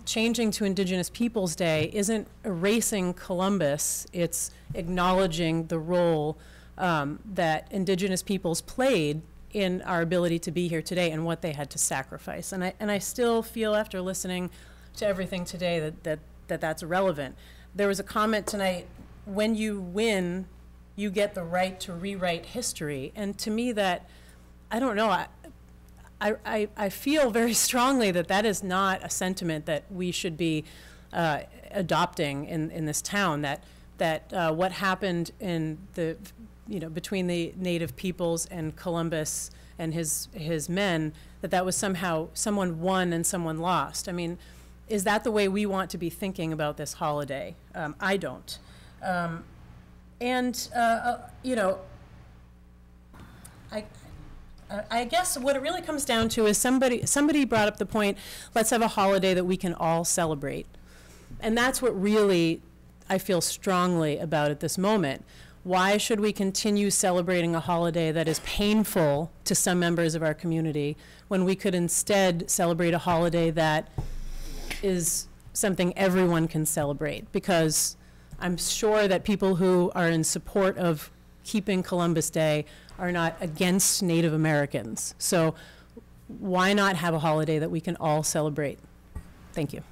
changing to Indigenous Peoples Day isn't erasing Columbus, it's acknowledging the role that Indigenous peoples played in our ability to be here today and what they had to sacrifice. And I still feel, after listening to everything today, that's relevant. There was a comment tonight, when you win, you get the right to rewrite history. And to me, that, I don't know, I feel very strongly that that is not a sentiment that we should be adopting in this town, that what happened in the, between the Native peoples and Columbus and his men, that was somehow someone won and someone lost. I mean, is that the way we want to be thinking about this holiday? I don't. I guess what it really comes down to is somebody brought up the point, let's have a holiday that we can all celebrate. And that's what really I feel strongly about at this moment. Why should we continue celebrating a holiday that is painful to some members of our community when we could instead celebrate a holiday that is something everyone can celebrate? Because I'm sure that people who are in support of keeping Columbus Day are not against Native Americans. So why not have a holiday that we can all celebrate? Thank you.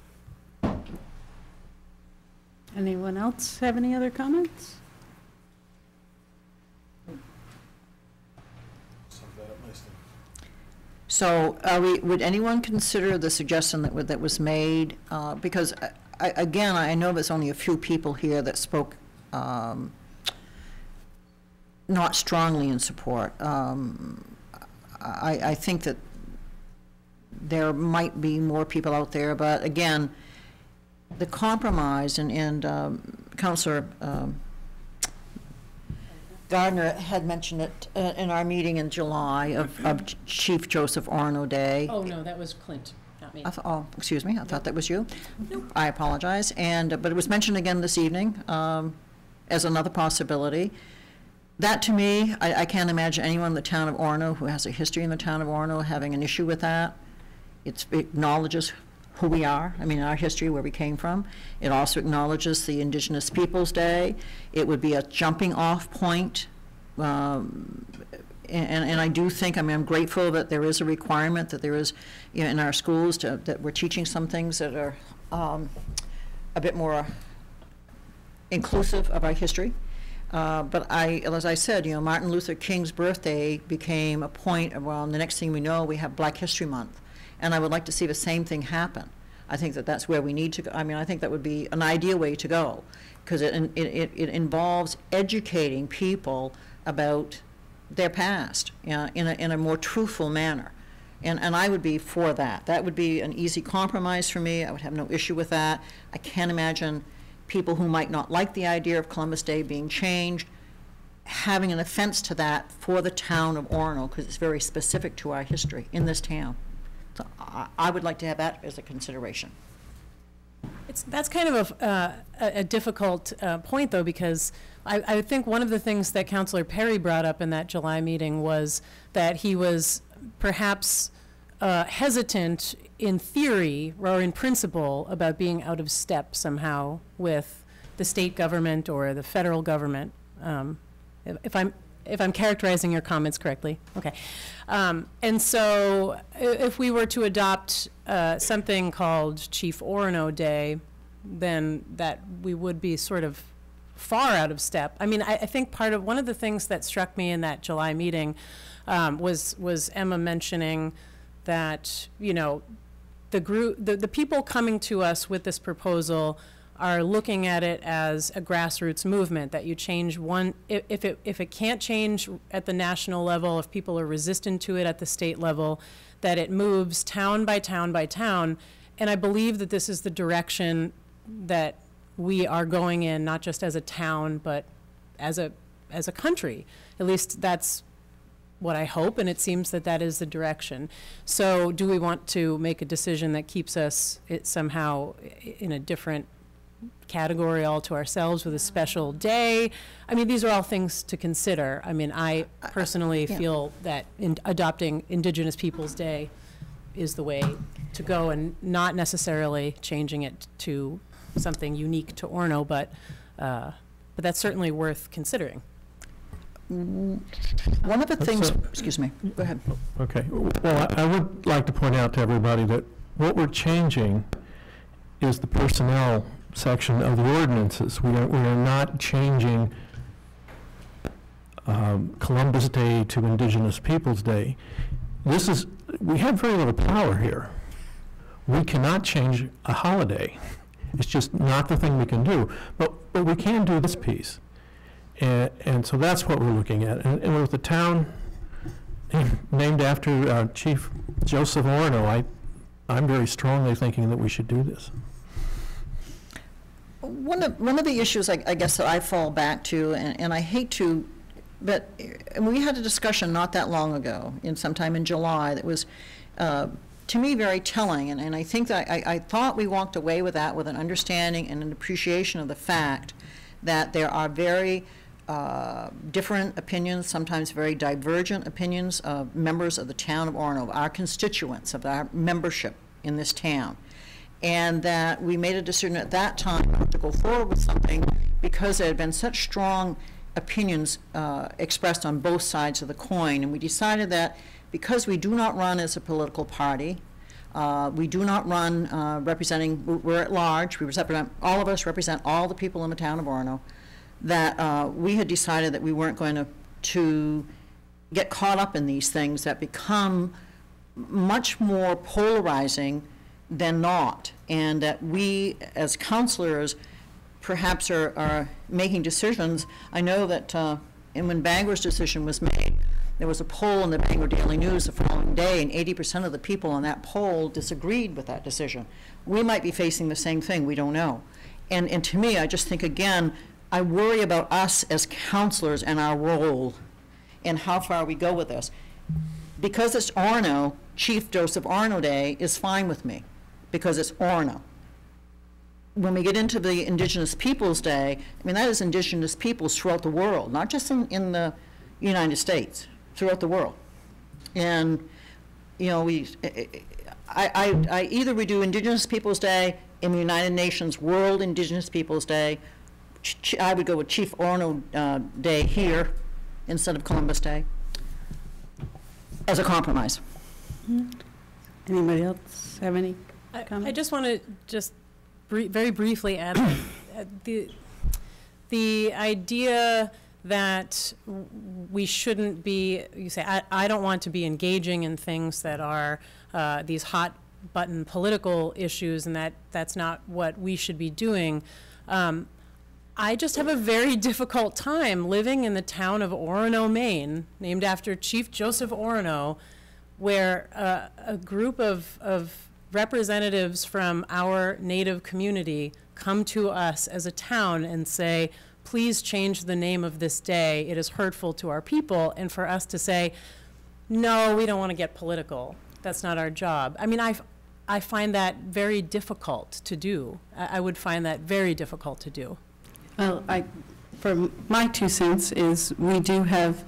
Anyone else have any other comments? So would anyone consider the suggestion that was made? Because, again, I know there's only a few people here that spoke not strongly in support. I think that there might be more people out there, but again, the compromise, and Councillor Gardner had mentioned it in our meeting in July of Chief Joseph Orono Day. Oh, no, that was Clint, not me. Oh, excuse me, I thought that was you. Nope. I apologize. But it was mentioned again this evening as another possibility. That, to me, I can't imagine anyone in the town of Orono who has a history in the town of Orono having an issue with that. It acknowledges who we are, our history, where we came from. It also acknowledges the Indigenous Peoples Day. It would be a jumping off point. And I do think, I'm grateful that there is a requirement, that there is, in our schools, that we're teaching some things that are a bit more inclusive of our history. But as I said, Martin Luther King's birthday became a point around the next thing we know, we have Black History Month. And I would like to see the same thing happen. I think that that's where we need to go. I think that would be an ideal way to go, because it involves educating people about their past in a more truthful manner. And I would be for that. That would be an easy compromise for me. I would have no issue with that. I can't imagine people who might not like the idea of Columbus Day being changed having an offense to that for the town of Orono, because it's very specific to our history in this town. So I would like to have that as a consideration. That's kind of a difficult point, though, because I think one of the things that Councillor Perry brought up in that July meeting was that he was perhaps hesitant in theory or in principle about being out of step somehow with the state government or the federal government. If I'm characterizing your comments correctly, okay. And so if we were to adopt something called Chief Orono Day, then that we would be sort of far out of step. I think one of the things that struck me in that July meeting was Emma mentioning that, the people coming to us with this proposal are looking at it as a grassroots movement, that you change one, if it can't change at the national level, if people are resistant to it at the state level, that it moves town by town by town. And I believe that this is the direction that we are going in, not just as a town, but as a country. At least that's what I hope, and it seems that that is the direction. So do we want to make a decision that keeps us somehow in a different category all to ourselves with a special day. I mean, these are all things to consider. I mean, I personally feel that adopting Indigenous Peoples Day is the way to go, and not necessarily changing it to something unique to Orono, but that's certainly worth considering. One of the things, excuse me, go ahead. Okay, well, I would like to point out to everybody that what we're changing is the personnel section of the ordinances. We are not changing Columbus Day to Indigenous Peoples Day. We have very little power here. We cannot change a holiday. It's just not the thing we can do. But we can do this piece. And so that's what we're looking at. And with the town named after Chief Joseph Orono, I'm very strongly thinking that we should do this. One of the issues I guess that I fall back to, and I hate to, but we had a discussion not that long ago, sometime in July, that was to me very telling, and I think that I thought we walked away with that with an understanding and an appreciation of the fact that there are very different opinions, sometimes very divergent opinions of members of the town of Orono, of our constituents, of our membership in this town. And that we made a decision at that time to go forward with something because there had been such strong opinions expressed on both sides of the coin. And we decided that because we do not run as a political party, we do not run representing, we're at large, we represent, all of us represent all the people in the town of Orono, that we had decided that we weren't going to get caught up in these things that become much more polarizing than not, and that we as counselors perhaps are making decisions. I know that and when Bangor's decision was made, there was a poll in the Bangor Daily News the following day, and 80% of the people on that poll disagreed with that decision. We might be facing the same thing, we don't know. And to me, I just think, again, I worry about us as counselors and our role and how far we go with this. Because it's Orono, Chief Joseph Orono Day is fine with me, because it's Orono. When we get into the Indigenous Peoples Day, I mean, that is Indigenous peoples throughout the world, not just in the United States, throughout the world. And, you know, I either we do Indigenous Peoples Day in the United Nations World Indigenous Peoples Day. I would go with Chief Orono Day here instead of Columbus Day as a compromise. Anybody else have any comments? I just want to very briefly add that the idea that we shouldn't be, you say, I don't want to be engaging in things that are these hot button political issues, and that's not what we should be doing. I just have a very difficult time living in the town of Orono, Maine, named after Chief Joseph Orono, where a group of representatives from our Native community come to us as a town and say, please change the name of this day. It is hurtful to our people. And for us to say, no, we don't want to get political. That's not our job. I mean, I find that very difficult to do. I would find that very difficult to do. Well, for my 2 cents is we do have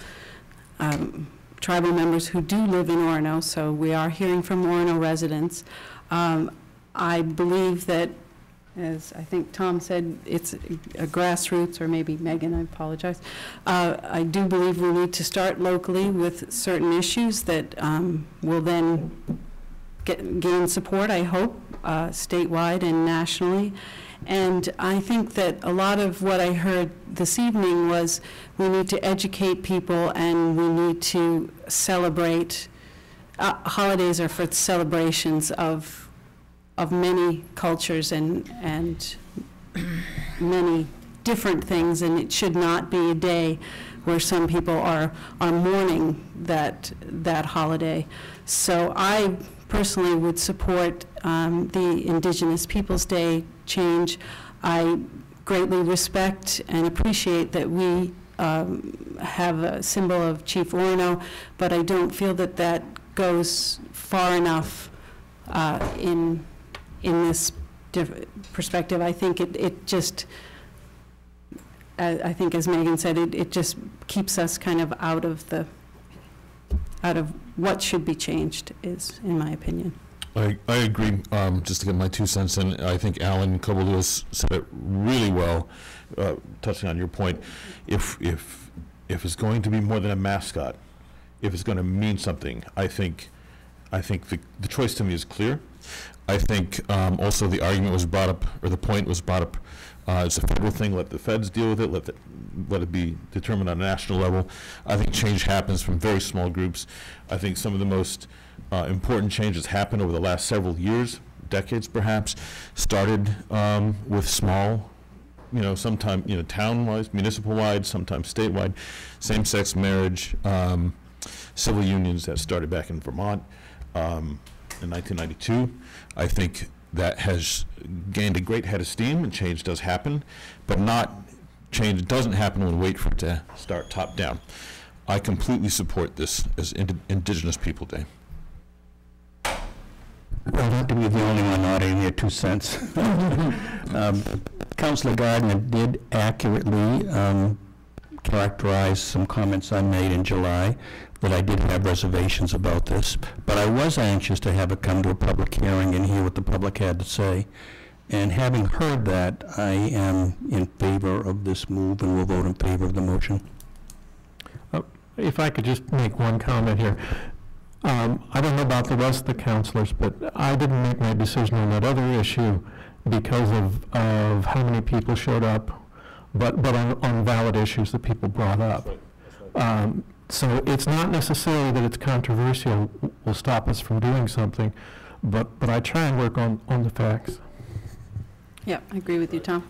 tribal members who do live in Orono, so we are hearing from Orono residents. I believe that, as I think Tom said, it's a grassroots, or maybe Megan, I apologize. I do believe we need to start locally with certain issues that will then gain support, I hope, statewide and nationally. And I think that a lot of what I heard this evening was we need to educate people and we need to celebrate. Holidays are for celebrations of many cultures and many different things, and it should not be a day where some people are mourning that holiday. So I personally would support the Indigenous Peoples Day change. I greatly respect and appreciate that we have a symbol of Chief Orono, but I don't feel that goes far enough in this perspective. I think it just, I think as Megan said, it just keeps us kind of out of what should be changed, is, in my opinion. I agree. Just to get my 2 cents in, I think Alan Cobo-Lewis said it really well, touching on your point. If it's going to be more than a mascot, if it's going to mean something, I think the choice to me is clear. I think also the argument was brought up, or the point was brought up, it's a federal thing, let the feds deal with it, let it be determined on a national level. I think change happens from very small groups. I think some of the most important changes happened over the last several years, decades perhaps, started with small, sometime, town-wide, municipal-wide, sometimes statewide, same-sex marriage, civil unions that started back in Vermont in 1992. I think that has gained a great head of steam, and change does happen, but change doesn't happen when we wait for it to start top down. I completely support this as Indigenous People Day. Well, not to be the only one nodding their 2 cents. Councillor Gardner did accurately characterize some comments I made in July, that I did have reservations about this, but I was anxious to have it come to a public hearing and hear what the public had to say. And having heard that, I am in favor of this move and will vote in favor of the motion. If I could just make one comment here. I don't know about the rest of the councilors, but I didn't make my decision on that other issue because of how many people showed up, but on valid issues that people brought up. So it's not necessarily that it's controversial will stop us from doing something, but I try and work on the facts. Yeah, I agree with you, Tom.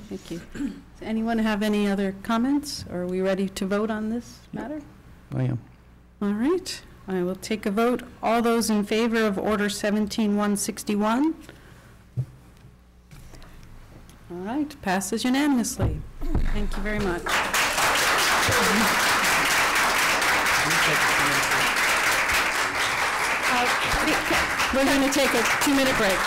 Thank you. Does anyone have any other comments? Or are we ready to vote on this matter? I am. All right. I will take a vote. All those in favor of Order 17-161? All right, passes unanimously. Thank you very much. We're going to take a 2-minute break.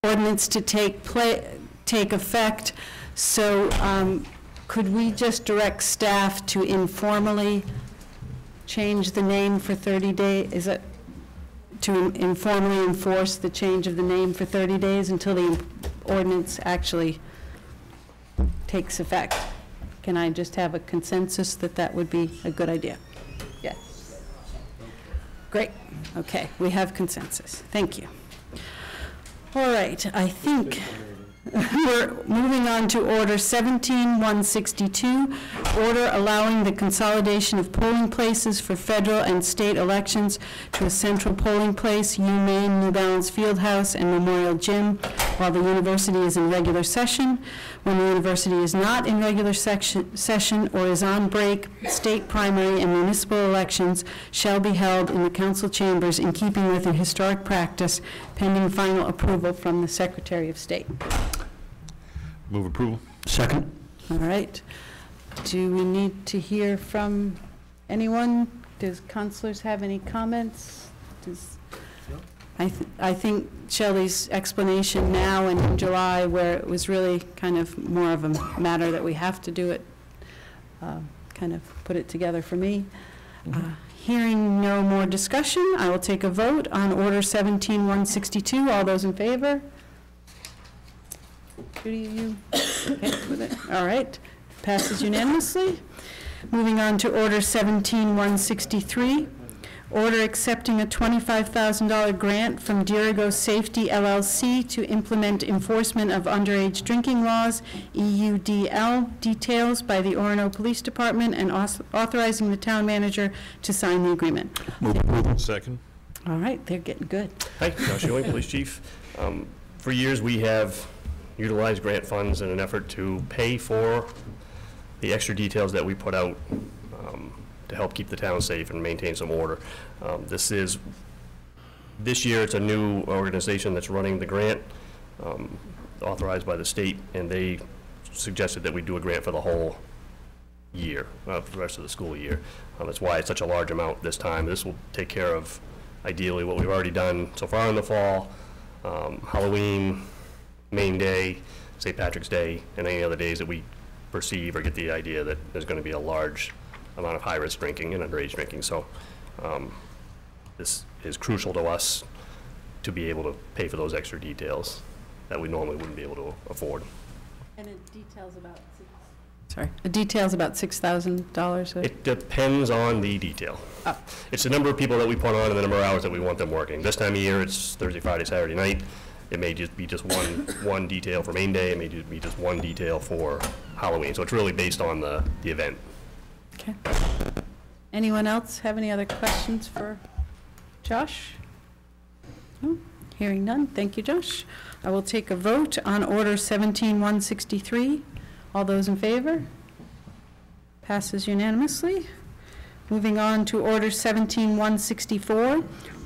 ordinance to take effect. So could we just direct staff to informally change the name for 30 days? Is it to informally enforce the change of the name for 30 days until the ordinance actually takes effect? Can I just have a consensus that that would be a good idea? Yes. Great. Okay, we have consensus. Thank you. All right, I think we're moving on to Order 17-162, order allowing the consolidation of polling places for federal and state elections to a central polling place, UMaine, New Balance Fieldhouse, and Memorial Gym, while the university is in regular session. When the university is not in regular session or is on break, state primary and municipal elections shall be held in the council chambers in keeping with the historic practice, pending final approval from the Secretary of State. Move approval. Second. All right. Do we need to hear from anyone? Does councilors have any comments? I think Shelley's explanation now and in July, where it was really kind of more of a matter that we have to do it, kind of put it together for me. Hearing no more discussion, I will take a vote on Order 17-162. All those in favor? Judy, you okay with it? All right. Passes unanimously. Moving on to Order 17-163. Order accepting a $25,000 grant from Dirigo Safety LLC to implement enforcement of underage drinking laws, EUDL, details by the Orono Police Department, and authorizing the town manager to sign the agreement. Move approval. Second. All right, they're getting good. Hi, Josh Ewing, Police Chief. For years, we have utilized grant funds in an effort to pay for the extra details that we put out to help keep the town safe and maintain some order. This year it's a new organization that's running the grant, authorized by the state, and they suggested that we do a grant for the whole year, for the rest of the school year. That's why it's such a large amount this time. This will take care of, ideally, what we've already done so far in the fall, Halloween, Main Day, St. Patrick's Day, and any other days that we perceive or get the idea that there's going to be a large amount of high-risk drinking and underage drinking. So this is crucial to us to be able to pay for those extra details that we normally wouldn't be able to afford. And it details about $6,000. It depends on the detail. Oh. It's the number of people that we put on and the number of hours that we want them working. This time of year, it's Thursday, Friday, Saturday night. It may just be just one detail for Main Day. It may just be just one detail for Halloween. So it's really based on the event. Okay. Anyone else have any other questions for Josh? No? Hearing none. Thank you, Josh. I will take a vote on Order 17-163. All those in favor? Passes unanimously. Moving on to Order 17-164.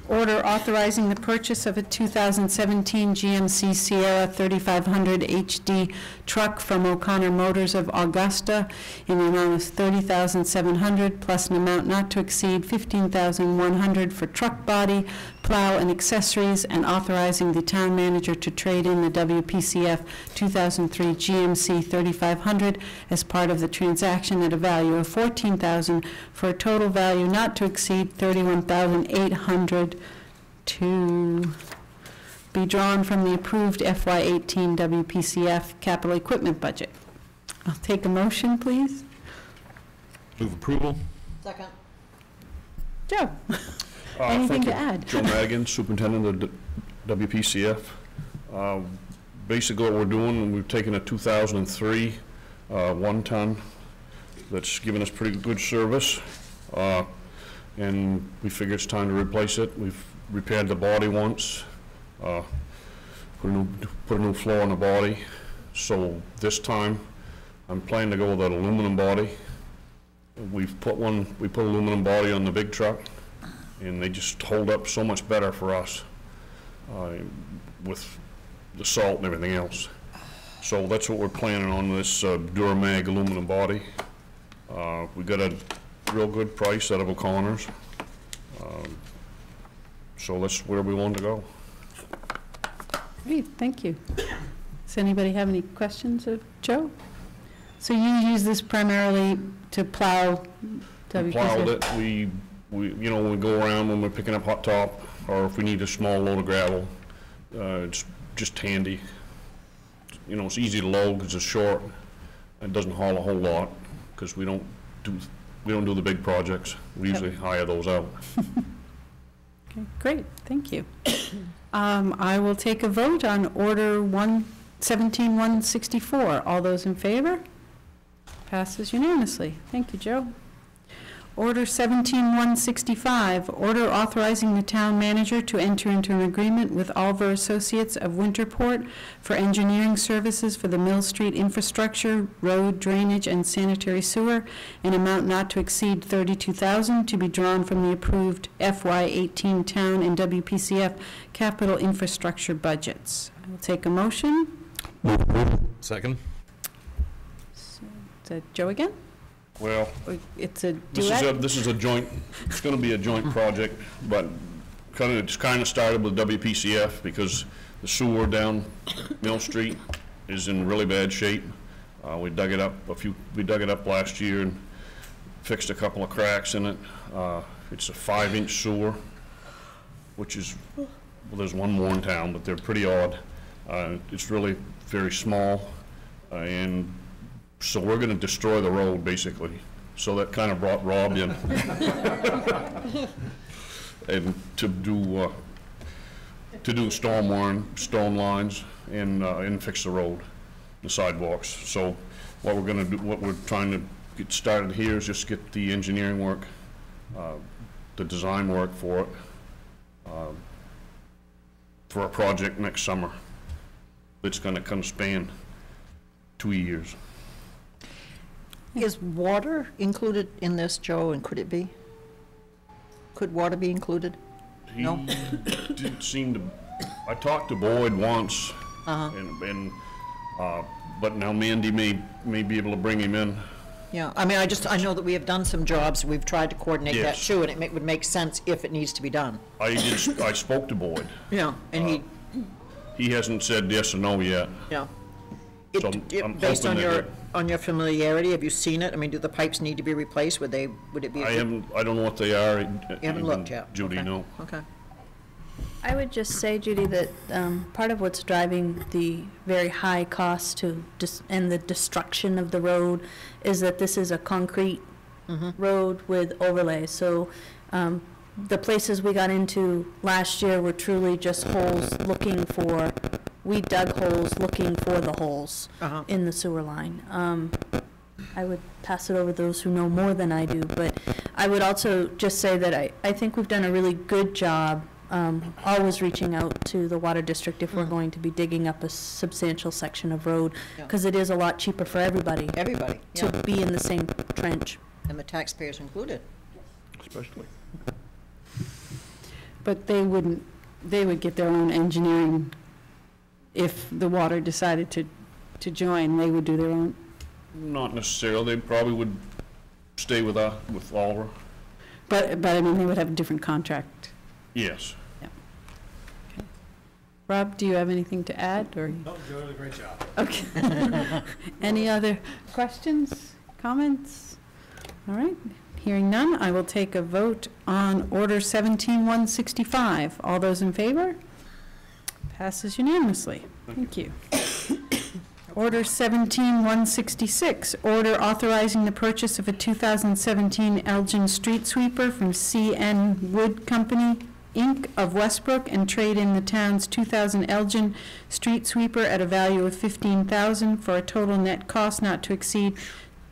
Order authorizing the purchase of a 2017 GMC Sierra 3500 HD truck from O'Connor Motors of Augusta in the amount of $30,700 plus an amount not to exceed $15,100 for truck body, plow, and accessories, and authorizing the town manager to trade in the WPCF 2003 GMC 3500 as part of the transaction at a value of $14,000 for a total value not to exceed $31,800 to be drawn from the approved FY18 WPCF capital equipment budget. I'll take a motion, please. Move approval. Second. Joe, anything to add? Joe Madigan, Superintendent of the WPCF. Basically what we're doing, we've taken a 2003 one-ton that's given us pretty good service, and we figure it's time to replace it. We've repaired the body once, put a new floor on the body. So this time, I'm planning to go with an aluminum body. We put aluminum body on the big truck, and they just hold up so much better for us with the salt and everything else. So that's what we're planning on, this Duramag aluminum body. We got a real good price out of O'Connor's. So that's where we want to go. Great, thank you. Does anybody have any questions of Joe? So you use this primarily to plow WPCF? We plowed it, we, you know, when we go around when we're picking up hot top, or if we need a small load of gravel, it's just handy. You know, it's easy to load because it's short. It doesn't haul a whole lot because we don't do the big projects. We usually hire those out. Okay, great, thank you. I will take a vote on Order 17164. All those in favor? Passes unanimously. Thank you, Joe. Order 17165, order authorizing the town manager to enter into an agreement with Alver Associates of Winterport for engineering services for the Mill Street infrastructure, road, drainage, and sanitary sewer, an amount not to exceed $32,000 to be drawn from the approved FY18 town and WPCF capital infrastructure budgets. I will take a motion. Second. Is that Joe again? Well, it's a this is a joint, it's going to be a joint project, but it's kind of started with WPCF because the sewer down Mill Street is in really bad shape. We dug it up last year and fixed a couple of cracks in it. It's a 5-inch sewer, which is, well, there's one more in town, but they're pretty odd. It's really very small, and so we're going to destroy the road, basically. So that kind of brought Rob in. And to do stone lines, and fix the road, the sidewalks. So what we're trying to get started here is just get the engineering work, the design work for it, for a project next summer. It's going to kind of span 2 years. Is water included in this, Joe, and could it be? Could water be included? He didn't seem to, I talked to Boyd once, but now Mandy may be able to bring him in. Yeah, I mean, I know that we have done some jobs, we've tried to coordinate that Yes. too, and it would make sense if it needs to be done. I spoke to Boyd. Yeah, and he hasn't said yes or no yet. Yeah. So I'm Based hoping on your familiarity, have you seen it? I mean, do the pipes need to be replaced? Would it be? I don't know what they are. You haven't looked yet? Judy, Okay. no. Okay. I would just say, Judy, that part of what's driving the very high cost and the destruction of the road is that this is a concrete road with overlay. So the places we got into last year were truly just holes we dug holes looking for the holes in the sewer line. I would pass it over to those who know more than I do, but I would also just say that I think we've done a really good job always reaching out to the water district if we're going to be digging up a substantial section of road, because it is a lot cheaper for everybody. To be in the same trench. And the taxpayers included. Especially. But they would get their own engineering. If the water decided to join, they would do their own? Not necessarily. They probably would stay with Oliver. But I mean, they would have a different contract. Yes. Yeah. Okay. Rob, do you have anything to add, or? No, Joe did a great job. Okay. Any other questions, comments? All right. Hearing none, I will take a vote on Order 17165. All those in favor? Passes unanimously. Thank you. Order 17166, order authorizing the purchase of a 2017 Elgin street sweeper from C.N. Wood Company, Inc. of Westbrook, and trade in the town's 2000 Elgin street sweeper at a value of $15,000 for a total net cost not to exceed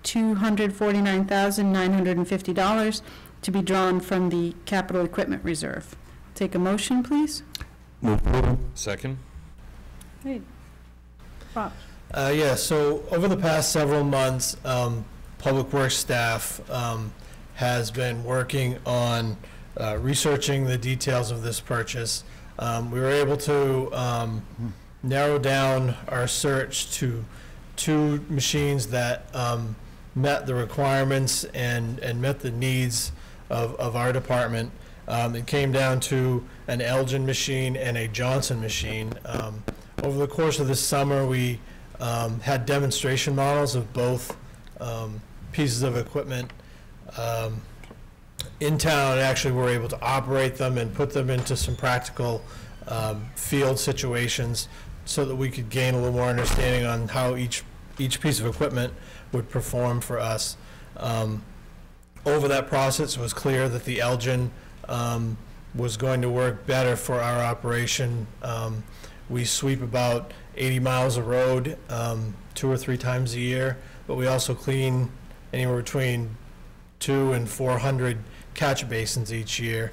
$249,950 to be drawn from the capital equipment reserve. Take a motion, please. Move approval. Second. Great. Bob. Yeah, so over the past several months, Public Works staff has been working on researching the details of this purchase. We were able to narrow down our search to 2 machines that met the requirements and met the needs of our department. It came down to an Elgin machine and a Johnson machine. Over the course of this summer, we had demonstration models of both pieces of equipment in town, and actually were able to operate them and put them into some practical field situations so that we could gain a little more understanding on how each piece of equipment would perform for us. Over that process, it was clear that the Elgin was going to work better for our operation. We sweep about 80 miles of road 2 or 3 times a year, but we also clean anywhere between 200 and 400 catch basins each year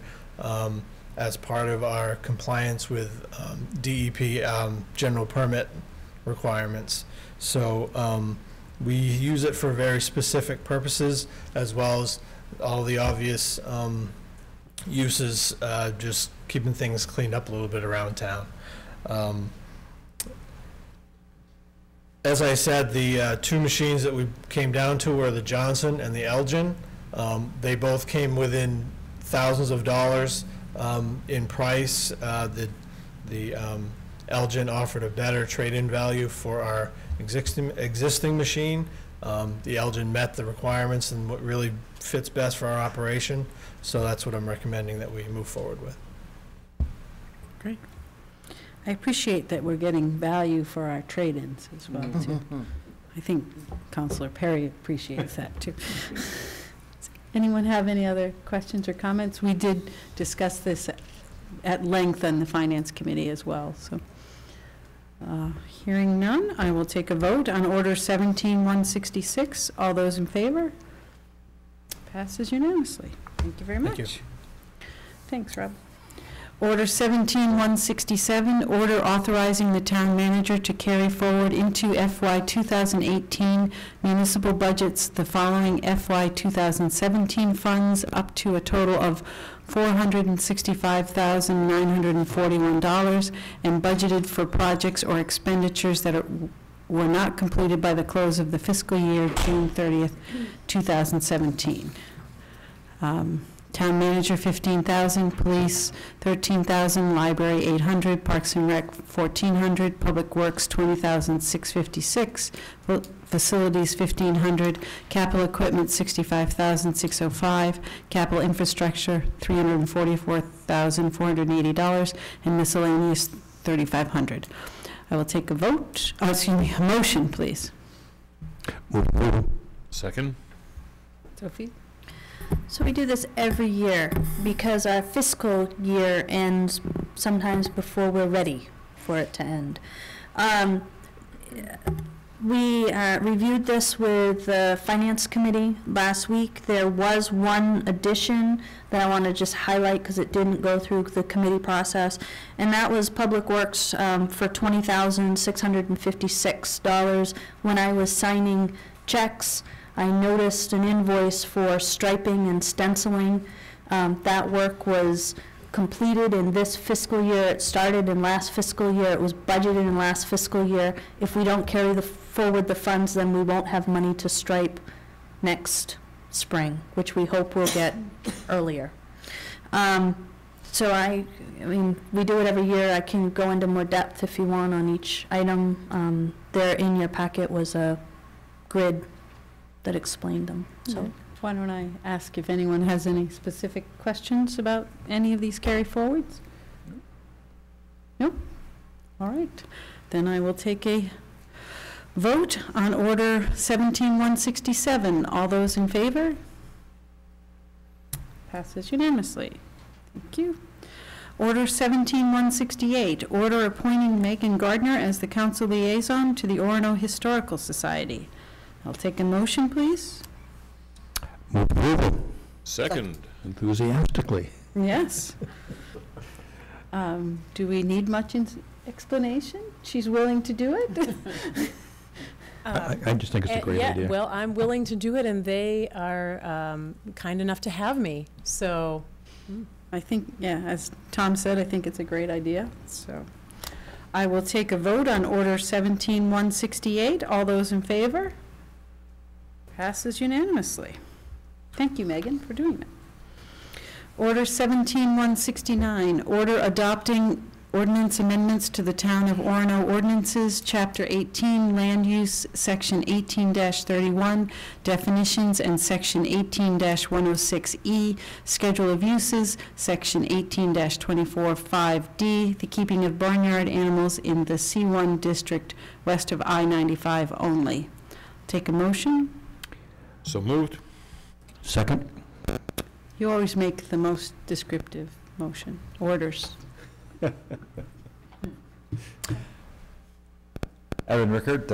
as part of our compliance with DEP general permit requirements. So we use it for very specific purposes, as well as all the obvious uses, just keeping things cleaned up a little bit around town. As I said, the 2 machines that we came down to were the Johnson and the Elgin. They both came within thousands of dollars in price. The Elgin offered a better trade-in value for our existing machine. The Elgin met the requirements and what really fits best for our operation. So that's what I'm recommending that we move forward with. Great. I appreciate that we're getting value for our trade-ins as well, too. I think Councilor Perry appreciates that, too. Anyone have any other questions or comments? We did discuss this at length on the Finance Committee as well. So, hearing none, I will take a vote on Order 17-166. All those in favor? Passes unanimously. Thank you very much. Thank you. Thanks, Rob. Order 17-167, order authorizing the town manager to carry forward into FY 2018 municipal budgets the following FY 2017 funds up to a total of $465,941 and budgeted for projects or expenditures that were not completed by the close of the fiscal year June 30th, 2017. Town manager, $15,000, police, $13,000, library, $800, parks and rec, $1,400, public works, $20,656, facilities, $1,500, capital equipment, $65,605, capital infrastructure, $344,480, and miscellaneous, $3,500. I will take a vote, a motion, please. Second. Sophie? So we do this every year because our fiscal year ends sometimes before we're ready for it to end. We reviewed this with the Finance Committee last week. There was one addition that I want to just highlight because it didn't go through the committee process, and that was Public Works for $20,656. When I was signing checks, I noticed an invoice for striping and stenciling. That work was completed in this fiscal year. It started in last fiscal year. It was budgeted in last fiscal year. If we don't carry forward the funds, then we won't have money to stripe next spring, which we hope we'll get earlier. So I mean, we do it every year. I can go into more depth if you want on each item. There in your packet was a grid that explained them. So why don't I ask if anyone has any specific questions about any of these carry forwards? No? All right. Then I will take a vote on Order 17-167. All those in favor? Passes unanimously. Thank you. Order 17-168, order appointing Megan Gardner as the council liaison to the Orono Historical Society. I'll take a motion, please. Move approval. Second. Enthusiastically. Yes. Do we need much explanation? She's willing to do it? I just think it's a great idea. Well, I'm willing to do it, and they are kind enough to have me. So I think, yeah, as Tom said, I think it's a great idea. So I will take a vote on Order 17-168. All those in favor? Passes unanimously. Thank you, Megan, for doing that. Order 17169, order adopting ordinance amendments to the Town of Orono ordinances, Chapter 18, Land Use, Section 18-31, Definitions, and Section 18-106E, Schedule of Uses, Section 18-24-5D, the keeping of barnyard animals in the C1 district west of I-95 only. Take a motion. So moved. Second? You always make the most descriptive motion. Orders. Evan Rickert,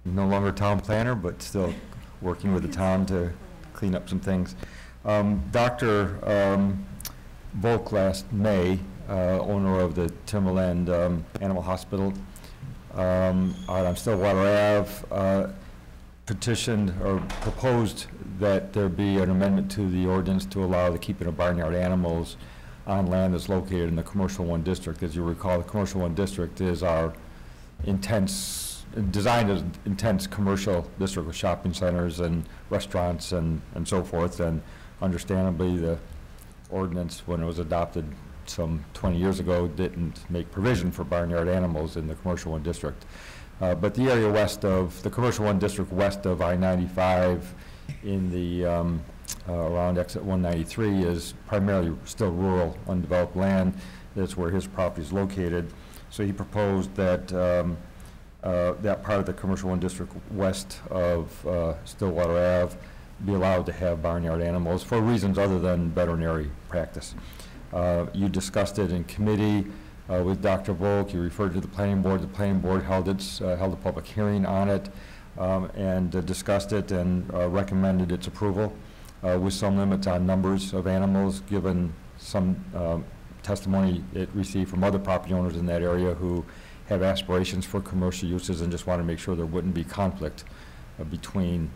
no longer town planner, but still working with the town to clean up some things. Dr. Volk last May, owner of the Timberland Animal Hospital out on Stillwater Ave, petitioned or proposed that there be an amendment to the ordinance to allow the keeping of barnyard animals on land that's located in the Commercial 1 District. As you recall, the Commercial 1 District is our designed as intense commercial district with shopping centers and restaurants and so forth. And understandably, the ordinance, when it was adopted some 20 years ago, didn't make provision for barnyard animals in the Commercial 1 District. But the area west of, the Commercial 1 District west of I-95 in the around exit 193 is primarily still rural, undeveloped land. That's where his property is located. So he proposed that that part of the Commercial 1 District west of Stillwater Ave be allowed to have barnyard animals for reasons other than veterinary practice. You discussed it in committee with Dr. Volk. You referred to the planning board. The planning board held a public hearing on it and discussed it and recommended its approval with some limits on numbers of animals, given some testimony it received from other property owners in that area who have aspirations for commercial uses and just want to make sure there wouldn't be conflict between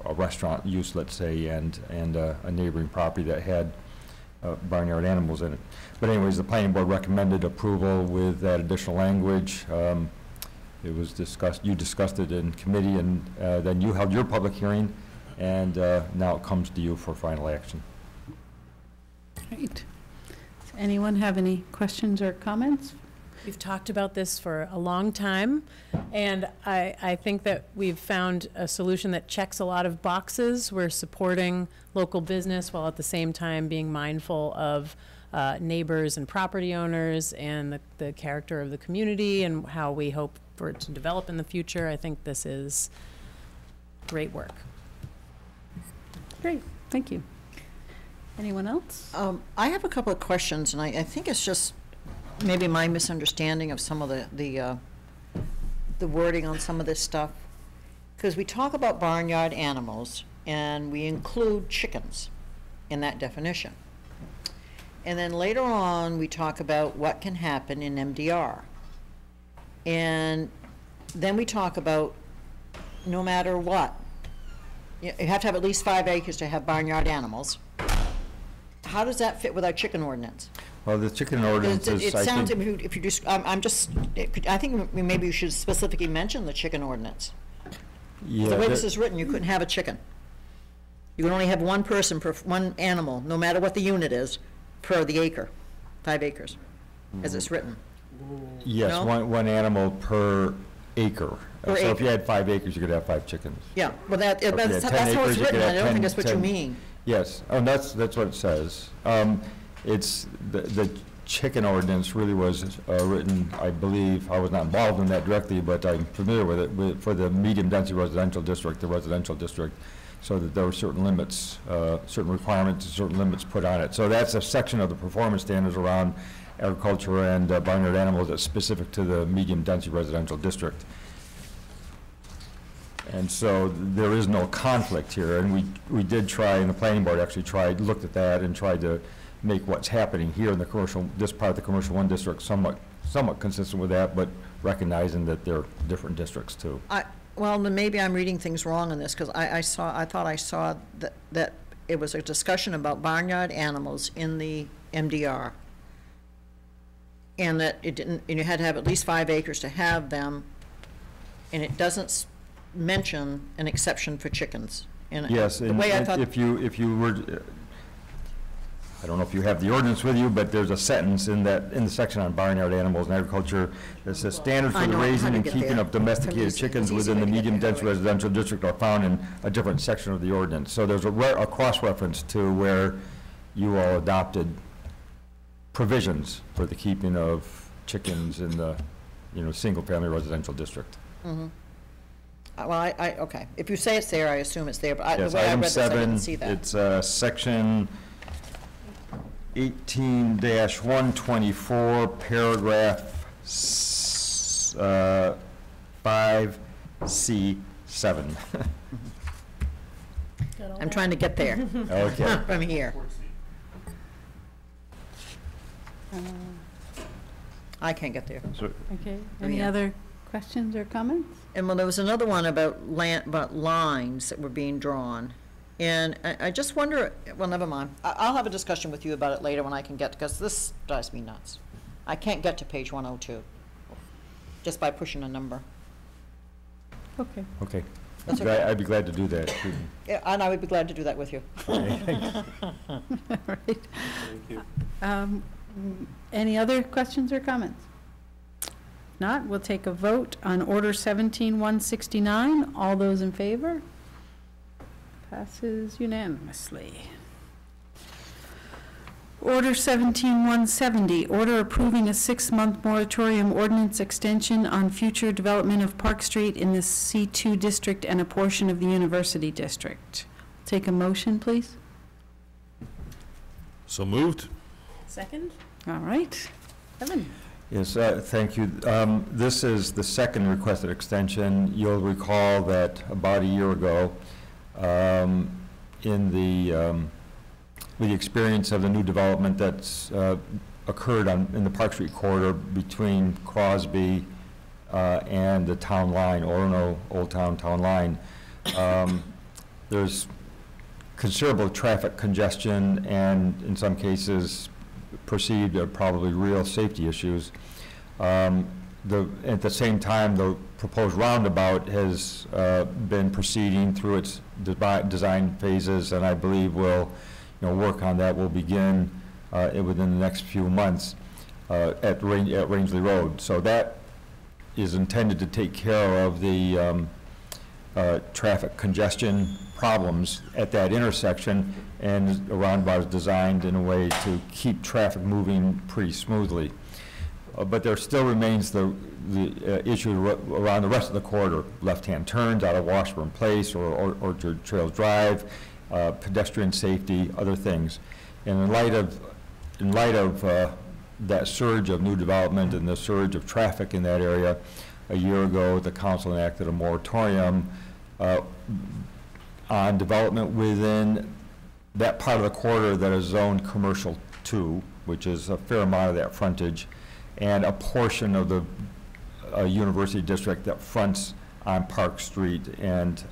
a restaurant use, let's say, and a neighboring property that had barnyard animals in it. But anyways, the planning board recommended approval with that additional language. It was discussed, you discussed it in committee, and then you held your public hearing, and now it comes to you for final action. Great. Does anyone have any questions or comments? We've talked about this for a long time, and I think that we've found a solution that checks a lot of boxes. We're supporting local business while at the same time being mindful of neighbors and property owners and the character of the community and how we hope for it to develop in the future. I think this is great work. Great, thank you. Anyone else? I have a couple of questions, and I think it's just maybe my misunderstanding of some of the wording on some of this stuff. Because we talk about barnyard animals, and we include chickens in that definition. And then later on, we talk about what can happen in MDR. And then we talk about no matter what. You have to have at least 5 acres to have barnyard animals. How does that fit with our chicken ordinance? Well, the chicken ordinance is, it sounds, if you just, I think maybe you should specifically mention the chicken ordinance. Yeah, the way this is written, you couldn't have a chicken. You can only have one person per one animal, no matter what the unit is, per the acre, 5 acres, as it's written. Yes, No? one animal per acre. Per So if acre. you had 5 acres, you could have 5 chickens. Yeah, well, that's Or if you had 10 how it's acres, you could written. I have don't 10 think that's what you 10 mean. Yes, oh, that's what it says. It's, the chicken ordinance really was written, I believe, I was not involved in that directly, but I'm familiar with it, for the medium-density residential district, the residential district, so that there were certain limits, certain requirements, certain limits put on it. So that's a section of the performance standards around agriculture and barnyard animals that's specific to the medium-density residential district. And so there is no conflict here, and we did try, and the planning board actually looked at that and tried to make what's happening here in the commercial, this part of the Commercial 1 District somewhat consistent with that, but recognizing that they're different districts too. Well, then maybe I'm reading things wrong in this, because I thought I saw that it was a discussion about barnyard animals in the MDR, and that it didn't, and you had to have at least 5 acres to have them, and it doesn't mention an exception for chickens. And Yes, the way I thought, if you were, I don't know if you have the ordinance with you, but there's a sentence in the section on barnyard animals and agriculture that says standard for the raising and keeping of domesticated chickens within the medium-dense residential district are found in a different section of the ordinance. So there's a cross-reference to where you all adopted provisions for the keeping of chickens in the, single-family residential district. Well, okay. If you say it's there, I assume it's there, but Yes, the way I item read this, I 7, didn't see that. it's section 18-124, paragraph 5C7. I'm trying to get there. Okay. From here. I can't get there. Okay, any other questions or comments? And well, there was another one about about lines that were being drawn. And I just wonder, well, never mind. I'll have a discussion with you about it later when I can get, because this drives me nuts. I can't get to page 102 just by pushing a number. Okay. Okay. That's okay. I'd be glad to do that. Yeah, and I would be glad to do that with you. All right. Thank you. Any other questions or comments? If not, we'll take a vote on Order 17-169. All those in favor? Passes unanimously. Order 17-170, order approving a 6-month moratorium ordinance extension on future development of Park Street in the C2 district and a portion of the University District. Take a motion, please. So moved. Second. All right. Evan. Yes, thank you. This is the second requested extension. You'll recall that about a year ago, with the experience of the new development that's occurred in the Park Street corridor between Crosby and the town line, Orono Old Town line, there's considerable traffic congestion and in some cases perceived or probably real safety issues. At the same time, the proposed roundabout has been proceeding through its design phases, and I believe will, work on that will begin within the next few months at Rangeley Road. So that is intended to take care of the traffic congestion problems at that intersection, and a roundabout is designed in a way to keep traffic moving pretty smoothly. But there still remains the issue around the rest of the corridor, left-hand turns out of Washburn Place or Orchard Trails Drive, pedestrian safety, other things. And in light of that surge of new development and the surge of traffic in that area, a year ago the council enacted a moratorium on development within that part of the corridor that is zoned commercial 2, which is a fair amount of that frontage, and a portion of the University District that fronts on Park Street and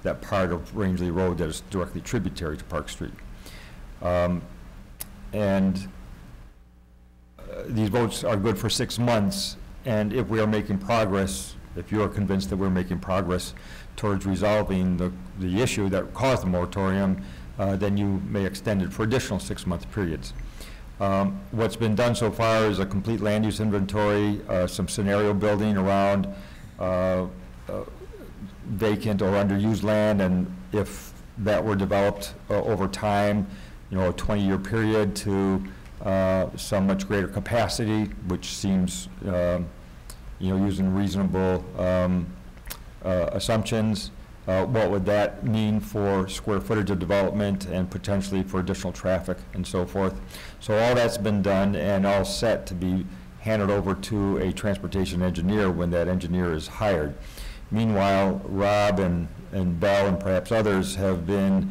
that part of Rangeley Road that is directly tributary to Park Street. These votes are good for 6 months, and if we are making progress, if you are convinced that we're making progress towards resolving the issue that caused the moratorium, then you may extend it for additional 6-month periods. What's been done so far is a complete land use inventory, some scenario building around vacant or underused land, and if that were developed over time, a 20-year period to some much greater capacity, which seems, using reasonable assumptions, what would that mean for square footage of development and potentially for additional traffic and so forth. So all that's been done and all set to be handed over to a transportation engineer when that engineer is hired. Meanwhile, Rob and Bell and perhaps others have been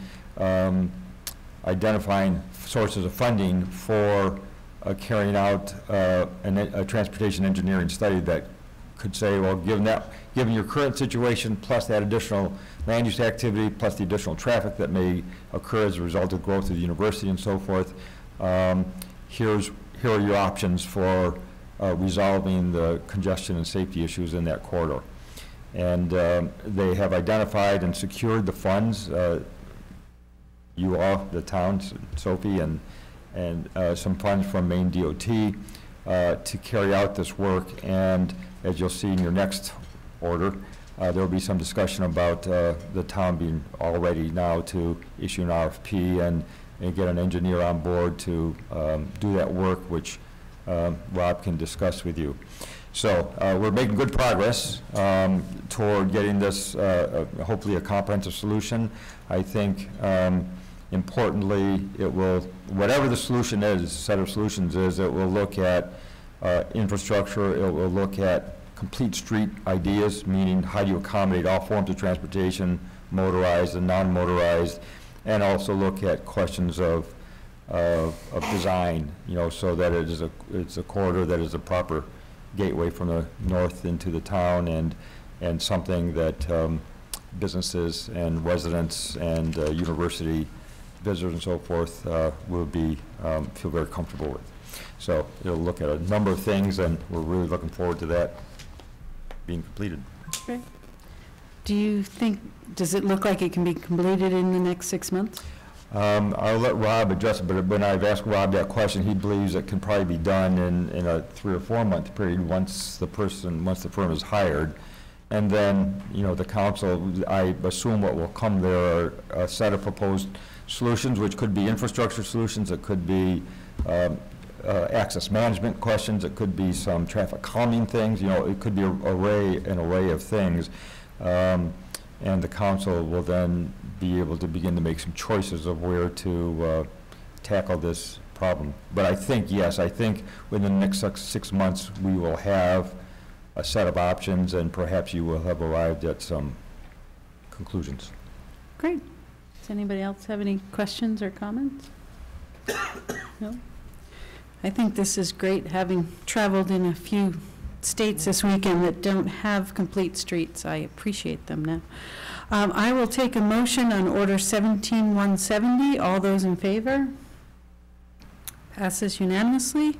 identifying sources of funding for carrying out a transportation engineering study that could say, well, given your current situation plus that additional land use activity plus the additional traffic that may occur as a result of growth of the university and so forth, here are your options for resolving the congestion and safety issues in that corridor. And they have identified and secured the funds. you all, the town, Sophie, and some funds from Maine DOT to carry out this work. And as you'll see in your next order, there will be some discussion about the town being all ready now to issue an RFP and get an engineer on board to do that work, which Rob can discuss with you. So we're making good progress toward getting this, hopefully a comprehensive solution. I think importantly, it will, whatever the solution is, set of solutions is, it will look at infrastructure, it will look at complete street ideas, meaning how do you accommodate all forms of transportation, motorized and non-motorized, and also look at questions of design, you know, so that it's a corridor that is a proper gateway from the north into the town, and something that businesses and residents and university visitors and so forth will be feel very comfortable with. So it'll look at a number of things, and we're really looking forward to that being completed. Great. Do you think, does it look like it can be completed in the next 6 months? I'll let Rob address it, but when I've asked Rob that question, he believes it can probably be done in a 3 or 4 month period once the firm is hired. And then, you know, the council, I assume what will come there are a set of proposed solutions, which could be infrastructure solutions, it could be access management questions, it could be some traffic calming things, you know, it could be an array of things. And the council will then be able to begin to make some choices of where to tackle this problem. But I think, yes, I think within the next 6 months we will have a set of options, and perhaps you will have arrived at some conclusions. Great. Does anybody else have any questions or comments? No? I think this is great, having traveled in a few states this weekend that don't have complete streets. I appreciate them now. I will take a motion on Order 17-170. All those in favor? Passes unanimously.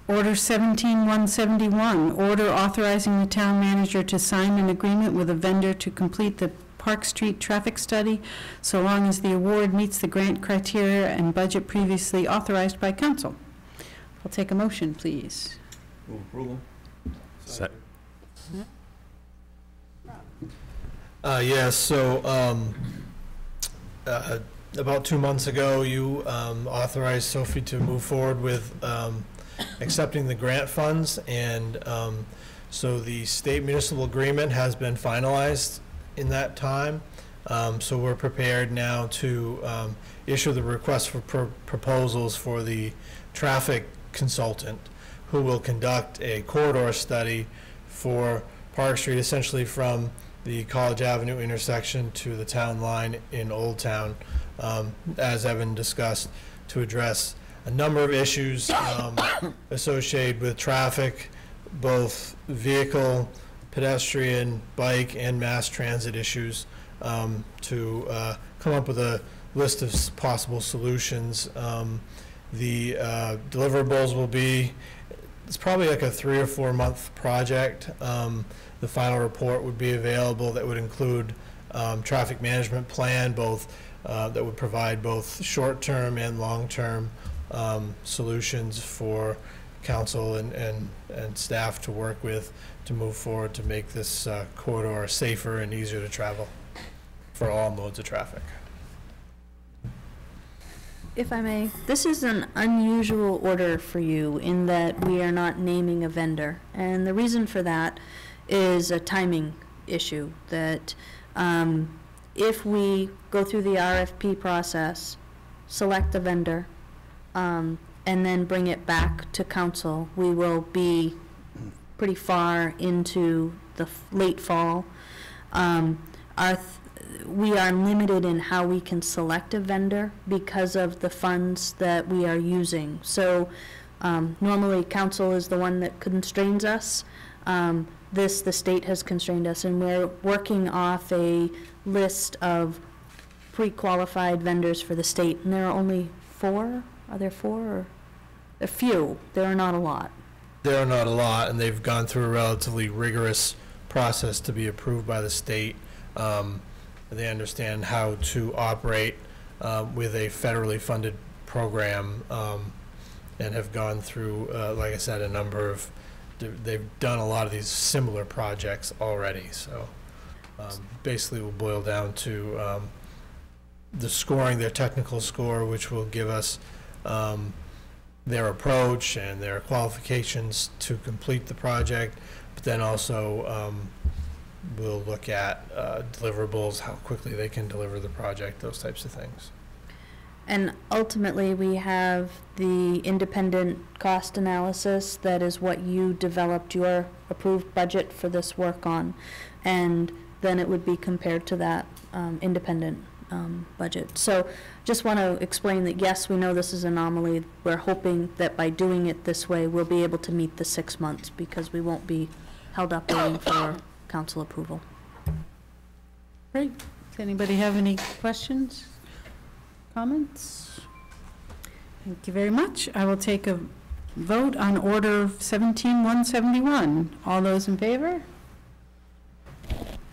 Order 17-171, order authorizing the town manager to sign an agreement with a vendor to complete the Park Street traffic study, so long as the award meets the grant criteria and budget previously authorized by council. I'll take a motion, please. Move approval. Second. Yes, so about 2 months ago, you authorized Sophie to move forward with accepting the grant funds, and so the state municipal agreement has been finalized in that time. So we're prepared now to issue the request for proposals for the traffic consultant, who will conduct a corridor study for Park Street, essentially from the College Avenue intersection to the town line in Old Town, as Evan discussed, to address a number of issues associated with traffic, both vehicle, pedestrian, bike, and mass transit issues, to come up with a list of possible solutions. The deliverables will be, it's probably like a 3 or 4 month project. The final report would be available that would include traffic management plan, both that would provide both short-term and long-term solutions for council and staff to work with to move forward to make this corridor safer and easier to travel for all modes of traffic. If I may, this is an unusual order for you in that we are not naming a vendor. And the reason for that is a timing issue, that if we go through the RFP process, select a vendor, and then bring it back to council, we will be pretty far into the late fall. We are limited in how we can select a vendor because of the funds that we are using. So normally council is the one that constrains us. The state has constrained us, and we're working off a list of pre-qualified vendors for the state, and there are only 4. Are there 4? Or a few. There are not a lot. There are not a lot, and they've gone through a relatively rigorous process to be approved by the state. They understand how to operate with a federally funded program, and have gone through, like I said, a number of, they've done a lot of these similar projects already. So basically will boil down to the scoring, their technical score, which will give us their approach and their qualifications to complete the project, but then also we'll look at deliverables, how quickly they can deliver the project, those types of things. And ultimately, we have the independent cost analysis. That is what you developed your approved budget for this work on. And then it would be compared to that independent budget. So just want to explain that, yes, we know this is an anomaly. We're hoping that by doing it this way, we'll be able to meet the 6 months because we won't be held up waiting for council approval. Great. Does anybody have any questions? Comments? Thank you very much. I will take a vote on Order 17-171. All those in favor?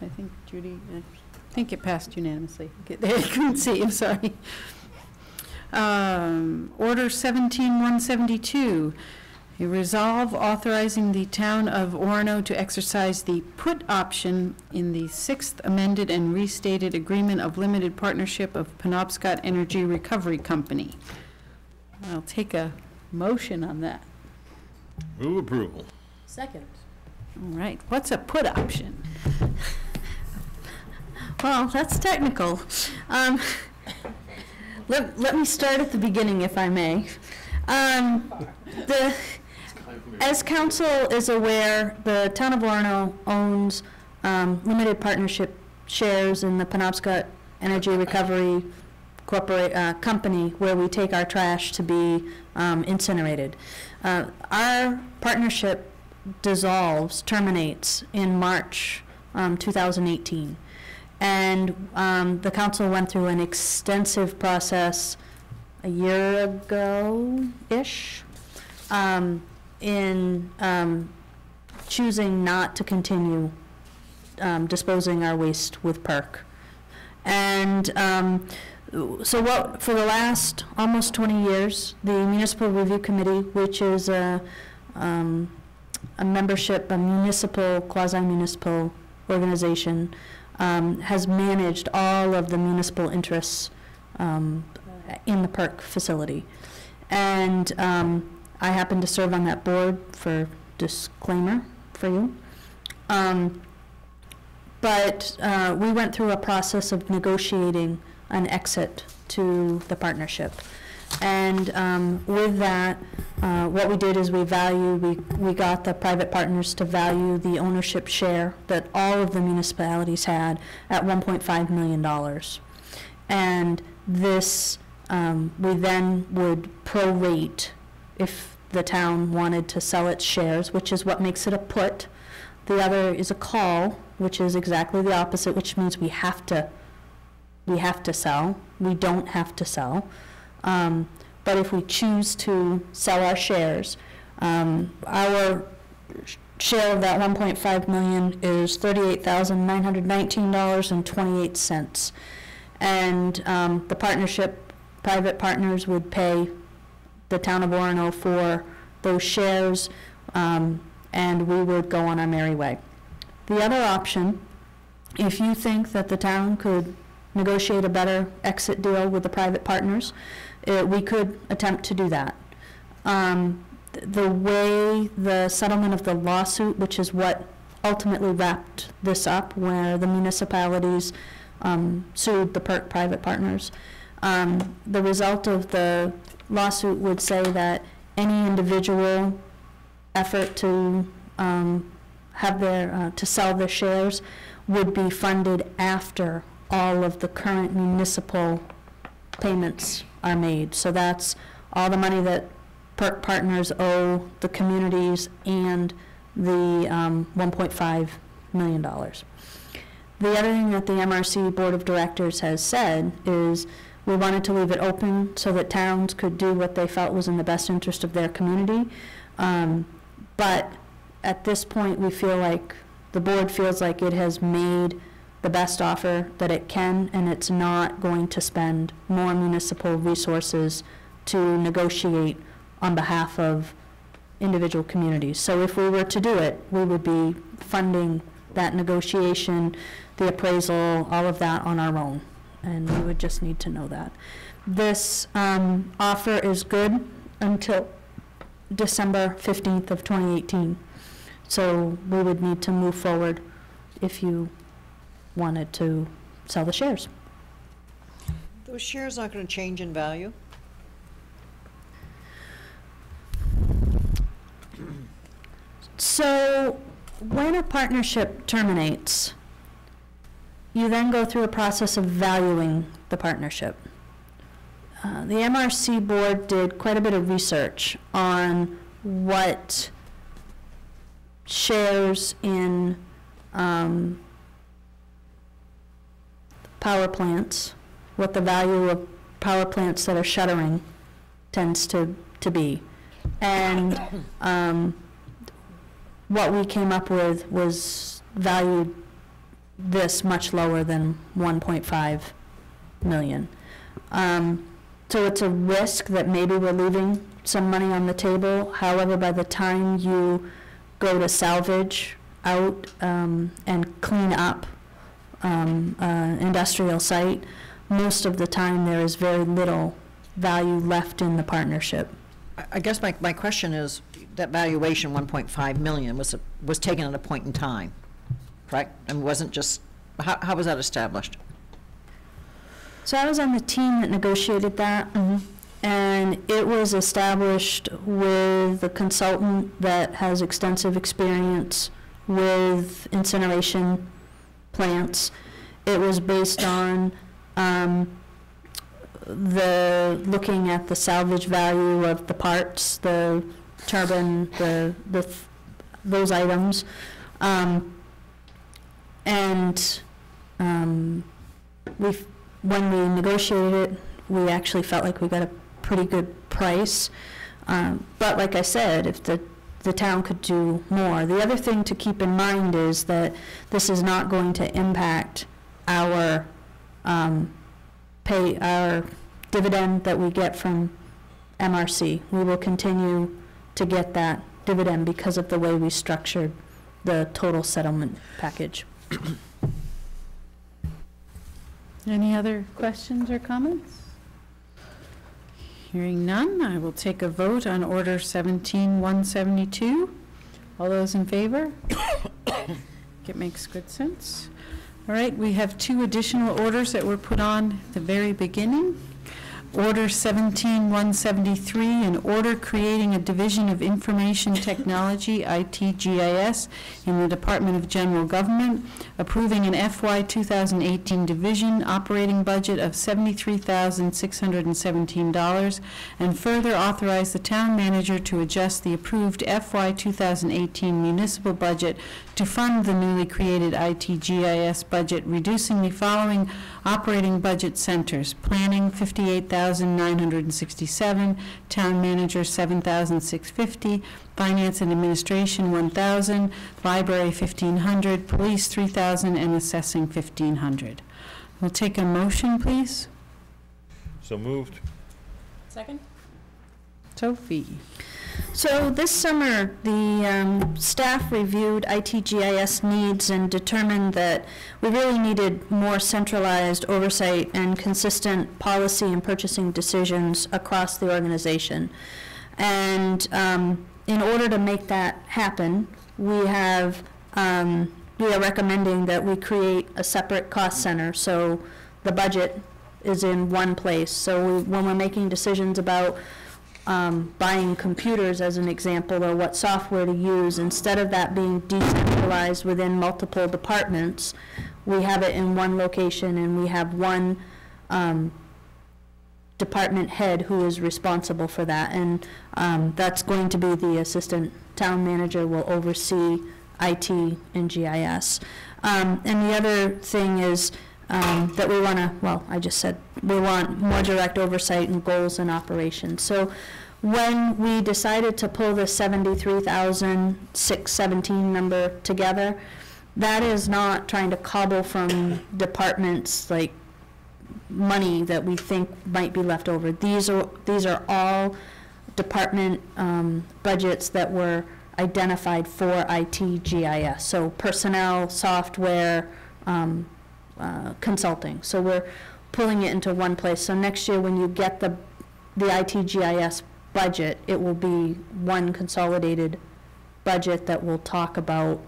I think, Judy, I think it passed unanimously. I couldn't see, I'm sorry. Order 17-172. A resolve authorizing the town of Orono to exercise the put option in the 6th amended and restated agreement of limited partnership of Penobscot Energy Recovery Company. I'll take a motion on that. Move approval. Second. All right. What's a put option? Well, that's technical. Let me start at the beginning, if I may. As council is aware, the town of Orono owns limited partnership shares in the Penobscot Energy Recovery Company, where we take our trash to be incinerated. Our partnership terminates in March 2018. And the council went through an extensive process a year ago-ish in choosing not to continue disposing our waste with PERC. And so for the last almost 20 years, the Municipal Review Committee, which is a membership, a municipal, quasi-municipal organization, has managed all of the municipal interests in the PERC facility. And I happen to serve on that board, for disclaimer for you. But we went through a process of negotiating an exit to the partnership. And with that, what we did is we got the private partners to value the ownership share that all of the municipalities had at $1.5 million. And this, we then would prorate if the town wanted to sell its shares, which is what makes it a put. The other is a call, which is exactly the opposite, which means we have to sell. We don't have to sell. But if we choose to sell our shares, our share of that $1.5 million is $38,919.28. And the partnership, private partners would pay the town of Orono for those shares, and we would go on our merry way. The other option, if you think that the town could negotiate a better exit deal with the private partners, we could attempt to do that. The way the settlement of the lawsuit, which is what ultimately wrapped this up, where the municipalities sued the PERC private partners, the result of the lawsuit would say that any individual effort to to sell their shares would be funded after all of the current municipal payments are made. So that's all the money that PERC partners owe the communities and the $1.5 million. The other thing that the MRC Board of Directors has said is we wanted to leave it open so that towns could do what they felt was in the best interest of their community. But at this point, we feel like, the board feels like it has made the best offer that it can, and it's not going to spend more municipal resources to negotiate on behalf of individual communities. So if we were to do it, we would be funding that negotiation, the appraisal, all of that on our own, and we would just need to know that. This offer is good until December 15th of 2018. So we would need to move forward if you wanted to sell the shares. Those shares aren't going to change in value? So when a partnership terminates, you then go through a process of valuing the partnership. The MRC board did quite a bit of research on what shares in power plants, what the value of power plants that are shuttering tends to be. And what we came up with was valued this much lower than 1.5 million. So it's a risk that maybe we're leaving some money on the table. However, by the time you go to salvage out and clean up industrial site, most of the time there is very little value left in the partnership. I guess my question is, that valuation, 1.5 million, was taken at a point in time, correct? And wasn't just, how was that established? So I was on the team that negotiated that, and it was established with a consultant that has extensive experience with incineration plants. It was based on looking at the salvage value of the parts, the turbine, those items, when we negotiated it, we actually felt like we got a pretty good price. But like I said, if the town could do more. The other thing to keep in mind is that this is not going to impact our our dividend that we get from MRC. We will continue to get that dividend because of the way we structured the total settlement package. Any other questions or comments? Hearing none, I will take a vote on Order 17-172. All those in favor? It makes good sense. All right, we have two additional orders that were put on at the very beginning. Order 17-173, an order creating a Division of Information Technology, ITGIS, in the Department of General Government, approving an FY 2018 division operating budget of $73,617, and further authorize the town manager to adjust the approved FY 2018 municipal budget to fund the newly created ITGIS budget, reducing the following operating budget centers: planning $58,967, town manager $7,650, finance and administration $1,000, library $1,500, police $3,000, and assessing $1,500. We'll take a motion, please. So moved. Second. Sophie. So this summer, the staff reviewed ITGIS needs and determined that we really needed more centralized oversight and consistent policy and purchasing decisions across the organization. And in order to make that happen, we are recommending that we create a separate cost center so the budget is in one place. So when we're making decisions about buying computers, as an example, or what software to use, instead of that being decentralized within multiple departments, we have it in one location, and we have one department head who is responsible for that, and that's going to be the assistant town manager will oversee IT and GIS. And the other thing is that we want to, well, I just said, we want more direct oversight and goals and operations. So when we decided to pull the 73,617 number together, that is not trying to cobble from departments like money that we think might be left over. These are all department budgets that were identified for IT GIS. So personnel, software, consulting. So we're pulling it into one place. So next year when you get the IT GIS budget, it will be one consolidated budget that will talk about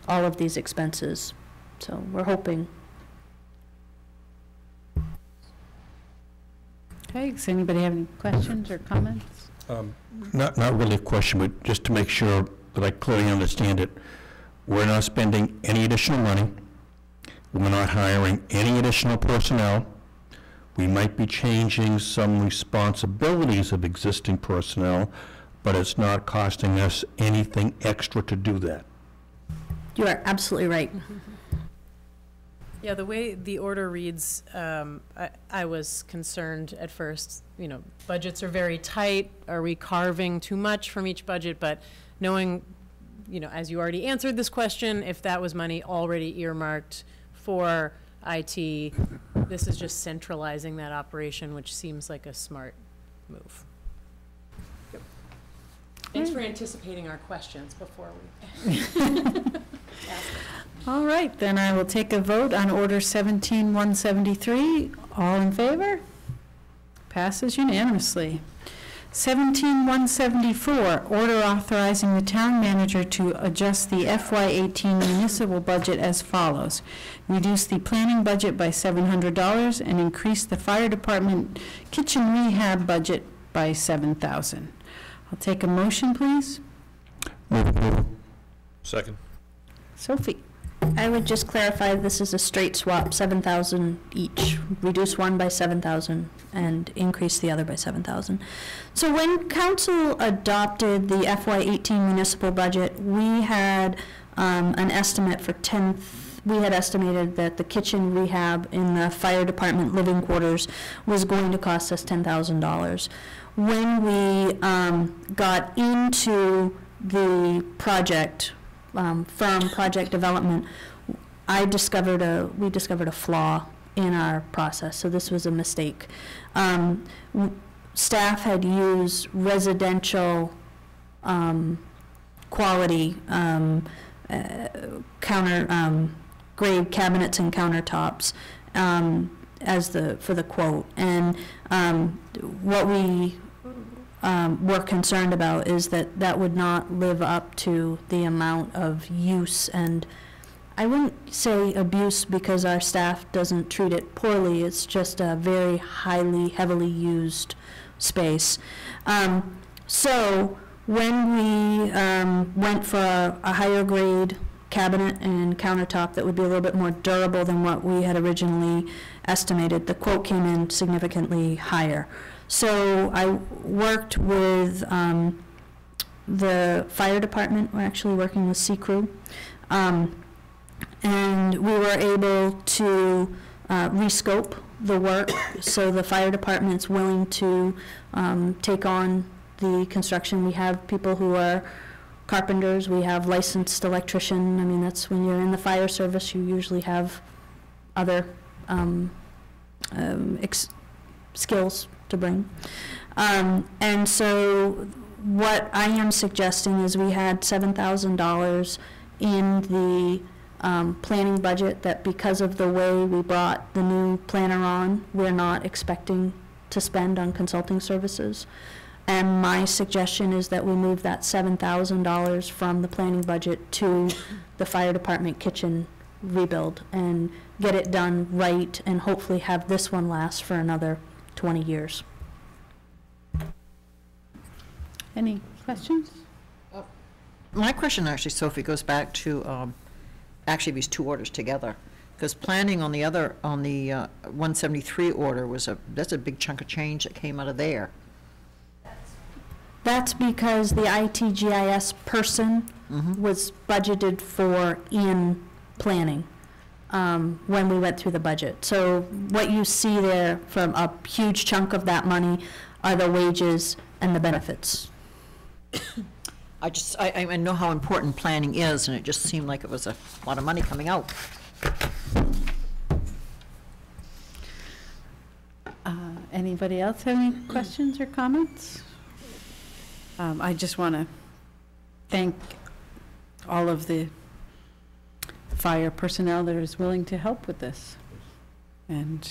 all of these expenses. So we're hoping. Okay, does anybody have any questions or comments? Not really a question, but just to make sure that I clearly understand it, we're not spending any additional money. We're not hiring any additional personnel. We might be changing some responsibilities of existing personnel, but it's not costing us anything extra to do that. You are absolutely right. Yeah, the way the order reads, I was concerned at first, you know, budgets are very tight. Are we carving too much from each budget? But knowing, you know, as you already answered this question, if that was money already earmarked for IT, this is just centralizing that operation, which seems like a smart move. Yep. Thanks for anticipating our questions before we ask them. All right, then I will take a vote on Order 17-173. All in favor? Passes unanimously. 17-174, order authorizing the town manager to adjust the FY18 municipal budget as follows. Reduce the planning budget by $700 and increase the fire department kitchen rehab budget by $7,000. I'll take a motion, please. Second. Sophie. I would just clarify, this is a straight swap, 7,000 each. Reduce one by 7,000 and increase the other by 7,000. So when council adopted the FY18 municipal budget, we had an estimate for we had estimated that the kitchen rehab in the fire department living quarters was going to cost us $10,000. When we got into the project, from project development, we discovered a flaw in our process, so this was a mistake. Staff had used residential quality grade cabinets and countertops for the quote, and what we we're concerned about is that would not live up to the amount of use, and I wouldn't say abuse because our staff doesn't treat it poorly. It's just a very heavily used space. So when we went for a higher grade cabinet and countertop that would be a little bit more durable than what we had originally estimated, the quote came in significantly higher. So I worked with the fire department. We're actually working with Sea Crew, and we were able to rescope the work. So the fire department's willing to take on the construction. We have people who are carpenters. We have licensed electrician. I mean, that's when you're in the fire service, you usually have other skills to bring. And so what I am suggesting is we had $7,000 in the planning budget that because of the way we brought the new planner on, we're not expecting to spend on consulting services. And my suggestion is that we move that $7,000 from the planning budget to the fire department kitchen rebuild and get it done right and hopefully have this one last for another 20 years. Any questions? My question actually, Sophie, goes back to actually these two orders together, because planning on the 173 order that's a big chunk of change that came out of there. That's because the ITGIS person was budgeted for in planning when we went through the budget. So what you see there from a huge chunk of that money are the wages and the benefits. I know how important planning is, and it just seemed like it was a lot of money coming out. Anybody else have any questions or comments? I just want to thank all of the fire personnel that is willing to help with this. And,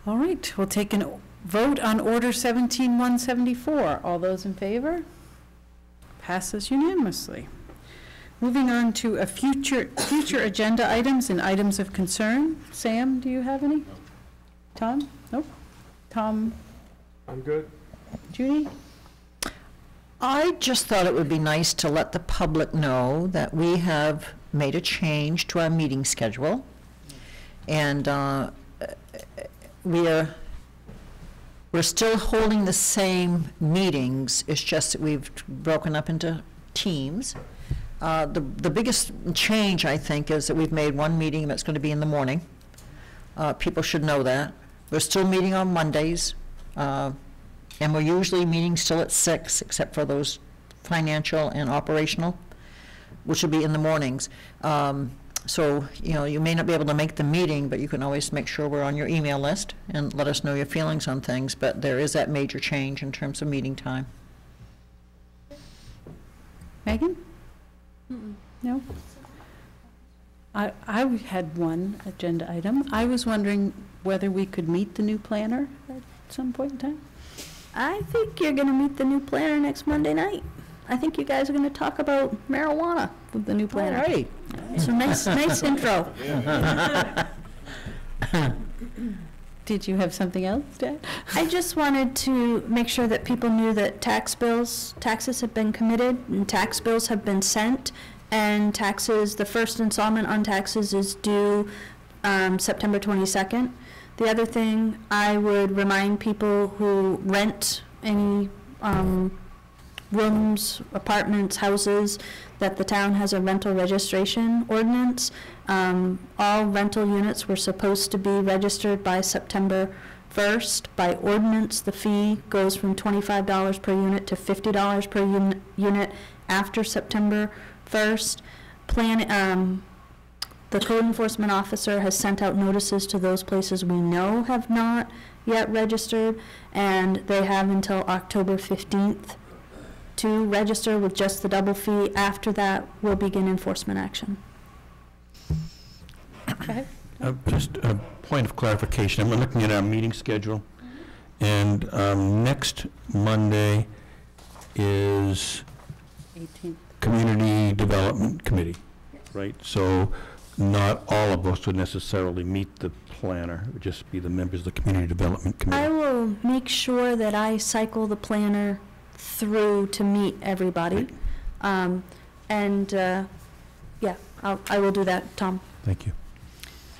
all right, we'll take a vote on Order 17174. All those in favor? Passes unanimously. Moving on to a future agenda items and items of concern. Sam, do you have any? Tom? Nope. Tom? I'm good. Judy? I just thought it would be nice to let the public know that we have made a change to our meeting schedule. And we're still holding the same meetings. It's just that we've broken up into teams. The biggest change, I think, is that we've made one meeting that's going to be in the morning. People should know that. We're still meeting on Mondays, and we're usually meeting still at 6, except for those financial and operational, which will be in the mornings. So, you know, you may not be able to make the meeting, but you can always make sure we're on your email list and let us know your feelings on things. But there is that major change in terms of meeting time. Megan? No? I had one agenda item. I was wondering whether we could meet the new planner at some point in time. I think you're going to meet the new planner next Monday night. I think you guys are going to talk about marijuana with the new planner. All right. So nice intro. Did you have something else, Dad? I just wanted to make sure that people knew that taxes have been committed and tax bills have been sent, and the first installment on taxes is due September 22nd. The other thing, I would remind people who rent any rooms, apartments, houses, that the town has a rental registration ordinance. All rental units were supposed to be registered by September 1st. By ordinance, the fee goes from $25 per unit to $50 per unit after September 1st. The code enforcement officer has sent out notices to those places we know have not yet registered, and they have until October 15th to register with just the double fee. After that, we'll begin enforcement action. Okay. Just a point of clarification. I'm looking at our meeting schedule, and next Monday is 18th. Community Development Committee, right? So not all of us would necessarily meet the planner. It would just be the members of the Community Development Committee. I will make sure that I cycle the planner through to meet everybody. Yeah, I will do that, Tom. Thank you.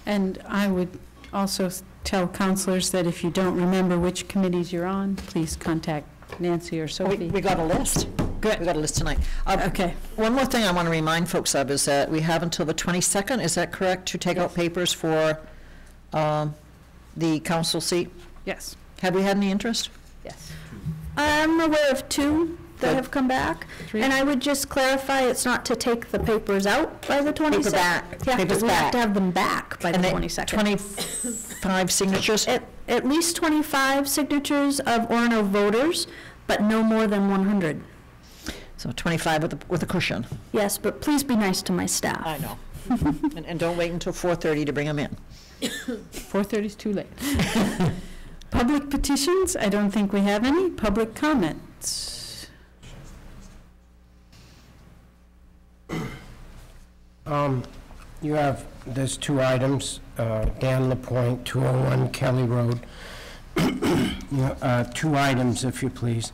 And I would also tell counselors that if you don't remember which committees you're on, please contact Nancy or Sophie. We got a list. Good. We got a list tonight. Okay. One more thing I want to remind folks of is that we have until the 22nd, is that correct, to take out papers for the council seat? Yes. Have we had any interest? Yes. I'm aware of 2 that have come back. 3. And I would just clarify, it's not to take the papers out by the 22nd. Papers We back. have to have them back by the 22nd. 25 signatures? At least 25 signatures of Orono voters, but no more than 100. So 25 with a cushion. Yes, but please be nice to my staff. I know. And don't wait until 4:30 to bring them in. 4:30 is too late. Public petitions, I don't think we have any. Public comments. There's 2 items, Dan LaPointe, 201 Kelly Road. 2 items, if you please.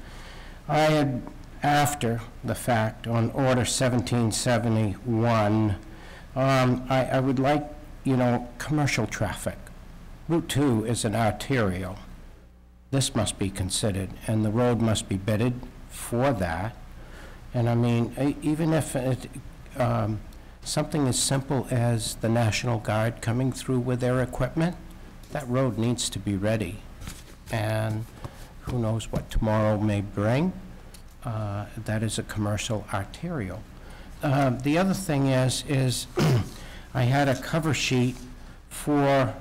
I had, after the fact, on Order 1771, I would like, commercial traffic. Route 2 is an arterial. This must be considered, and the road must be bidded for that. And I mean, even if something as simple as the National Guard coming through with their equipment, that road needs to be ready. And who knows what tomorrow may bring, that is a commercial arterial. The other thing is I had a cover sheet for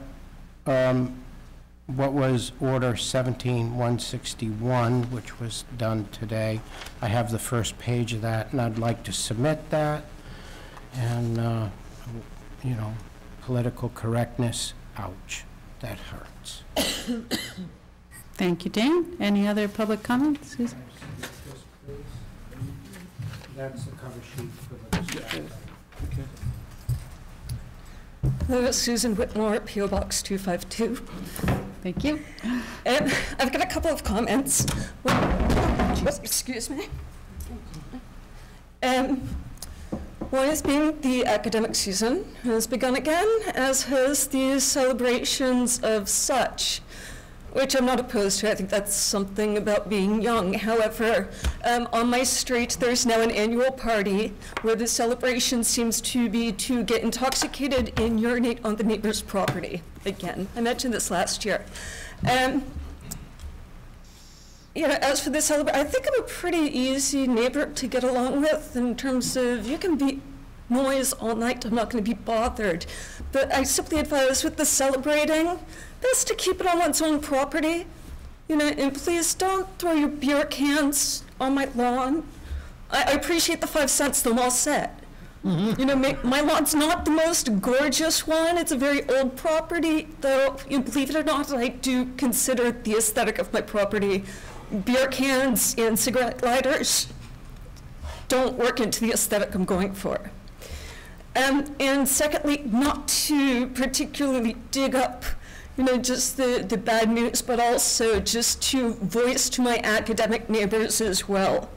what was Order 17161, which was done today. I have the first page of that, and I'd like to submit that. And, you know, political correctness, ouch, that hurts. Thank you, Dan. Any other public comments, Susan? That's the cover sheet for the... Hello, Susan Whitmore, P.O. Box 252. Thank you. I've got a couple of comments. Excuse me. One is being the academic season has begun again, as has the celebrations of such, which I'm not opposed to. I think that's something about being young. However, on my street, there's now an annual party where the celebration seems to be to get intoxicated and urinate on the neighbor's property. Again, I mentioned this last year. You know, as for the celebration, I think I'm a pretty easy neighbor to get along with in terms of you can be noise all night, I'm not going to be bothered. But I simply advise with the celebrating, best to keep it on one's own property. You know, and please don't throw your beer cans on my lawn. I appreciate the 5 cents, though, I'm all set. You know, my lawn's not the most gorgeous one. It's a very old property, though, you believe it or not, I do consider the aesthetic of my property. Beer cans and cigarette lighters don't work into the aesthetic I'm going for. And secondly, not to particularly dig up, you know, just the bad news, but also just to voice to my academic neighbors as well.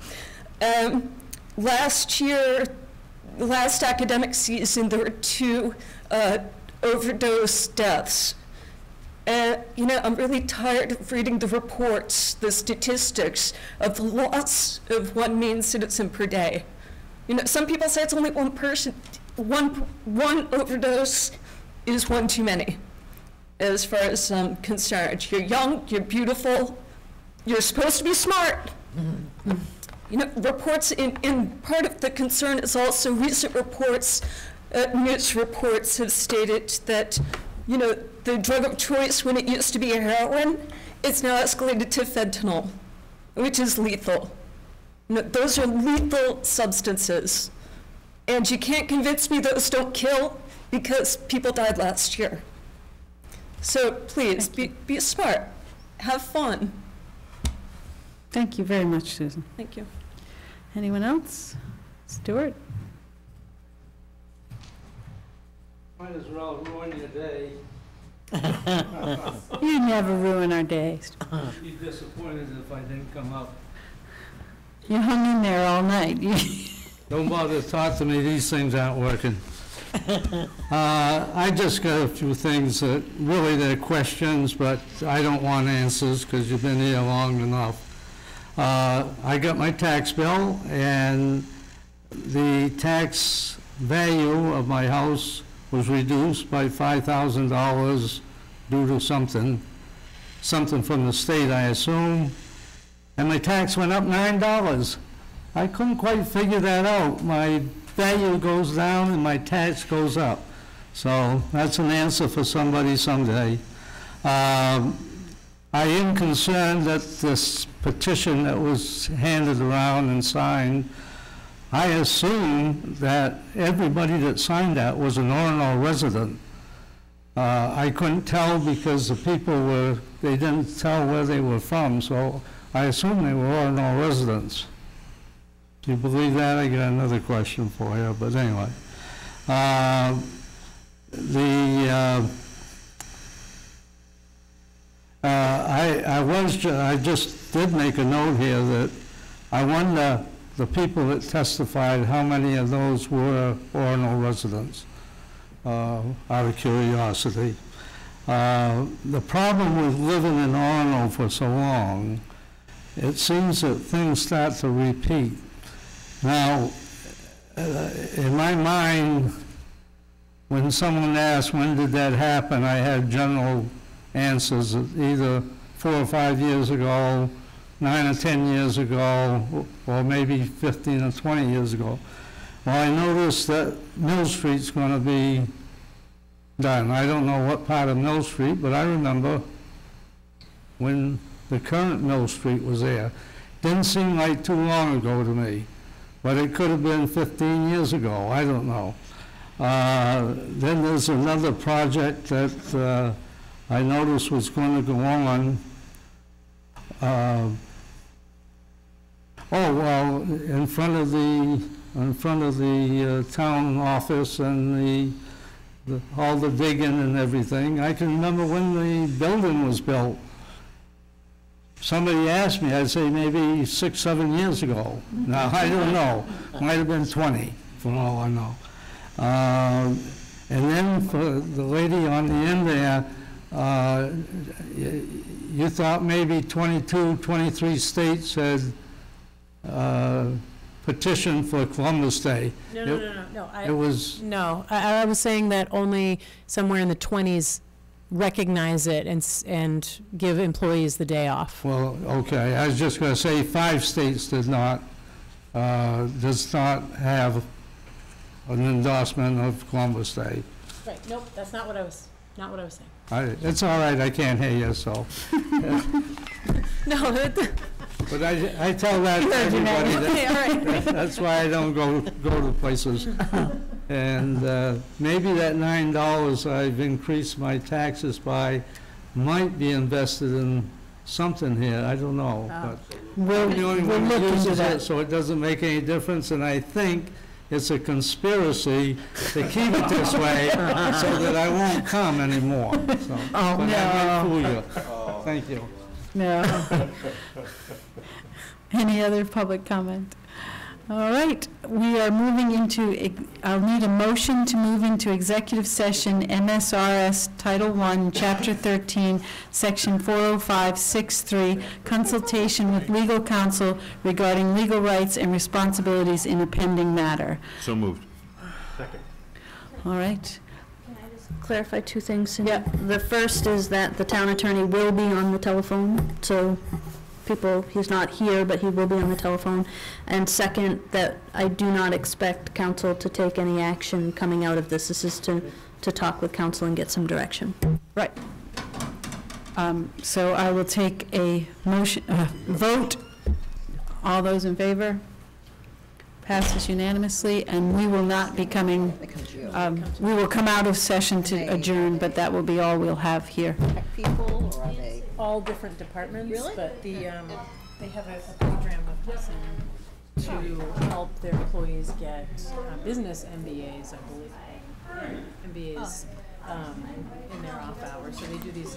Last academic season, there were 2 overdose deaths. You know, I'm really tired of reading the reports, the statistics of the loss of 1 mean citizen per day. You know, some people say it's only 1 person. One overdose is 1 too many, as far as I'm concerned. You're young, you're beautiful, you're supposed to be smart. You know, reports, in part of the concern is also recent reports, news reports have stated that, you know, the drug of choice when it used to be heroin, it's now escalated to fentanyl, which is lethal. You know, those are lethal substances. And you can't convince me those don't kill because people died last year. So please, be smart, have fun. Thank you very much, Susan. Thank you. Anyone else? Stuart? Might as well ruin your day. You never ruin our days. Be disappointed if I didn't come up. You hung in there all night. Don't bother to talk to me, these things aren't working. I just got a few things that really they're questions, but I don't want answers because you've been here long enough. I got my tax bill, and the tax value of my house was reduced by $5,000 due to something from the state, I assume, and my tax went up $9. I couldn't quite figure that out. My value goes down and my tax goes up. So that's an answer for somebody someday. I am concerned that this petition that was handed around and signed, I assume that everybody that signed that was an Orono resident. I couldn't tell because the people they didn't tell where they were from, so I assume they were Orono residents. Do you believe that? I got another question for you, but anyway. I just did make a note here that I wonder the people that testified, how many of those were Orono residents, out of curiosity. The problem with living in Orono for so long, it seems that things start to repeat. Now, in my mind, when someone asked when did that happen, I had general answers, either 4 or 5 years ago, 9 or 10 years ago, or maybe 15 or 20 years ago. Well, I noticed that Mill Street's going to be done. I don't know what part of Mill Street, but I remember when the current Mill Street was there. Didn't seem like too long ago to me, but it could have been 15 years ago. I don't know. Then there's another project that I noticed was going to go on. In front of the town office and all the digging and everything. I can remember when the building was built. Somebody asked me, I'd say maybe 6, 7 years ago. Now, I don't know. Might have been 20, for all I know. And then for the lady on the end there, you thought maybe 22, 23 states had petitioned for Columbus Day. No. It was... No, I was saying that only somewhere in the 20s recognize it and give employees the day off. Well, okay, I was just going to say 5 states does not have an endorsement of Columbus Day. Right, nope, that's not what I was saying. It's all right, I can't hear you, so. No, but I tell that to everybody. That's why I don't go to places. And maybe that $9 I've increased my taxes by might be invested in something here. I don't know. But I'm the only one that uses it, so it doesn't make any difference. And I think it's a conspiracy to keep it this way so that I won't come anymore. So, oh, but no. I might fool you. Thank you. No. Any other public comment? All right, we are moving into, I'll need a motion to move into executive session, MSRS Title I, Chapter 13, Section 40563, consultation with legal counsel regarding legal rights and responsibilities in a pending matter. So moved. Second. All right. Can I just clarify 2 things? Yeah. The first is that the town attorney will be on the telephone, so he's not here, but he will be on the telephone. And second, that I do not expect council to take any action coming out of this. This is to talk with council and get some direction. Right. So I will take a motion, vote. All those in favor? Passes unanimously, and we will not be coming, we will come out of session to adjourn, but that will be all we'll have here. People, or are they? All different departments, Really? but they have a program of Hudson to help their employees get business MBAs, I believe. MBAs in their off hours. So they do these